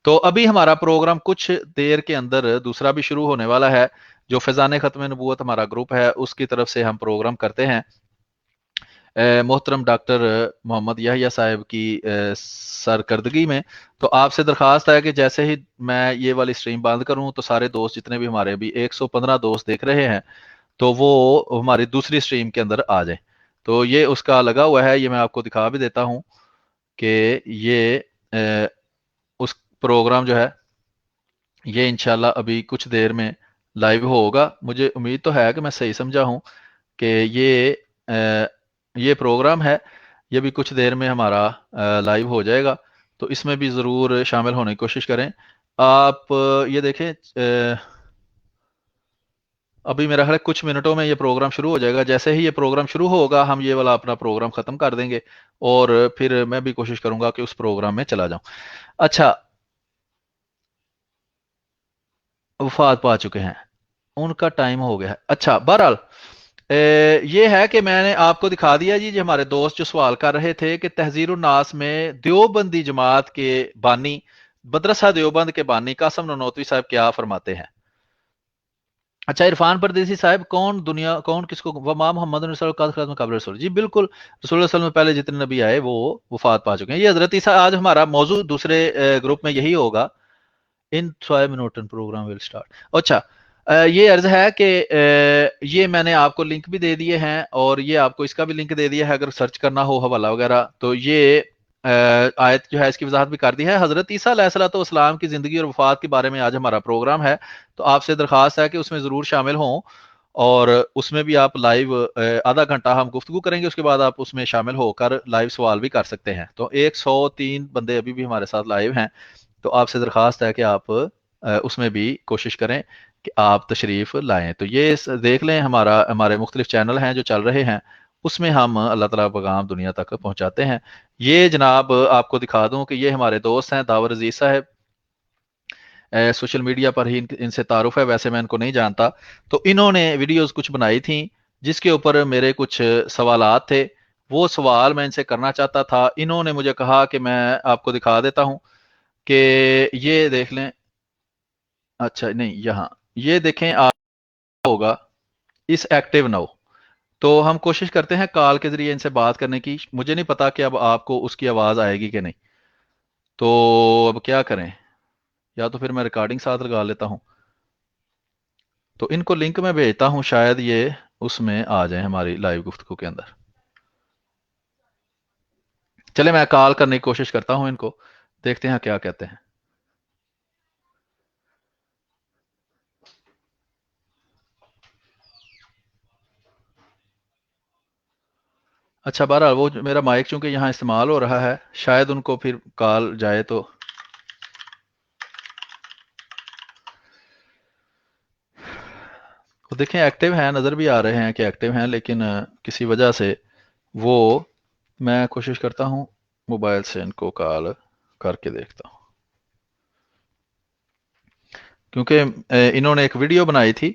تو ابھی ہمارا پروگرام کچھ دیر کے اندر دوسرا بھی شروع ہونے والا ہے, جو فیضان ختم نبوت ہمارا گروپ ہے اس کی طرف سے ہم پروگرام کرتے ہیں. محترم ڈاکٹر محمد یحییٰ صاحب کی سرکردگی میں. تو آپ سے درخواست ہے کہ جیسے ہی میں یہ والی سٹریم بند کروں تو سارے دوست جتنے بھی ہمارے ابھی 115 دوست دیکھ رہے ہیں تو وہ ہماری دوسری سٹریم کے اندر آ جائیں. تو یہ اس کا لگا ہوا ہے, یہ میں آپ کو دکھا بھی دیتا ہوں کہ یہ اس پروگرام جو ہے یہ انشاءاللہ ابھی کچھ دیر میں لائیو ہوگا. مجھے امید تو ہے کہ میں صحیح سمجھا ہوں کہ یہ پروگرام ہے, یہ بھی کچھ دیر میں ہمارا لائیو ہو جائے گا. تو اس میں بھی ضرور شامل ہونے کی کوشش کریں. آپ یہ دیکھیں ابھی میرا خیال ہے کچھ منٹوں میں یہ پروگرام شروع ہو جائے گا. جیسے ہی یہ پروگرام شروع ہوگا ہم یہ والا اپنا پروگرام ختم کر دیں گے اور پھر میں بھی کوشش کروں گا کہ اس پروگرام میں چلا جاؤں. اچھا, وفات پا چکے ہیں, ان کا ٹائم ہو گیا ہے. اچھا, بہرحال یہ ہے کہ میں نے آپ کو دکھا دیا جی ہمارے دوست جو سوال کر رہے تھے کہ تحذیر الناس میں دیوبندی جماعت کے بانی, مدرسہ دیوبند کے بانی قاسم نانوتوی صاحب کیا فرماتے ہیں. اچھا, عرفان پردیسی صاحب کون کس کو وما محمد رسول اللہ قبل رسول, جی بالکل رسول اللہ صلی اللہ علیہ وسلم میں پہلے جتنے نبی آئے وہ وفات پا چکے ہیں. یہ حضرت عیسیٰ, آج ہمارا موضوع دوسرے گروپ میں یہی ہوگا. ان 5 منٹ پروگرام ول سٹارٹ. اچھا, یہ عرض ہے کہ یہ میں نے آپ کو لنک بھی دے دیے ہیں اور یہ آپ کو اس کا بھی لنک دے دیا ہے اگر سرچ کرنا ہو حوالہ وغیرہ. تو یہ آیت جو ہے اس کی وضاحت بھی کر دی ہے. حضرت عیسیٰ علیہ الصلوۃ والسلام کی زندگی اور وفات کے بارے میں آج ہمارا پروگرام ہے. تو آپ سے درخواست ہے کہ اس میں ضرور شامل ہوں اور اس میں بھی آپ لائیو آدھا گھنٹہ ہم گفتگو کریں گے, اس کے بعد آپ اس میں شامل ہو کر لائیو سوال بھی کر سکتے ہیں. تو 103 بندے ابھی بھی ہمارے ساتھ لائیو ہیں. تو آپ سے درخواست ہے کہ آپ اس میں بھی کوشش کریں کہ آپ تشریف لائیں. تو یہ دیکھ لیں ہمارے مختلف چینل ہیں جو چل رہے ہیں, اس میں ہم اللہ تعالیٰ پیغام دنیا تک پہنچاتے ہیں. یہ جناب آپ کو دکھا دوں کہ یہ ہمارے دوست ہیں داور عزیز صاحب, سوشل میڈیا پر ہی ان سے تعارف ہے, ویسے میں ان کو نہیں جانتا. تو انہوں نے ویڈیوز کچھ بنائی تھیں جس کے اوپر میرے کچھ سوالات تھے, وہ سوال میں ان سے کرنا چاہتا تھا. انہوں نے مجھے کہا کہ میں آپ کو دکھا دیتا ہوں کہ یہ دیکھ لیں. اچھا نہیں, یہاں یہ دیکھیں آپ ہوگا اس ایکٹیو ناؤ. تو ہم کوشش کرتے ہیں کال کے ذریعے ان سے بات کرنے کی. مجھے نہیں پتا کہ اب آپ کو اس کی آواز آئے گی کہ نہیں. تو اب کیا کریں, یا تو پھر میں ریکارڈنگ ساتھ لگا لیتا ہوں. تو ان کو لنک میں بھیجتا ہوں, شاید یہ اس میں آ جائیں ہماری لائیو گفتگو کے اندر. چلے میں کال کرنے کی کوشش کرتا ہوں ان کو, دیکھتے ہیں کیا کہتے ہیں. اچھا, بہرحال وہ میرا مائک چونکہ یہاں استعمال ہو رہا ہے, شاید ان کو پھر کال جائے. تو وہ دیکھیں ایکٹیو ہیں, نظر بھی آ رہے ہیں کہ ایکٹیو ہیں, لیکن کسی وجہ سے وہ, میں کوشش کرتا ہوں موبائل سے ان کو کال کر کے دیکھتا ہوں, کیونکہ انہوں نے ایک ویڈیو بنائی تھی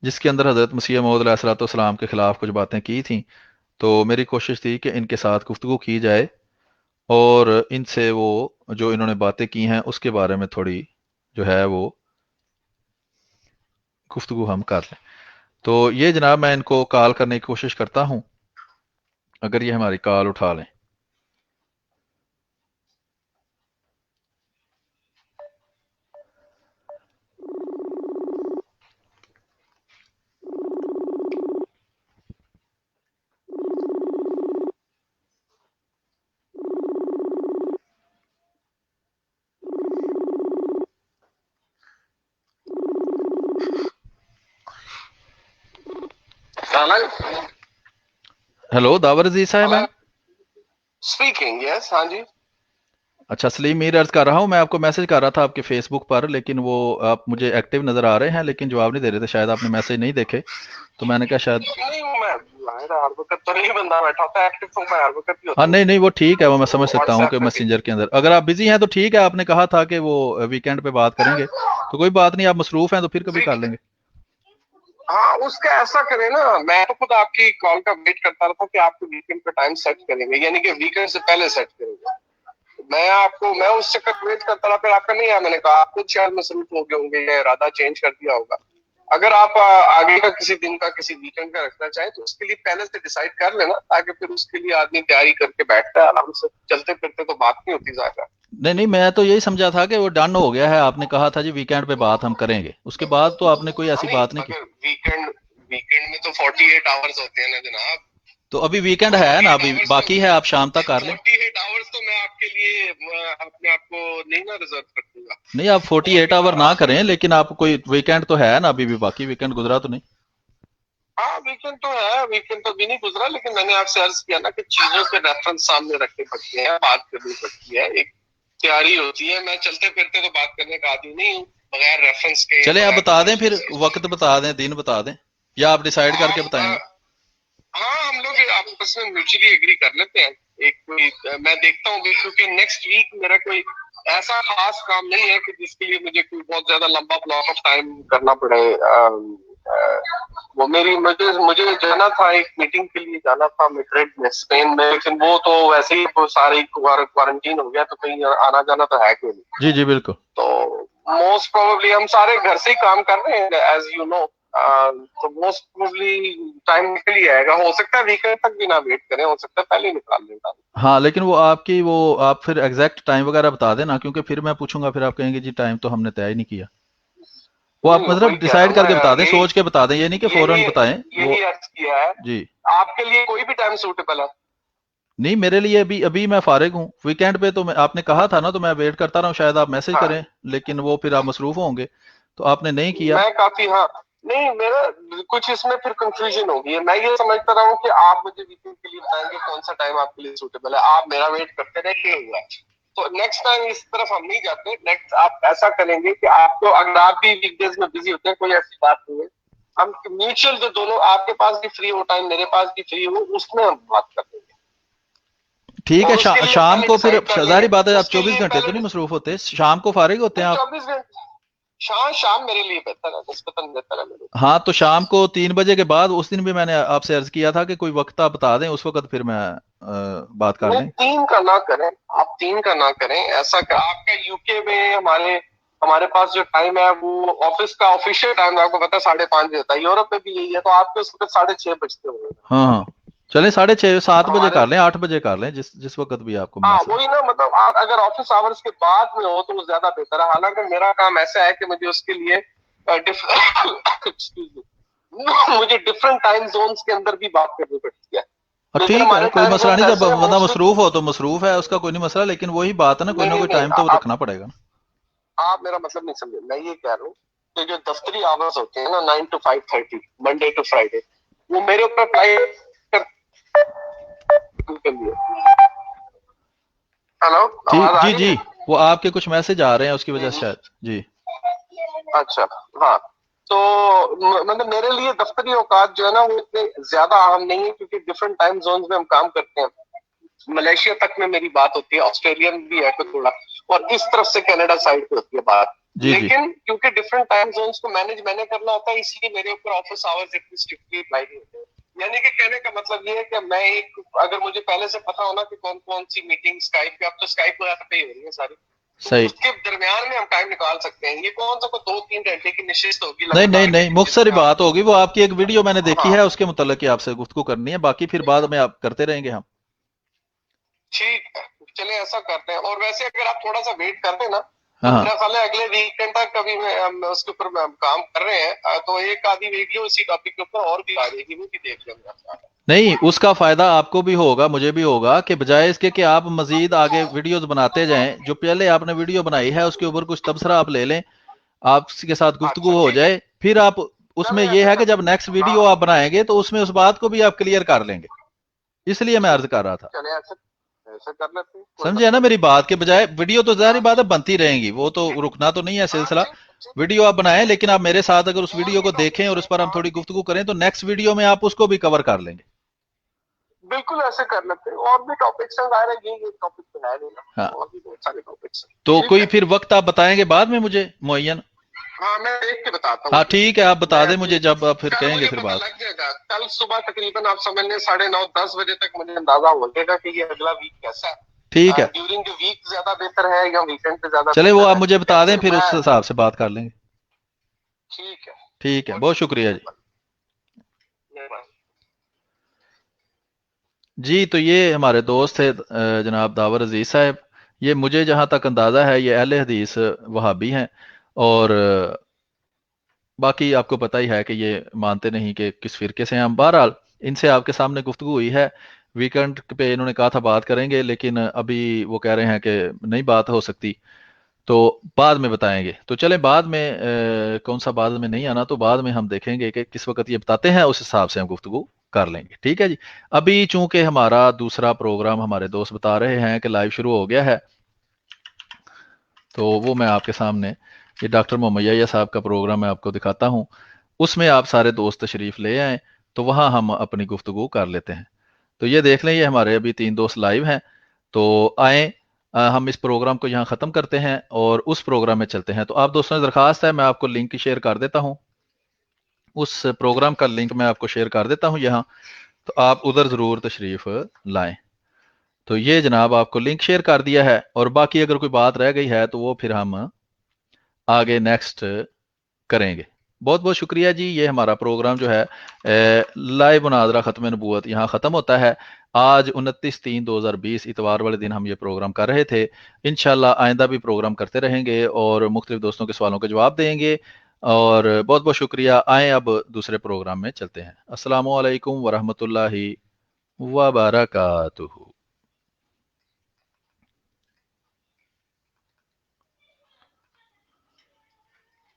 جس کے اندر حضرت مسیح موعود علیہ الصلوۃ والسلام کے خلاف کچھ باتیں کی تھیں. تو میری کوشش تھی کہ ان کے ساتھ گفتگو کی جائے اور ان سے وہ جو انہوں نے باتیں کی ہیں اس کے بارے میں تھوڑی جو ہے وہ گفتگو ہم کر لیں. تو یہ جناب میں ان کو کال کرنے کی کوشش کرتا ہوں, اگر یہ ہماری کال اٹھا لیں. ہیلو داور عزیز صاحب ہیں اسپیکنگ, یس, ہاں جی. اچھا, سلیم میر عرض کر رہا ہوں. میں آپ کو میسج کر رہا تھا آپ کے فیس بک پر, لیکن وہ آپ مجھے ایکٹیو نظر آ رہے ہیں لیکن جواب نہیں دے رہے تھے. شاید آپ نے میسج نہیں دیکھے, تو میں نے کہا شاید ہاں نہیں وہ ٹھیک ہے, وہ میں سمجھ سکتا ہوں کہ میسنجر کے اندر اگر آپ بزی ہیں تو ٹھیک ہے. آپ نے کہا تھا کہ وہ ویکینڈ پہ بات کریں گے, تو کوئی بات نہیں, آپ مصروف ہیں تو پھر کبھی کر لیں گے. ہاں, اس کا ایسا کریں نا, میں تو خود آپ کی کال کا ویٹ کرتا رہا تھا کہ آپ کو ویکینڈ پہ ٹائم سیٹ کریں گے, یعنی کہ ویکینڈ سے پہلے سیٹ کریں گے. میں اس چکر ویٹ کرتا رہا, پھر آپ کا نہیں آیا. میں نے کہا آپ خود شاید مصروف ہو گئے ہوں گے یا ارادہ چینج کر دیا ہوگا. اگر آپ آگے کا کسی دن کا کسی ویکینڈ کا رکھنا چاہیں تو اس کے لیے پہلے سے ڈیسائیڈ کر لینا، تاکہ پھر اس کے لیے آدمی تیاری کر کے بیٹھتا ہے آرام سے. چلتے پھرتے تو بات نہیں ہوتی ظاہر. نہیں میں تو یہی سمجھا تھا کہ وہ ڈن ہو گیا ہے، آپ نے کہا تھا جی ویکینڈ پہ بات ہم کریں گے، اس کے بعد تو آپ نے کوئی ایسی بات نہیں کی. ویکینڈ میں تو 48 آورز ہوتے ہیں نا جناب. تو ابھی ویکینڈ ہے نا، ابھی باقی ہے، آپ شام تک کر لیں. 48 آورز تو میں آپ کے لیے اپنے آپ کو نہیں نا ریزرو کر دوں گا. نہیں آپ 48 آور نہ کریں، لیکن آپ کوئی ویکینڈ تو ہے نا ابھی بھی، باقی ویکینڈ گزرا تو نہیں. ہاں ویکینڈ تو ہے، ویکینڈ تو بھی نہیں گزرا، لیکن میں نے آپ سے عرض کیا نا کہ چیزوں کے ریفرنس سامنے رکھنے پڑتے ہیں، بات کرنی پڑتی ہے، ایک تیاری ہوتی ہے. میں چلتے پھرتے تو بات کرنے کا عادی نہیں ہوں بغیر ریفرنس کے. چلے آپ بتا دیں، پھر وقت بتا دیں، دن بتا دیں، یا آپ ڈیسائیڈ کر کے بتائیں گے. ہاں ہم لوگ آپس میں میوچلی ایگری کر لیتے ہیں. ایک کوئی میں دیکھتا ہوں کیونکہ نیکسٹ ویک میرا کوئی ایسا خاص کام نہیں ہے کہ جس کے لیے مجھے کوئی بہت زیادہ لمبا بلاک آف ٹائم کرنا پڑے. وہ مجھے جانا تھا ایک میٹنگ کے لیے، جانا تھا میڈرڈ میں اسپین میں، لیکن وہ تو ویسے ہی سارے کوارنٹین ہو گیا، تو کہیں آنا جانا تو ہے کوئی نہیں. جی بالکل. تو موسٹ پروبیبلی ہم سارے گھر سے ہی کام کر رہے ہیں ایز یو نو. تو موسٹ پروبیبلی ٹائم نکل ہی آئے گا. ہو سکتا ہے ویکینڈ تک بھی نہ ویٹ کریں، ہو سکتا ہے پہلے ہی نکال لیں گا. ہاں لیکن وہ آپ پھر ایگزیکٹ ٹائم وغیرہ بتا دیں نا، کیونکہ پھر میں پوچھوں گا، پھر آپ کہیں گے جی ٹائم تو ہم نے طے ہی نہیں کیا. وہ آپ مطلب ڈیسائیڈ کر کے بتا دیں، سوچ کے بتا دیں، یہ نہیں کہ فوراً بتائیں. یہی عرض کیا ہے. جی آپ کے لیے کوئی بھی ٹائم سوٹیبل ہے؟ نہیں میرے لیے ابھی میں فارغ ہوں. ویکینڈ پہ تو آپ نے کہا تھا نا، تو میں ویٹ کرتا رہا ہوں، شاید آپ میسج کریں، لیکن وہ پھر آپ مصروف ہوں گے تو آپ نے نہیں کیا. میں کافی نہیں میرا کچھ اس میں پھر کنفیوژن ہوگی ہے. میں یہ سمجھتا رہا ہوں کہ آپ مجھے ویکینڈ کے لیے بتائیں گے کون سا ٹائم آپ کے لیے سوٹیبل ہے. آپ میرا ویٹ کرتے رہے کہ ہوا. تو نیکسٹ ٹائم اس طرف ہم نہیں جاتے. نیکسٹ آپ ایسا کریں گے کہ آپ کو، اگر آپ بھی ویک ڈیز میں بزی ہوتے ہیں، کوئی ایسی بات نہیں ہے، ہم میوچل جو دونوں، آپ کے پاس بھی فری ہو ٹائم، میرے پاس بھی فری ہو، اس میں ہم بات کر دیں گے. ٹھیک ہے. شام کو پھر ظاہری بات ہے، آپ 24 گھنٹے تو نہیں مصروف ہوتے، شام کو فارغ ہوتے ہیں آپ؟ 24 گھنٹے شام میرے لیے بہتر ہے، نسبتاً بہتر ہے میرے. ہاں تو شام کو 3 بجے کے بعد، اس دن بھی میں نے آپ سے عرض کیا تھا کہ کوئی وقت آپ بتا دیں، اس وقت پھر میں بات کر لیں. 3 کا نہ کریں آپ، 3 کا نہ کریں. ایسا کہ آپ کا یو کے میں ہمارے پاس جو ٹائم ہے وہ آفس کا آفیشیل ٹائم آپ کو پتا ہے 5:30 بجے ہوتا ہے. یورپ میں بھی یہی ہے، تو آپ کے اس وقت 6:30 بجتے ہوں گے. ہاں چلیں 6:30 7 بجے کر لیں، 8 بجے کر لیں، جس وقت بھی آپ کو مناسب. وہی نا، مطلب اگر آفس آورز کے بعد میں ہو تو وہ زیادہ بہتر ہے. حالانکہ میرا کام ایسا ہے کہ مجھے اس کے لیے مجھے ڈفرینٹ ٹائم زونز کے اندر بھی بات کرنی پڑتی ہے. ٹھیک ہے، کوئی مسئلہ نہیں. جب بندہ مصروف ہو تو مصروف ہے، اس کا کوئی نہیں مسئلہ، لیکن وہی بات ہے نا، کوئی نہ کوئی ٹائم تو رکھنا پڑے گا. آپ میرا مطلب نہیں سمجھے. میں یہ کہہ رہا ہوں کہ جو دفتری آورز ہوتے ہیں نا 9 to 5:30 منڈے ٹو فرائیڈے، وہ میرے اوپر اپلائی کے لیے. ہلو جی وہ آپ کے کچھ میسج آ رہے ہیں، اس کی وجہ سے شاید. جی اچھا. ہاں تو مطلب میرے لیے دفتری اوقات جو ہے نا وہ اتنے زیادہ اہم نہیں ہے، کیونکہ ڈفرینٹ ٹائم زونز میں ہم کام کرتے ہیں. ملیشیا تک میں میری بات ہوتی ہے، آسٹریلین بھی ہے تو تھوڑا، اور اس طرف سے کینیڈا سائڈ پہ ہوتی ہے بات. لیکن کیونکہ ڈفرینٹ ٹائم زونز کو مینج میں نے کرنا ہوتا ہے، اس لیے میرے اوپر آفس آورز اتنی اسٹرکٹلی اپلائی نہیں ہوتے. یعنی کہ کہنے کا مطلب یہ ہے کہ میں اگر مجھے پہلے سے پتا ہونا کہ کون سی میٹنگ اسکائپ پہ، اب تو اسکائپ وغیرہ پہ ہی ہو رہی ہے ساری، اس کے درمیان میں ہم ٹائم نکال سکتے ہیں. یہ کون سا کوئی 2-3 گھنٹے کی نشست ہوگی؟ نہیں مختصر بات ہوگی. وہ آپ کی ایک ویڈیو میں نے دیکھی ہے، اس کے متعلق آپ سے گفتگو کرنی ہے، باقی پھر بعد میں آپ کرتے رہیں گے ہم. ٹھیک ہے چلیں ایسا کرتے ہیں. اور ویسے اگر آپ تھوڑا سا ویٹ کر دیں نا، میرا خیال ہے اگلے ویکینڈ تک کبھی اس کے اوپر کام کر رہے ہیں، تو ایک آدھی ویڈیو اسی ٹاپک کے اوپر اور بھی آ جائے گی، وہ بھی دیکھ لیں گے. نہیں اس کا فائدہ آپ کو بھی ہوگا، مجھے بھی ہوگا، کہ بجائے اس کے کہ آپ مزید آگے ویڈیوز بناتے جائیں، جو پہلے آپ نے ویڈیو بنائی ہے اس کے اوپر کچھ تبصرہ آپ لے لیں، آپ کے ساتھ گفتگو ہو جائے، پھر آپ اس میں یہ ہے کہ جب نیکسٹ ویڈیو آپ بنائیں گے تو اس میں اس بات کو بھی آپ کلیئر کر لیں گے. اس لیے میں عرض کر رہا تھا. سمجھے نا میری بات کے بجائے ویڈیو تو ظاہری بات ہے بنتی رہیں گی، وہ تو رکنا تو نہیں ہے سلسلہ. ویڈیو آپ بنائیں، لیکن آپ میرے ساتھ اگر اس ویڈیو کو دیکھیں اور اس پر ہم تھوڑی گفتگو کریں تو نیکسٹ ویڈیو میں آپ اس کو بھی کور کر لیں گے. بالکل ایسے کر لیتے ہیں. اور بھی ٹاپکس ہیں، ظاہر ہے یہ ٹاپک تو ہے نہیں، اور بھی بہت سارے ٹاپکس ہیں. تو کوئی پھر وقت آپ بتائیں گے بعد میں مجھے معین؟ ہاں میں دیکھ کے بتاتا ہوں. ہاں ٹھیک ہے، آپ بتا دیں مجھے جب آپ پھر کہیں گے پھر بات. لگ جائے گا کل صبح تقریباً آپ سمجھ لیں 9:30-10 بجے تک مجھے اندازہ ہو جائے گا کہ یہ اگلا ویک کیسا ہے. ٹھیک ہے، ڈیورنگ دا ویک زیادہ بہتر ہے یا ویکینڈ پہ زیادہ؟ چلے وہ آپ مجھے بتا دیں، پھر اس حساب سے بات کر لیں گے. ٹھیک ہے. ठीक है, बहुत शुक्रिया जी। जी, तो ये हमारे दोस्त थे जनाब दावर अजीज साहब। ये मुझे जहाँ तक अंदाज़ा है ये अहले हदीस वहाबी हैं, और बाकी आपको पता ही है कि ये मानते नहीं कि किस फिरके से हैं हम। बहरहाल इनसे आपके सामने गुफ्तगू हुई है, वीकेंड पे इन्होंने कहा था बात करेंगे, लेकिन अभी वो कह रहे हैं कि नहीं बात हो सकती, तो बाद में बताएंगे। तो चले बाद में कौन सा बाद में नहीं आना, तो बाद में हम देखेंगे कि किस वक्त ये बताते हैं, उस हिसाब से हम गुफ्तगू कर लेंगे। ठीक है जी। अभी चूंकि हमारा दूसरा प्रोग्राम हमारे दोस्त बता रहे हैं कि लाइव शुरू हो गया है, तो वो मैं आपके सामने ये डॉक्टर मोहम्मद साहब का प्रोग्राम मैं आपको दिखाता हूँ। उसमें आप सारे दोस्त तशरीफ ले आए, तो वहाँ हम अपनी गुफ्तगू कर लेते हैं। तो ये देख लें, ये हमारे अभी 3 दोस्त लाइव हैं, तो आए हम इस प्रोग्राम को यहाँ ख़त्म करते हैं और उस प्रोग्राम में चलते हैं। तो आप दोस्तों से दरख्वास्त है, मैं आपको लिंक शेयर कर देता हूँ, उस प्रोग्राम का लिंक मैं आपको शेयर कर देता हूँ यहाँ, तो आप उधर ज़रूर तशरीफ़ लाएं। तो ये जनाब आपको लिंक शेयर कर दिया है, और बाकी अगर कोई बात रह गई है तो वो फिर हम आगे नेक्स्ट करेंगे। बहुत बहुत शुक्रिया जी। ये हमारा प्रोग्राम जो है लाइव मुनाजरा ख़त्म नबूवत यहाँ ख़त्म होता है। आज 29/3/2020 इतवार वाले दिन हम ये प्रोग्राम कर रहे थे। इंशाल्लाह आइंदा भी प्रोग्राम करते रहेंगे और मुख्तलिफ दोस्तों के सवालों के जवाब देंगे। और बहुत बहुत शुक्रिया। आए अब दूसरे प्रोग्राम में चलते हैं। अस्सलामु अलैकुम वरहमतुल्लाहि वबरकातुहू।